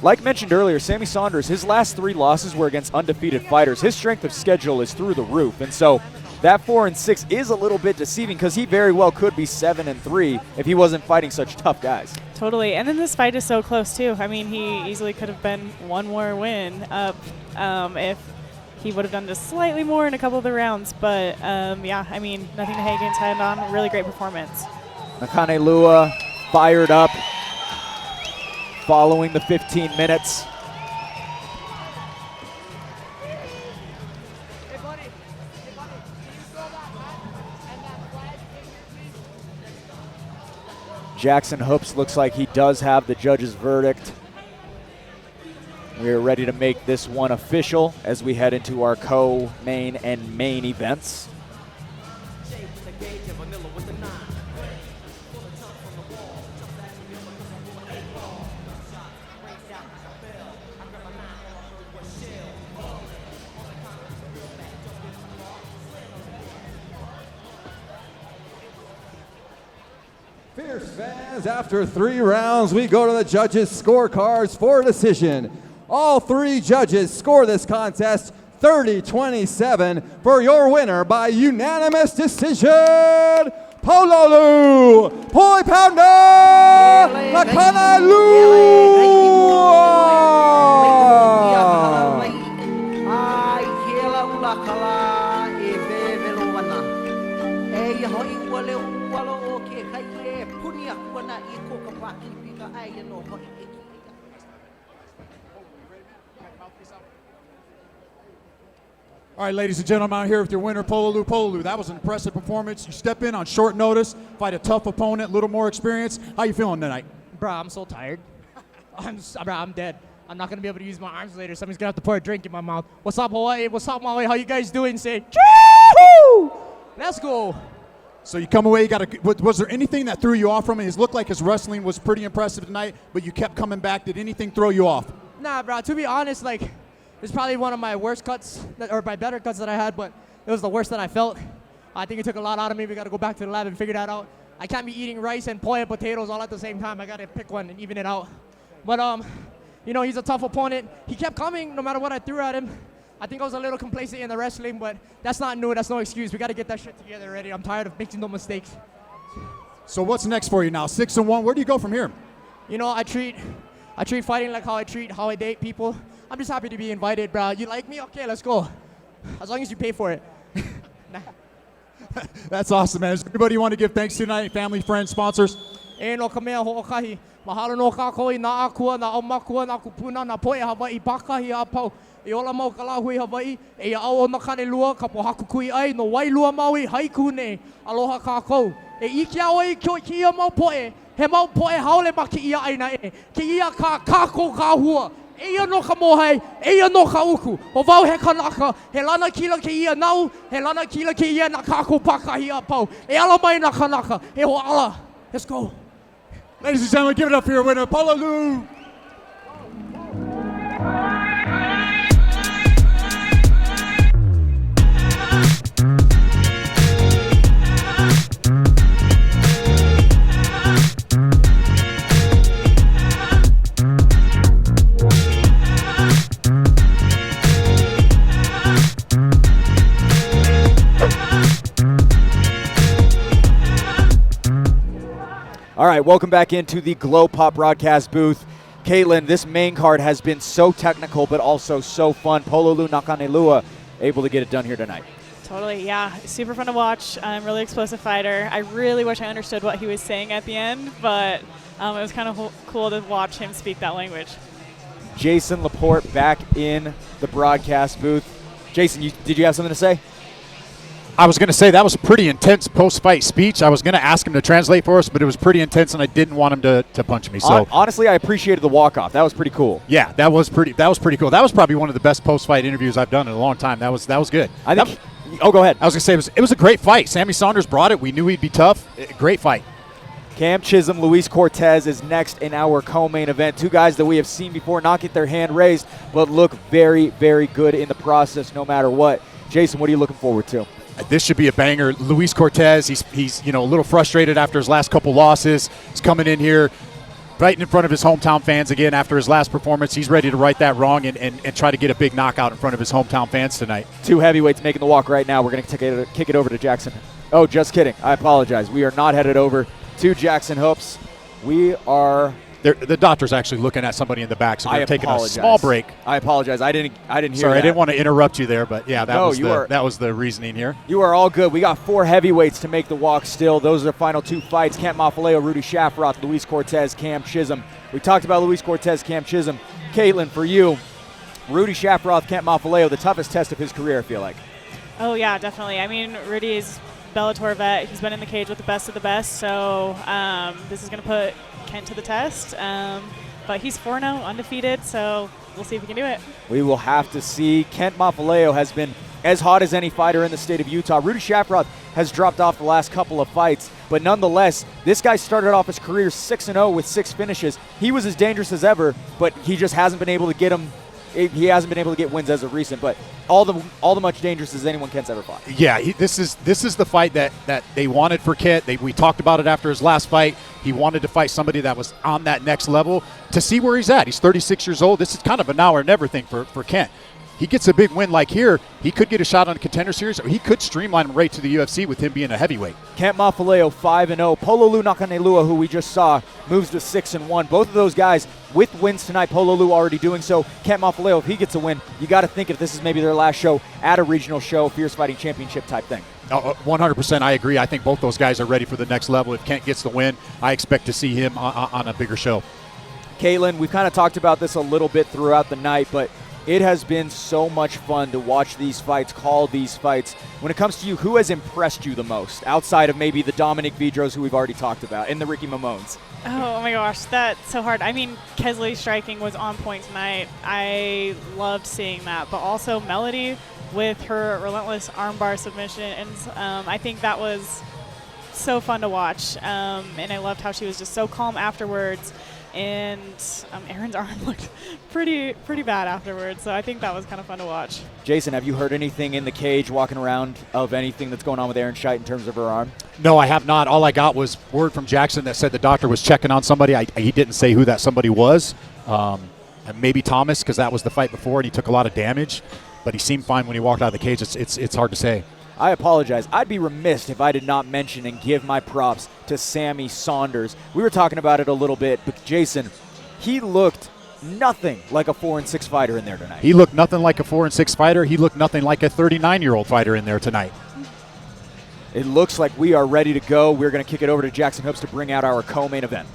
Like mentioned earlier, Sammy Saunders, his last 3 losses were against undefeated fighters. His strength of schedule is through the roof, and so that 4-6 is a little bit deceiving because he very well could be 7-3 if he wasn't fighting such tough guys. Totally, and then this fight is so close too. I mean, he easily could have been one more win up if he would have done just slightly more in a couple of the rounds. But yeah, I mean, nothing to hang his head on. Really great performance. Nakanelua fired up following the 15 minutes. Jackson Hoops looks like he does have the judge's verdict. We are ready to make this one official as we head into our co-main and main events. Fierce fans, after 3 rounds, we go to the judges' scorecards for a decision. All 3 judges score this contest 30-27 for your winner by unanimous decision, Pololu Poi Pounder All right, ladies and gentlemen, I'm here with your winner, Pololu. Pololu, that was an impressive performance. You step in on short notice, fight a tough opponent, a little more experience. How you feeling tonight? Bro, I'm so tired. I'm dead. I'm not going to be able to use my arms later. Somebody's going to have to pour a drink in my mouth. What's up, Hawaii? What's up, Maui? How you guys doing? Say, Choo! Let's go. So you come away, was there anything that threw you off from it? It looked like his wrestling was pretty impressive tonight, but you kept coming back. Did anything throw you off? Nah, bro, to be honest, it's probably one of my worst cuts, or my better cuts that I had, but it was the worst that I felt. I think it took a lot out of me. We got to go back to the lab and figure that out. I can't be eating rice and poi and potatoes all at the same time. I got to pick one and even it out. But, he's a tough opponent. He kept coming no matter what I threw at him. I think I was a little complacent in the wrestling, but that's not new. That's no excuse. We got to get that shit together already. I'm tired of making no mistakes. So what's next for you now? 6-1. Where do you go from here? I treat fighting like how I date people. I'm just happy to be invited, bro. You like me? Okay, let's go. As long as you pay for it. That's awesome, man. Is there anybody you want to give thanks to tonight? Family, friends, sponsors? Mahalo no kakoi na akua na omakua na kupuna na poe Hawaii pakahi apau. E ola mau kalahui Hawaii. E ao Nakanelua ka pohaku kui ai no wailua maui haiku ne. Aloha kākou. E iki au ai ki ia mau poe. He mau poe haole ma ki ia aina e. Ki ia ka kākou ka hua. E ia no ka mohai. E ia no ka uku. O wau he kanaka. He lana kila ki ia nau. He lana kila ki ia na kākou pakahi apau. E ala mai na kanaka. E ho ala. Let's go. Ladies and gentlemen, give it up for your winner, Pololu. All right, welcome back into the Glow Pop broadcast booth. Caitlin, this main card has been so technical, but also so fun. Pololu Nakanelua able to get it done here tonight. Totally, yeah. Super fun to watch. Really explosive fighter. I really wish I understood what he was saying at the end, but it was kind of cool to watch him speak that language. Jason Laporte back in the broadcast booth. Jason, did you have something to say? I was going to say that was a pretty intense post-fight speech. I was going to ask him to translate for us, but it was pretty intense, and I didn't want him to punch me. So honestly, I appreciated the walk-off. That was pretty cool. Yeah, that was pretty cool. That was probably one of the best post-fight interviews I've done in a long time. That was good. Go ahead. I was going to say it was a great fight. Sammy Saunders brought it. We knew he'd be tough. Great fight. Cam Chisholm, Luis Cortez is next in our co-main event. 2 guys that we have seen before not get their hand raised, but look very, very good in the process no matter what. Jason, what are you looking forward to? This should be a banger. Luis Cortez, he's a little frustrated after his last couple losses. He's coming in here fighting in front of his hometown fans again after his last performance. He's ready to right that wrong and try to get a big knockout in front of his hometown fans tonight. 2 heavyweights making the walk right now. We're going to kick it over to Jackson. Oh, just kidding. I apologize. We are not headed over to Jackson Hoops. We are The doctor's actually looking at somebody in the back, so they're taking a small break. I apologize. I didn't hear Sorry, that. I didn't want to interrupt you there, but yeah, that was the reasoning here. You are all good. We got 4 heavyweights to make the walk still. Those are the final 2 fights. Kent Mafaleo, Rudy Shafroth, Luis Cortez, Cam Chisholm. We talked about Luis Cortez, Cam Chisholm. Caitlin, for you, Rudy Shafroth, Kent Mafaleo, the toughest test of his career, I feel like. Oh, yeah, definitely. I mean, Rudy is Bellator vet. He's been in the cage with the best of the best, so this is going to put Kent to the test. But he's 4-0, undefeated, so we'll see if he can do it. We will have to see. Kent Mafaleo has been as hot as any fighter in the state of Utah. Rudy Shafroth has dropped off the last couple of fights, but nonetheless, this guy started off his career 6-0 with 6 finishes. He was as dangerous as ever, but he just hasn't been able to get him. He hasn't been able to get wins as of recent, but all the much dangerous as anyone Kent's ever fought. Yeah, this is the fight that they wanted for Kent. We talked about it after his last fight. He wanted to fight somebody that was on that next level to see where he's at. He's 36 years old. This is kind of a now or never thing for Kent. He gets a big win like here, he could get a shot on a contender series, or he could streamline him right to the UFC with him being a heavyweight. Kent Mafaleo 5-0. Pololu Nakanelua, who we just saw, moves to 6-1. Both of those guys with wins tonight. Pololu already doing so. Kent Mafaleo, if he gets a win, you got to think if this is maybe their last show at a regional show, Fierce Fighting Championship type thing. 100%, I agree. I think both those guys are ready for the next level. If Kent gets the win, I expect to see him on a bigger show. Caitlin, we've kind of talked about this a little bit throughout the night, but it has been so much fun to watch these fights, call these fights. When it comes to you, who has impressed you the most, outside of maybe the Dominic Vidros, who we've already talked about, and the Ricky Mamons? Oh my gosh, that's so hard. I mean, Kesley's striking was on point tonight. I loved seeing that, but also Melody with her relentless armbar submissions. I think that was so fun to watch, and I loved how she was just so calm afterwards. And Aaron's arm looked pretty bad afterwards, so I think that was kind of fun to watch. Jason, have you heard anything in the cage walking around of anything that's going on with Aaron Shite in terms of her arm? No, I have not. All I got was word from Jackson that said the doctor was checking on somebody. He didn't say who that somebody was. And maybe Thomas, because that was the fight before and he took a lot of damage. But he seemed fine when he walked out of the cage. It's hard to say. I apologize. I'd be remiss if I did not mention and give my props to Sammy Saunders. We were talking about it a little bit, but Jason, he looked nothing like a 4-6 fighter in there tonight. He looked nothing like a 4-6 fighter. He looked nothing like a 39-year-old fighter in there tonight. It looks like we are ready to go. We're going to kick it over to Jackson Hoops to bring out our co-main event.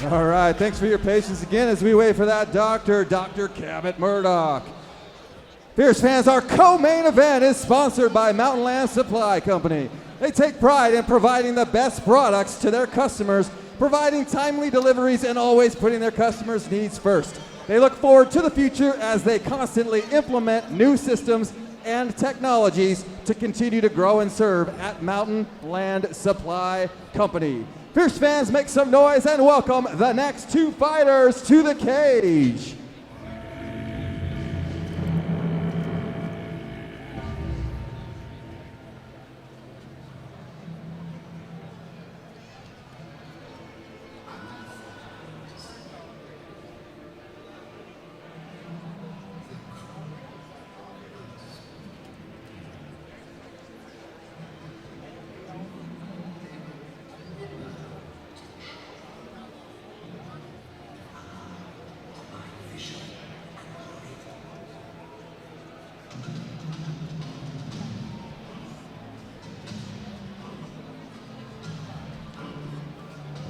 All right, thanks for your patience again as we wait for that Dr. Cabot Murdoch. Fierce fans, our co-main event is sponsored by Mountain Land Supply Company. They take pride in providing the best products to their customers, providing timely deliveries and always putting their customers' needs first. They look forward to the future as they constantly implement new systems and technologies to continue to grow and serve at Mountain Land Supply Company. Fierce fans, make some noise and welcome the next 2 fighters to the cage.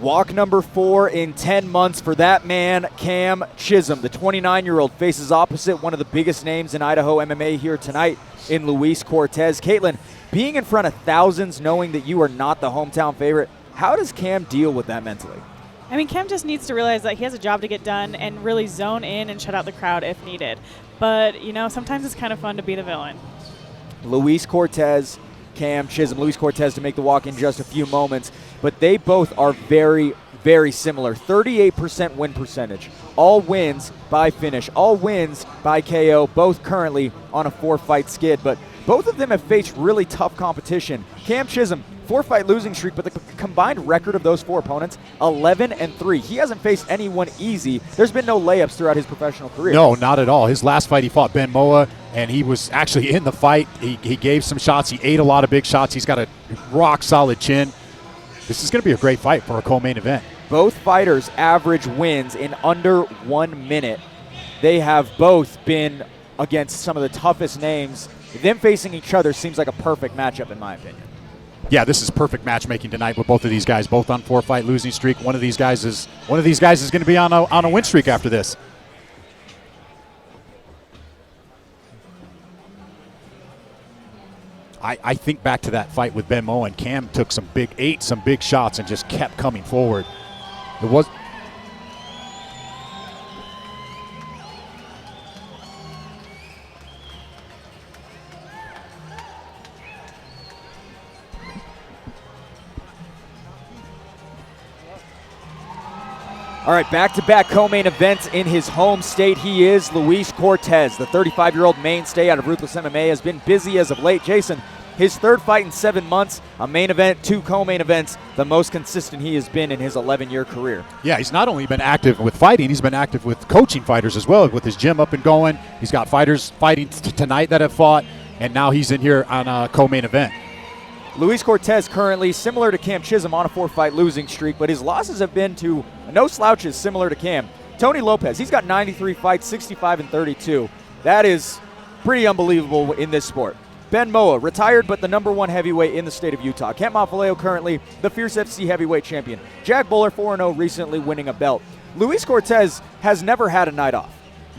Walk number 4 in 10 months for that man, Cam Chisholm. The 29-year-old faces opposite one of the biggest names in Idaho MMA here tonight in Luis Cortez. Caitlin, being in front of thousands, knowing that you are not the hometown favorite, how does Cam deal with that mentally? I mean, Cam just needs to realize that he has a job to get done and really zone in and shut out the crowd if needed. But, you know, sometimes it's kind of fun to be the villain. Luis Cortez, Cam Chisholm. Luis Cortez to make the walk in just a few moments. But they both are very, very similar. 38% win percentage. All wins by finish. All wins by KO. Both currently on a 4-fight skid. But both of them have faced really tough competition. Cam Chisholm, 4-fight losing streak, but the combined record of those 4 opponents, 11-3. He hasn't faced anyone easy. There's been no layups throughout his professional career. No, not at all. His last fight, he fought Ben Moa, and he was actually in the fight. He gave some shots. He ate a lot of big shots. He's got a rock-solid chin. This is going to be a great fight for a co-main event. Both fighters average wins in under 1 minute. They have both been against some of the toughest names. Them facing each other seems like a perfect matchup in my opinion. Yeah, this is perfect matchmaking tonight with both of these guys, both on 4-fight losing streak. One of these guys is going to be on a win streak after this. I think back to that fight with Ben Mo, and Cam took some big shots and just kept coming forward. It was. All right, back-to-back co-main events in his home state. He is Luis Cortez. The 35-year-old mainstay out of Ruthless MMA has been busy as of late. Jason, his third fight in 7 months, a main event, 2 co-main events, the most consistent he has been in his 11-year career. Yeah, he's not only been active with fighting, he's been active with coaching fighters as well, with his gym up and going. He's got fighters fighting tonight that have fought, and now he's in here on a co-main event. Luis Cortez currently similar to Cam Chisholm on a 4-fight losing streak, but his losses have been to no slouches similar to Cam. Tony Lopez, he's got 93 fights, 65-32. That is pretty unbelievable in this sport. Ben Moa, retired but the #1 heavyweight in the state of Utah. Kent Mafaleo, currently the Fierce FC heavyweight champion. Jack Buller, 4-0, recently winning a belt. Luis Cortez has never had a night off.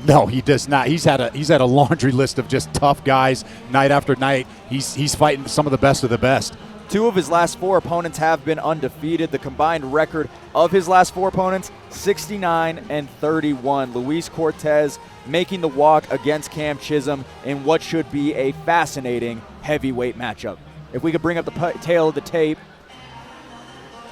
No, he does not. He's had a laundry list of just tough guys night after night. He's fighting some of the best of the best. 2 of his last 4 opponents have been undefeated. The combined record of his last 4 opponents, 69-31. Luis Cortez making the walk against Cam Chisholm in what should be a fascinating heavyweight matchup. If we could bring up the tail of the tape,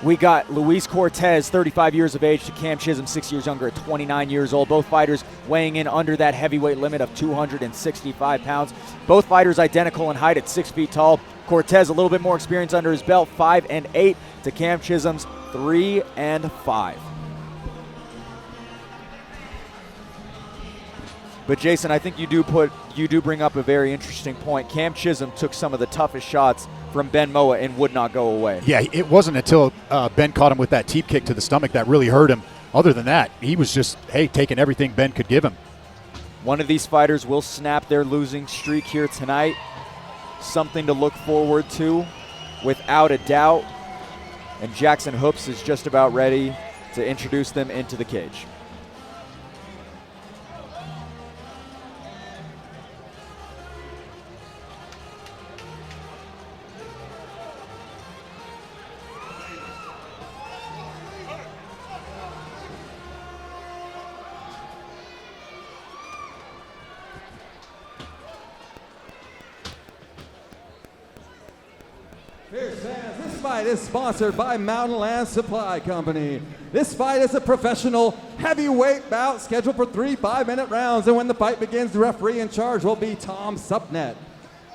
we got Luis Cortez, 35 years of age, to Cam Chisholm, 6 years younger at 29 years old. Both fighters weighing in under that heavyweight limit of 265 pounds. Both fighters identical in height at 6 feet tall. Cortez a little bit more experience under his belt, 5-8 to Cam Chisholm's 3-5. But Jason, I think you do bring up a very interesting point. Cam Chisholm took some of the toughest shots from Ben Moa and would not go away. Yeah, it wasn't until Ben caught him with that teep kick to the stomach that really hurt him. Other than that, he was just, taking everything Ben could give him. One of these fighters will snap their losing streak here tonight. Something to look forward to, without a doubt. And Jackson Hoops is just about ready to introduce them into the cage. Fierce fans, this fight is sponsored by Mountain Land Supply Company. This fight is a professional heavyweight bout scheduled for 3 5-minute rounds, and when the fight begins, the referee in charge will be Tom Supnet.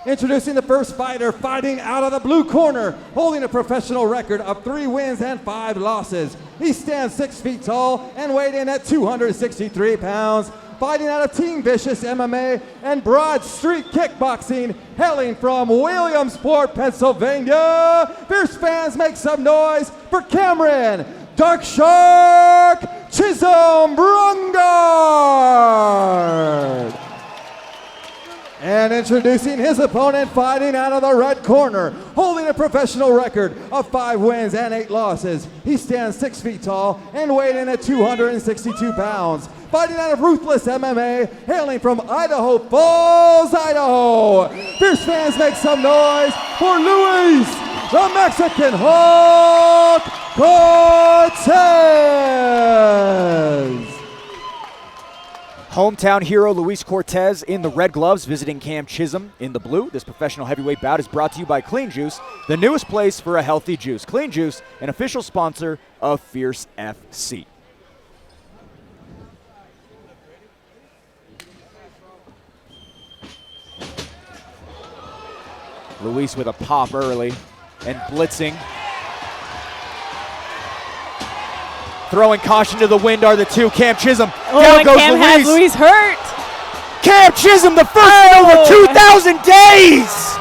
Introducing the first fighter, fighting out of the blue corner, holding a professional record of 3 wins and 5 losses. He stands 6 feet tall and weighed in at 263 pounds. Fighting out of Team Vicious MMA and Broad Street Kickboxing, hailing from Williamsport, Pennsylvania. Fierce fans, make some noise for Cameron Dark Shark Chisholm Brungard. And introducing his opponent, fighting out of the red corner, holding a professional record of 5 wins and 8 losses. He stands 6 feet tall and weighed in at 262 pounds. Fighting out of Ruthless MMA, hailing from Idaho Falls, Idaho. Fierce fans, make some noise for Luis, the Mexican Hawk Cortez. Hometown hero Luis Cortez in the red gloves, visiting Cam Chisholm in the blue. This professional heavyweight bout is brought to you by Clean Juice, the newest place for a healthy juice. Clean Juice, an official sponsor of Fierce FC. Luis with a pop early and blitzing. Throwing caution to the wind are the 2. Cam Chisholm. Down goes Cam Luis. has Luis hurt. Cam Chisholm, the first in over 2,000 days.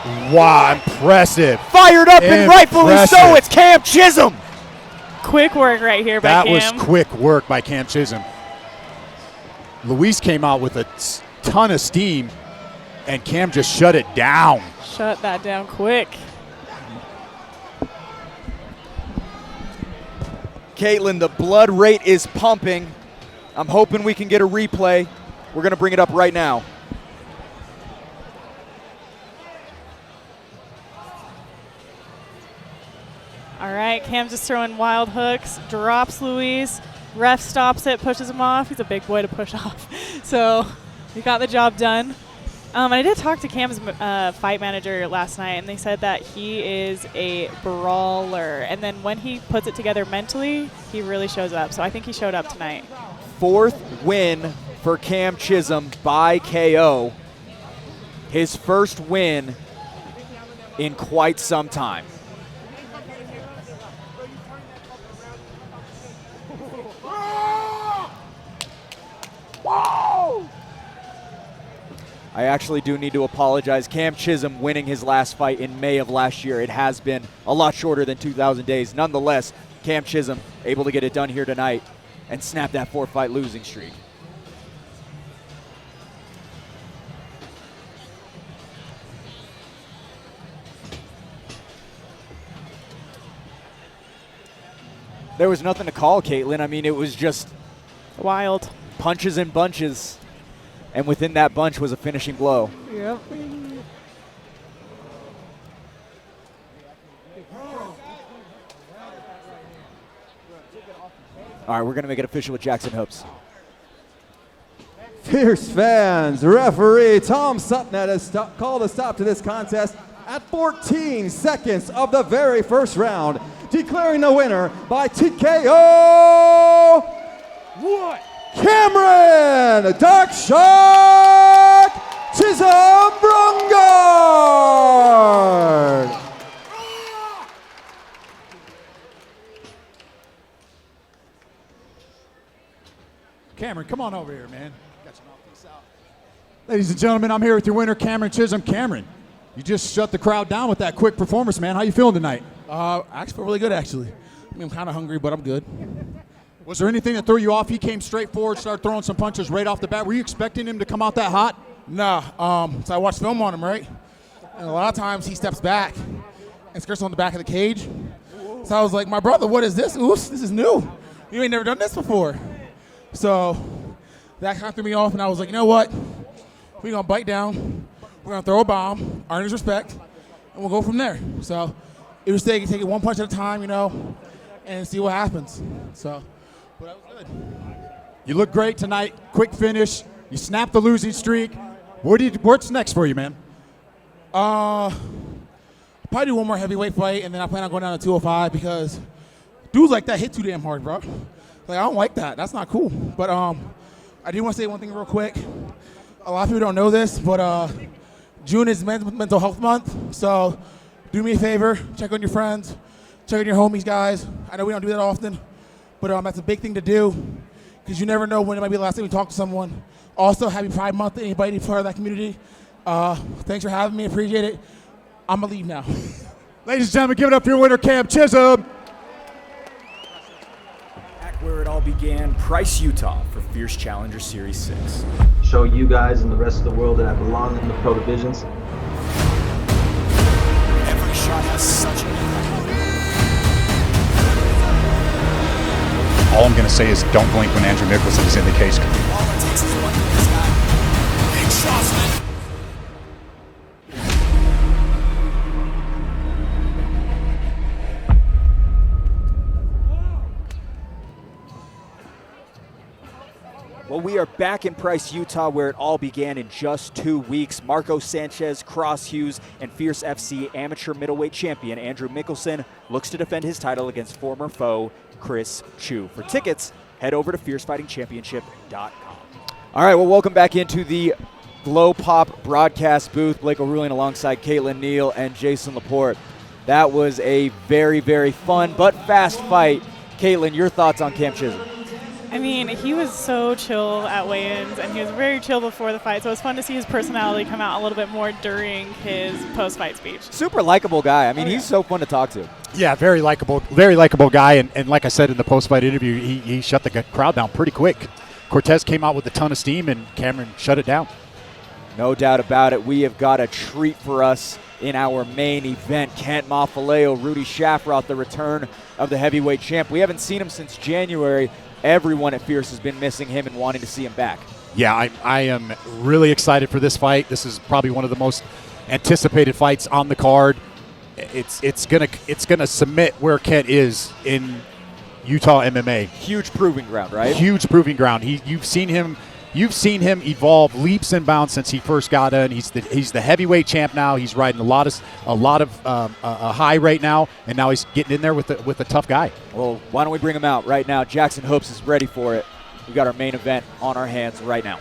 Wow, impressive. Fired up and rightfully so. It's Cam Chisholm. Quick work right here by That Cam. was quick work by Cam Chisholm. Luis came out with a ton of steam, and Cam just shut it down. Shut that down quick. Caitlin, the blood rate is pumping. I'm hoping we can get a replay. We're going to bring it up right now. All right, Cam's just throwing wild hooks, drops Luis. Ref stops it, pushes him off. He's a big boy to push off. So he got the job done. And I did talk to Cam's fight manager last night, and they said that he is a brawler. And then when he puts it together mentally, he really shows up. So I think he showed up tonight. 4th win for Cam Chisholm by KO. His first win in quite some time. I actually do need to apologize. Cam Chisholm winning his last fight in May of last year. It has been a lot shorter than 2,000 days. Nonetheless, Cam Chisholm able to get it done here tonight and snap that 4-fight losing streak. There was nothing to call, Caitlin. I mean, it was just wild. Punches and bunches. And within that bunch was a finishing blow. Yep. All right, we're going to make it official with Jackson Hoops. Fierce fans, referee Tom Sutnet has called a stop to this contest at 14 seconds of the very first round, declaring the winner by TKO. What? Cameron Dark Shark Chisholm Brungard. Cameron, come on over here, man. Ladies and gentlemen, I'm here with your winner, Cameron Chisholm. Cameron, you just shut the crowd down with that quick performance, man. How you feeling tonight? I actually feel really good, actually. I mean, I'm kind of hungry, but I'm good. Was there anything that threw you off? He came straight forward, started throwing some punches right off the bat. Were you expecting him to come out that hot? Nah. So I watched film on him, right? And a lot of times he steps back and skirts on the back of the cage. So I was like, my brother, what is this? Oops, this is new. You ain't never done this before. So that kind of threw me off, and I was like, you know what? We're going to bite down. We're going to throw a bomb, earn his respect, and we'll go from there. So it was take it one punch at a time, you know, and see what happens. So. But that was good. You look great tonight. Quick finish. You snapped the losing streak. What's next for you, man? Probably do one more heavyweight fight, and then I plan on going down to 205 because dudes like that hit too damn hard, bro. Like, I don't like that. That's not cool. But I do want to say one thing real quick. A lot of people don't know this, but June is Mental Health Month. So do me a favor. Check on your friends. Check on your homies, guys. I know we don't do that often. But that's a big thing to do because you never know when it might be the last time you talk to someone. Also, happy Pride Month to anybody part of that community. Thanks for having me. Appreciate it. I'm going to leave now. Ladies and gentlemen, give it up for your winner, Cam Chisholm. Back where it all began, Price, Utah for Fierce Challenger Series 6. Show you guys and the rest of the world that I belong in the pro divisions. Every shot has such an impact. All I'm going to say is don't blink when Andrew Mickelson is in the cage. All it takes is one for this guy. Big shots, man. Well, we are back in Price, Utah, where it all began in just 2 weeks. Marco Sanchez, Cross Hughes, and Fierce FC amateur middleweight champion Andrew Mickelson looks to defend his title against former foe Chris Chu. For tickets, head over to fiercefightingchampionship.com. All right, well, welcome back into the Glow Pop broadcast booth. Blake O'Rulean alongside Caitlin Neal and Jason Laporte. That was a very, very fun but fast fight. Caitlin, your thoughts on Cam Chisholm? I mean, he was so chill at weigh-ins, and he was very chill before the fight, so it was fun to see his personality come out a little bit more during his post-fight speech. Super likable guy. I mean, he's so fun to talk to. Yeah, very likable guy. And like I said in the post-fight interview, he shut the crowd down pretty quick. Cortez came out with a ton of steam, and Cameron shut it down. No doubt about it. We have got a treat for us in our main event. Kent Mafaleo, Rudy Shafroth, the return of the heavyweight champ. We haven't seen him since January. Everyone at Fierce has been missing him and wanting to see him back. Yeah, I am really excited for this fight. This is probably one of the most anticipated fights on the card. It's gonna cement where Kent is in Utah MMA. Huge proving ground, right? Huge proving ground. You've seen him evolve leaps and bounds since he first got in. He's the heavyweight champ now. He's riding a lot of high right now, and now he's getting in there with a tough guy. Well, why don't we bring him out right now? Jackson Hoops is ready for it. We got our main event on our hands right now.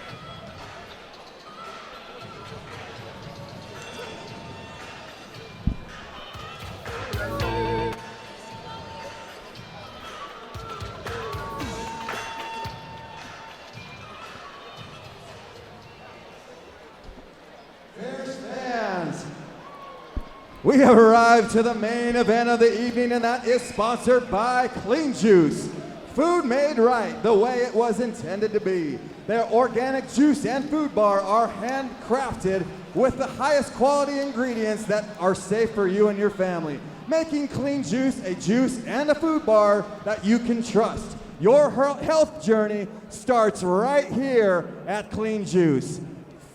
We have arrived to the main event of the evening, and that is sponsored by Clean Juice. Food made right the way it was intended to be. Their organic juice and food bar are handcrafted with the highest quality ingredients that are safe for you and your family, making Clean Juice a juice and a food bar that you can trust. Your health journey starts right here at Clean Juice.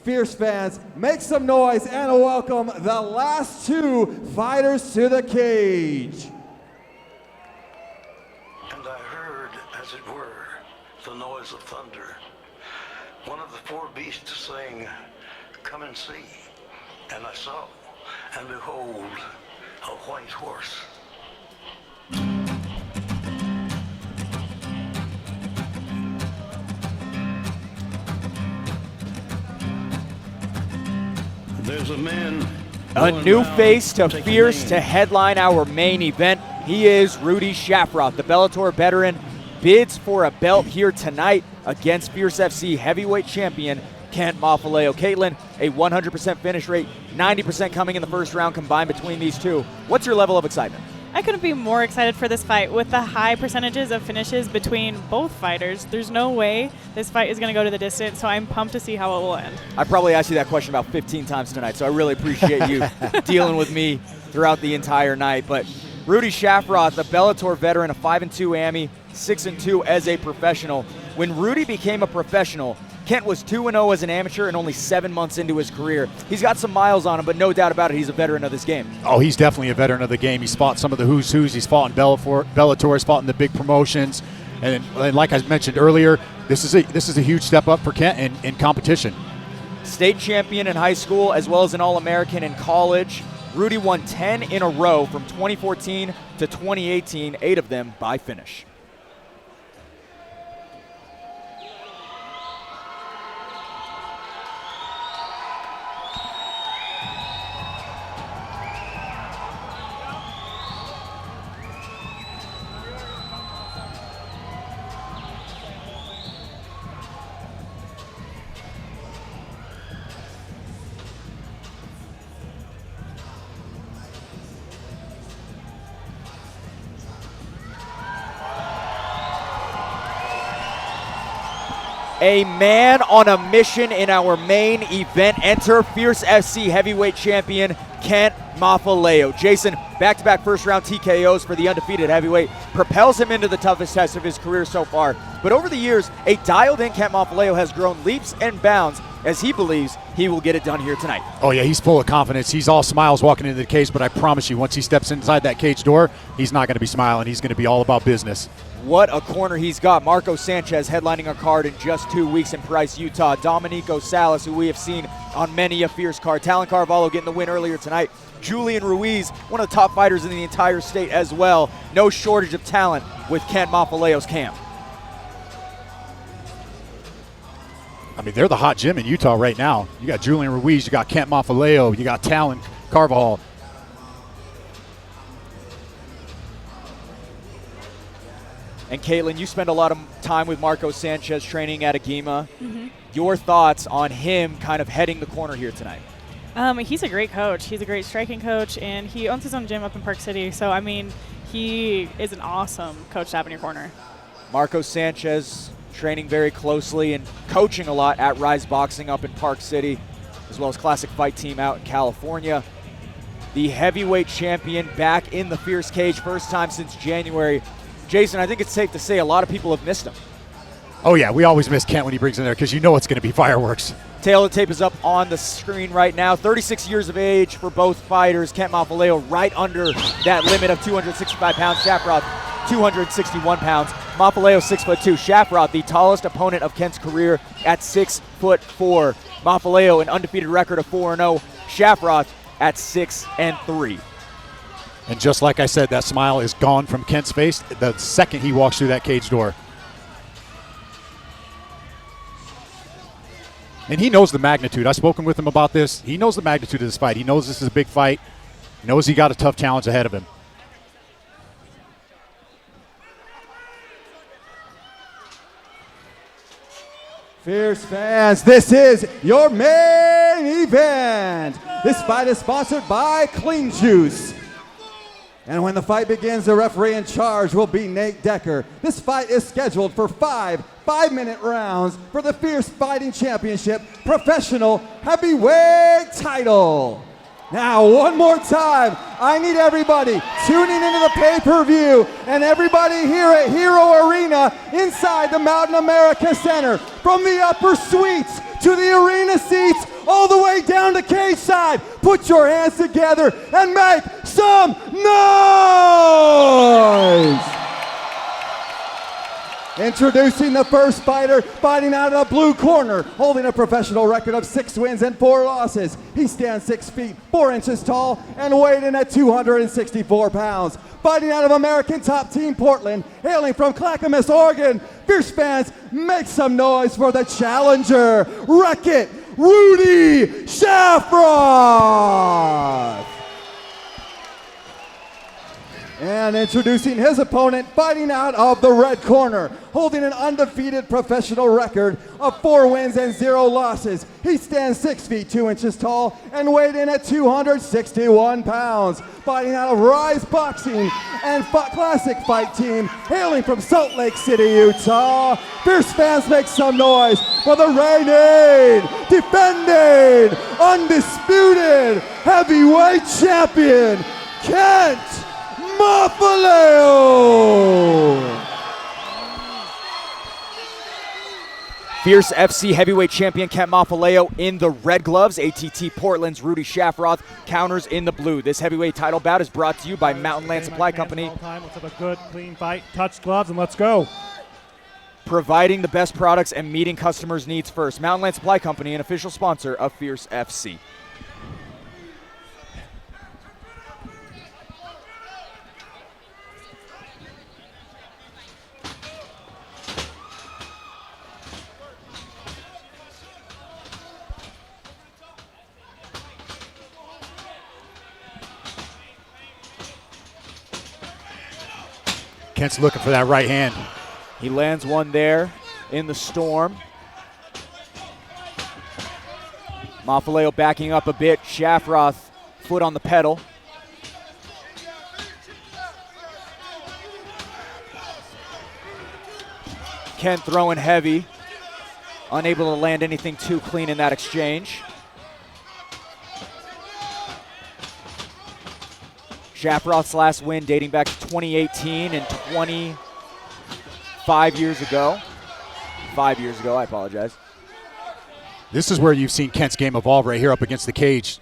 Fierce fans, make some noise and welcome the last two fighters to the cage. And I heard, as it were, the noise of thunder. One of the four beasts saying, "Come and see." And I saw, and behold, a white horse. There's a man. A new face to Fierce to headline our main event. He is Rudy Shafroth, the Bellator veteran, bids for a belt here tonight against Fierce FC heavyweight champion Kent Mafaleo. Caitlin, a 100% finish rate, 90% coming in the first round combined between these two. What's your level of excitement? I couldn't be more excited for this fight. With the high percentages of finishes between both fighters, there's no way this fight is going to go to the distance, so I'm pumped to see how it will end. I probably asked you that question about 15 times tonight, so I really appreciate you dealing with me throughout the entire night. But Rudy Shafroth, the Bellator veteran, a 5-2 AMI, 6-2 as a professional. When Rudy became a professional, Kent was 2-0 as an amateur and only 7 months into his career. He's got some miles on him, but no doubt about it, he's a veteran of this game. Oh, he's definitely a veteran of the game. He's fought some of the who's who's. He's fought in Bellator. He's fought in the big promotions. And like I mentioned earlier, this is a huge step up for Kent in competition. State champion in high school as well as an All-American in college. Rudy won 10 in a row from 2014 to 2018, 8 of them by finish. A man on a mission in our main event. Enter Fierce FC heavyweight champion Kent Mafaleo. Jason, back-to-back first-round TKOs for the undefeated heavyweight propels him into the toughest test of his career so far. But over the years, a dialed-in Kent Mafaleo has grown leaps and bounds as he believes he will get it done here tonight. Oh, yeah, he's full of confidence. He's all smiles walking into the cage, but I promise you, once he steps inside that cage door, he's not going to be smiling. He's going to be all about business. What a corner he's got. Marco Sanchez headlining our card in just 2 weeks in Price, Utah. Dominico Salas, who we have seen on many a Fierce card. Talon Carvalho getting the win earlier tonight. Julian Ruiz, one of the top fighters in the entire state as well. No shortage of talent with Kent Mafaleo's camp. I mean, they're the hot gym in Utah right now. You got Julian Ruiz, you got Kent Mafaleo, you got Talon Carvalho. And Caitlin, you spend a lot of time with Marco Sanchez training at Agema. Mm-hmm. Your thoughts on him kind of heading the corner here tonight? He's a great coach. He's a great striking coach, and he owns his own gym up in Park City. So, I mean, he is an awesome coach to have in your corner. Marco Sanchez training very closely and coaching a lot at Rise Boxing up in Park City, as well as Classic Fight Team out in California. The heavyweight champion back in the Fierce Cage, first time since January. Jason, I think it's safe to say a lot of people have missed him. Oh, yeah, we always miss Kent when he brings in there because you know it's going to be fireworks. Tail of the tape is up on the screen right now. 36 years of age for both fighters. Kent Mafaleo right under that limit of 265 pounds. Shafroth, 261 pounds. Mafaleo, 6'2". Shafroth, the tallest opponent of Kent's career at 6'4". Mafaleo, an undefeated record of 4-0. Shafroth at 6-3. And just like I said, that smile is gone from Kent's face the second he walks through that cage door. And he knows the magnitude. I've spoken with him about this. He knows the magnitude of this fight. He knows this is a big fight. He knows he got a tough challenge ahead of him. Fierce fans, this is your main event. This fight is sponsored by Clean Juice. And when the fight begins, the referee in charge will be Nate Decker. This fight is scheduled for 5-minute rounds for the Fierce Fighting Championship Professional Heavyweight title. Now, one more time, I need everybody tuning into the pay-per-view and everybody here at Hero Arena inside the Mountain America Center, from the upper suites to the arena seats, all the way down to cage side. Put your hands together and make some noise! Introducing the first fighter, fighting out of the blue corner, holding a professional record of 6 wins and 4 losses. He stands 6 feet, 4 inches tall, and weighed in at 264 pounds. Fighting out of American Top Team Portland, hailing from Clackamas, Oregon. Fierce fans, make some noise for the challenger, Wreck-It Rudy Shafroth! And introducing his opponent, fighting out of the red corner, holding an undefeated professional record of 4 wins and 0 losses. He stands 6 feet 2 inches tall and weighed in at 261 pounds. Fighting out of Rise Boxing and Classic Fight Team, hailing from Salt Lake City, Utah. Fierce fans, make some noise for the reigning, defending, undisputed heavyweight champion, Kent Mafaleo! Fierce FC heavyweight champion Kent Mafaleo in the red gloves. ATT Portland's Rudy Shafroth counters in the blue. This heavyweight title bout is brought to you by Mountain Land Supply Company. Let's have a good, clean fight. Touch gloves and let's go. Providing the best products and meeting customers' needs first. Mountain Land Supply Company, an official sponsor of Fierce FC. Kent's looking for that right hand. He lands one there in the storm. Mafaleo backing up a bit. Shafroth, foot on the pedal. Kent throwing heavy. Unable to land anything too clean in that exchange. Shafroth's last win dating back to 2018 and 25 years ago. 5 years ago, I apologize. This is where you've seen Kent's game evolve right here up against the cage.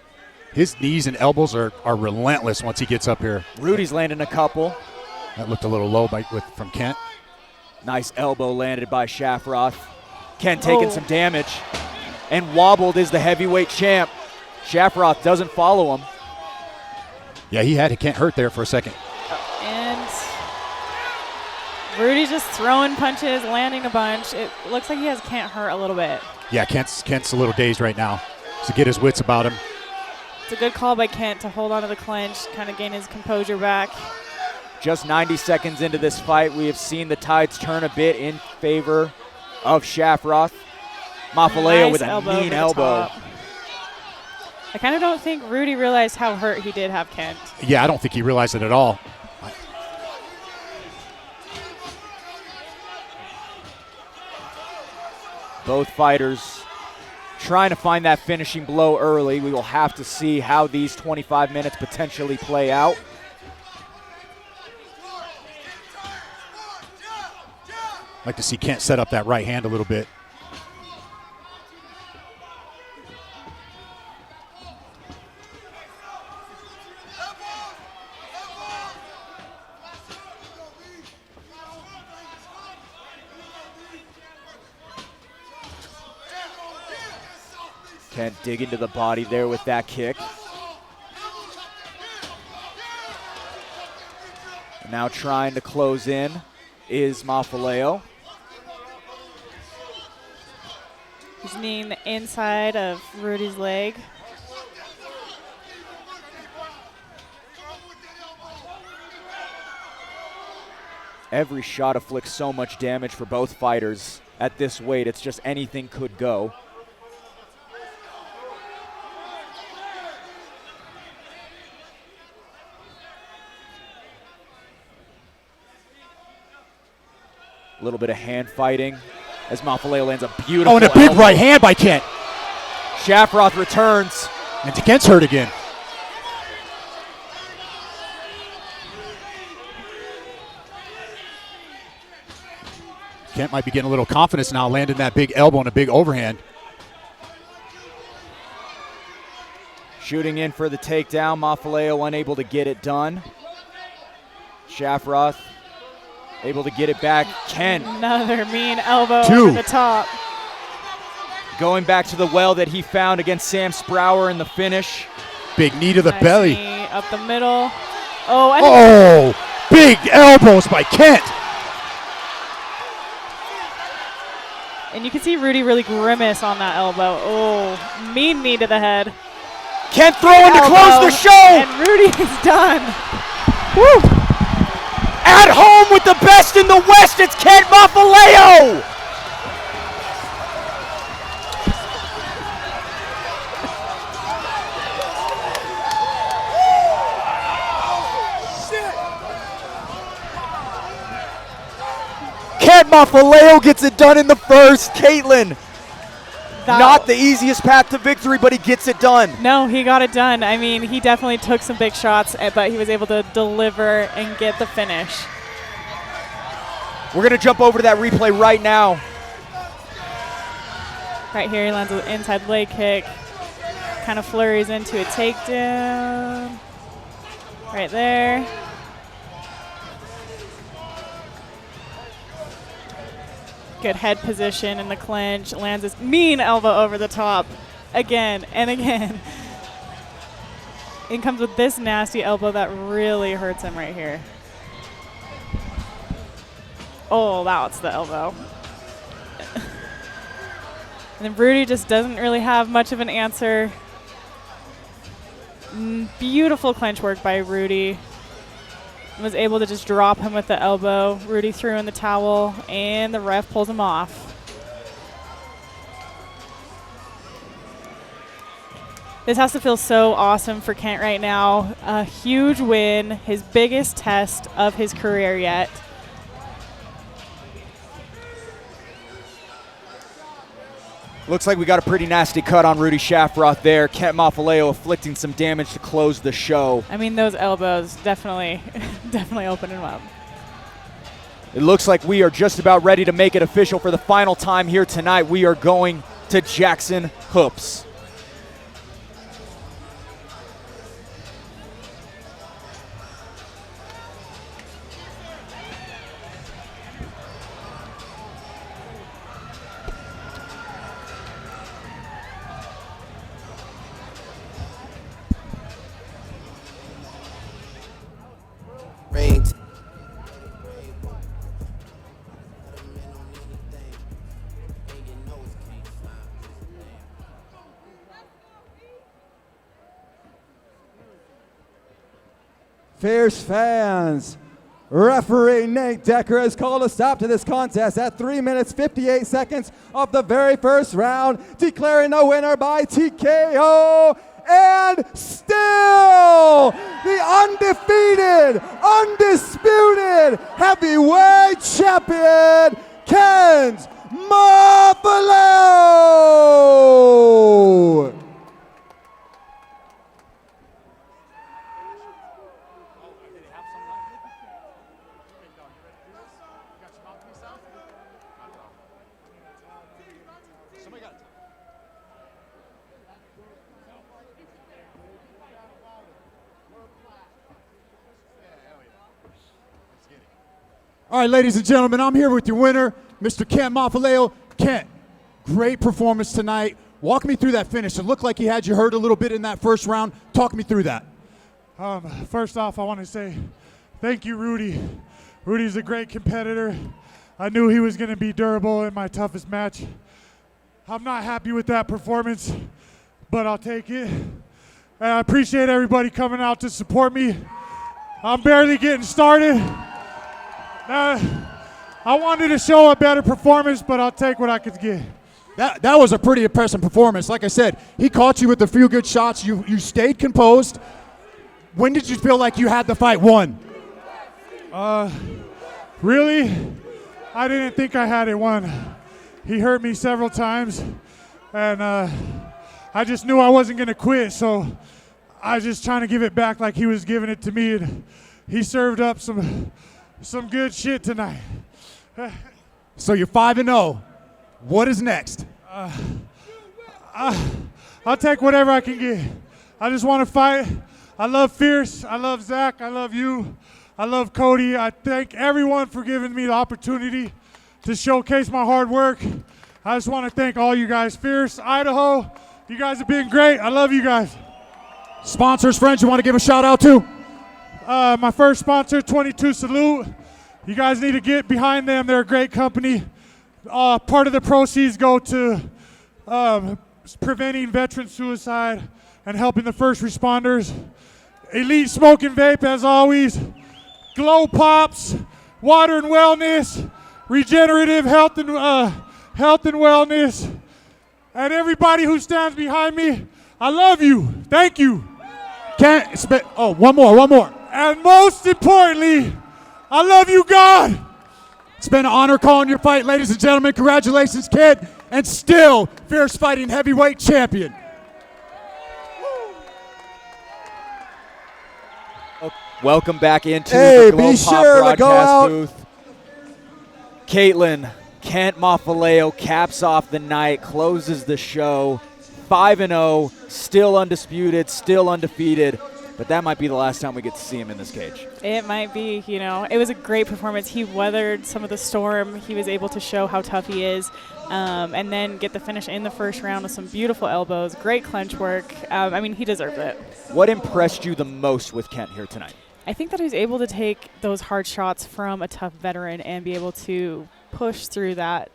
His knees and elbows are relentless once he gets up here. Rudy's landing a couple. That looked a little low from Kent. Nice elbow landed by Shafroth. Kent taking some damage. And wobbled is the heavyweight champ. Shafroth doesn't follow him. Yeah, he had Kent hurt there for a second. And Rudy's just throwing punches, landing a bunch. It looks like he has Kent hurt a little bit. Yeah, Kent's a little dazed right now to get his wits about him. It's a good call by Kent to hold on to the clinch, kind of gain his composure back. Just 90 seconds into this fight, we have seen the tides turn a bit in favor of Shafroth. Mafaleo with a mean elbow. I kind of don't think Rudy realized how hurt he did have Kent. Yeah, I don't think he realized it at all. Both fighters trying to find that finishing blow early. We will have to see how these 25 minutes potentially play out. Like to see Kent set up that right hand a little bit. Kent digging to the body there with that kick. Now trying to close in is Mafaleo. He's kneeing the inside of Rudy's leg. Every shot afflicts so much damage for both fighters at this weight. It's just anything could go. A little bit of hand fighting as Mafaleo lands a beautiful Oh, and a big elbow. right hand by Kent. Shafroth returns. And Kent's hurt again. Kent might be getting a little confidence now, landing that big elbow and a big overhand. Shooting in for the takedown. Mafaleo unable to get it done. Shafroth able to get it back. Kent. Another mean elbow Two. over the top. Going back to the well that he found against Sam Sprower in the finish. Big knee to the Nice belly. knee up the middle. Oh, and Oh, big elbows by Kent. And you can see Rudy really grimace on that elbow. Oh, mean knee to the head. Kent throwing to close the show. And Rudy is done. Woo! At home with the best in the West, it's Kent Mafaleo. Kent Mafaleo gets it done in the first. Caitlin, not the easiest path to victory, but he gets it done. No, he got it done. I mean, he definitely took some big shots, but he was able to deliver and get the finish. We're going to jump over to that replay right now. Right here, he lands an inside leg kick. Kind of flurries into a takedown. Right there. Good head position in the clinch. Lands this mean elbow over the top again and again. It comes with this nasty elbow that really hurts him right here. Oh, that's the elbow. And then Rudy just doesn't really have much of an answer. Beautiful clinch work by Rudy. Was able to just drop him with the elbow. Rudy threw in the towel, and the ref pulls him off. This has to feel so awesome for Kent right now. A huge win, his biggest test of his career yet. Looks like we got a pretty nasty cut on Rudy Shafroth there. Kent Mafaleo afflicting some damage to close the show. I mean, those elbows definitely opened him up. It looks like we are just about ready to make it official for the final time here tonight. We are going to Jackson Hoops. Fierce fans, Referee Nate Decker has called a stop to this contest at 3 minutes 58 seconds of the very first round, declaring the winner by TKO and still the undefeated, undisputed heavyweight champion, Coons Mafaleo. All right, ladies and gentlemen, I'm here with your winner, Mr. Kent Mafaleo. Kent, great performance tonight. Walk me through that finish. It looked like he had you hurt a little bit in that first round. Talk me through that. First off, I want to say thank you, Rudy. Rudy's a great competitor. I knew he was going to be durable in my toughest match. I'm not happy with that performance, but I'll take it. And I appreciate everybody coming out to support me. I'm barely getting started. I wanted to show a better performance, but I'll take what I could get. That was a pretty impressive performance. Like I said, he caught you with a few good shots. You stayed composed. When did you feel like you had the fight won? Really? I didn't think I had it won. He hurt me several times, and I just knew I wasn't going to quit, so I was just trying to give it back like he was giving it to me, and he served up some good shit tonight. So you're 5-0. What is next? I'll take whatever I can get. I just want to fight. I love Fierce. I love Zach. I love you. I love Cody. I thank everyone for giving me the opportunity to showcase my hard work. I just want to thank all you guys. Fierce, Idaho, you guys have been great. I love you guys. Sponsors, friends, you want to give a shout out to? My first sponsor, 22 Salute. You guys need to get behind them. They're a great company. Part of the proceeds go to preventing veteran suicide and helping the first responders. Elite Smoke and Vape, as always. Glow Pops, Water and Wellness, Regenerative Health and Wellness. And everybody who stands behind me, I love you. Thank you. One more. And most importantly, I love you, God. It's been an honor calling your fight, ladies and gentlemen. Congratulations, kid, and still fierce fighting heavyweight champion. Welcome back into the Glow Pop broadcast booth. Caitlin, Kent Mafaleo caps off the night, closes the show. 5-0, still undisputed, still undefeated. But that might be the last time we get to see him in this cage. It might be, It was a great performance. He weathered some of the storm. He was able to show how tough he is, and then get the finish in the first round with some beautiful elbows, great clinch work. He deserved it. What impressed you the most with Kent here tonight? I think that he was able to take those hard shots from a tough veteran and be able to push through that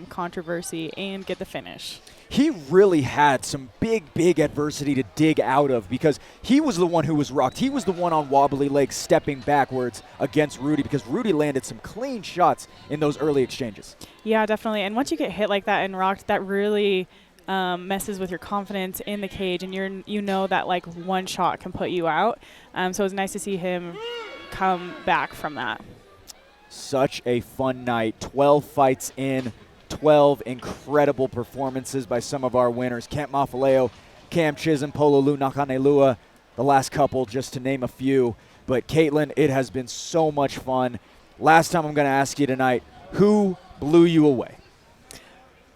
controversy and get the finish. He really had some big adversity to dig out of because he was the one who was rocked. He was the one on wobbly legs stepping backwards against Rudy because Rudy landed some clean shots in those early exchanges. Yeah, definitely. And once you get hit like that and rocked, that really messes with your confidence in the cage, and you know that like one shot can put you out. So it was nice to see him come back from that. Such a fun night. 12 fights in. 12 incredible performances by some of our winners. Kent Mafaleo, Cam Chisholm, Pololu, Nakanelua, the last couple, just to name a few. But Caitlin, it has been so much fun. Last time I'm going to ask you tonight, who blew you away?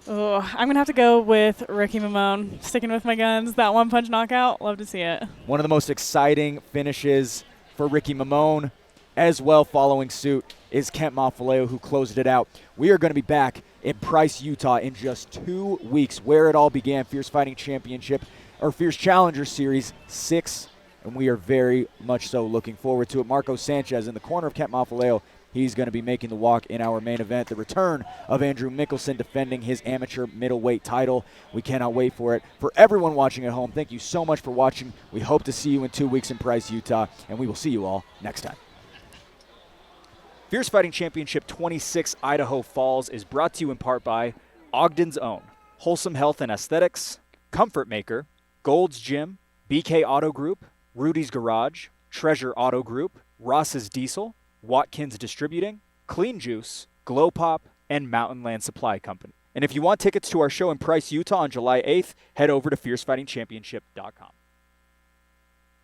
Oh, I'm going to have to go with Ricky Mamon, sticking with my guns. That one-punch knockout, love to see it. One of the most exciting finishes for Ricky Mamon. As well, following suit is Kent Mafaleo, who closed it out. We are going to be back in Price, Utah in just 2 weeks, where it all began, Fierce Fighting Championship, or Fierce Challenger Series 6, and we are very much so looking forward to it. Marco Sanchez in the corner of Kent Mafaleo. He's going to be making the walk in our main event, the return of Andrew Mickelson defending his amateur middleweight title. We cannot wait for it. For everyone watching at home, thank you so much for watching. We hope to see you in 2 weeks in Price, Utah, and we will see you all next time. Fierce Fighting Championship 26 Idaho Falls is brought to you in part by Ogden's Own, Wholesome Health and Aesthetics, Comfort Maker, Gold's Gym, BK Auto Group, Rudy's Garage, Treasure Auto Group, Ross's Diesel, Watkins Distributing, Clean Juice, Glow Pop, and Mountain Land Supply Company. And if you want tickets to our show in Price, Utah on July 8th, head over to fiercefightingchampionship.com.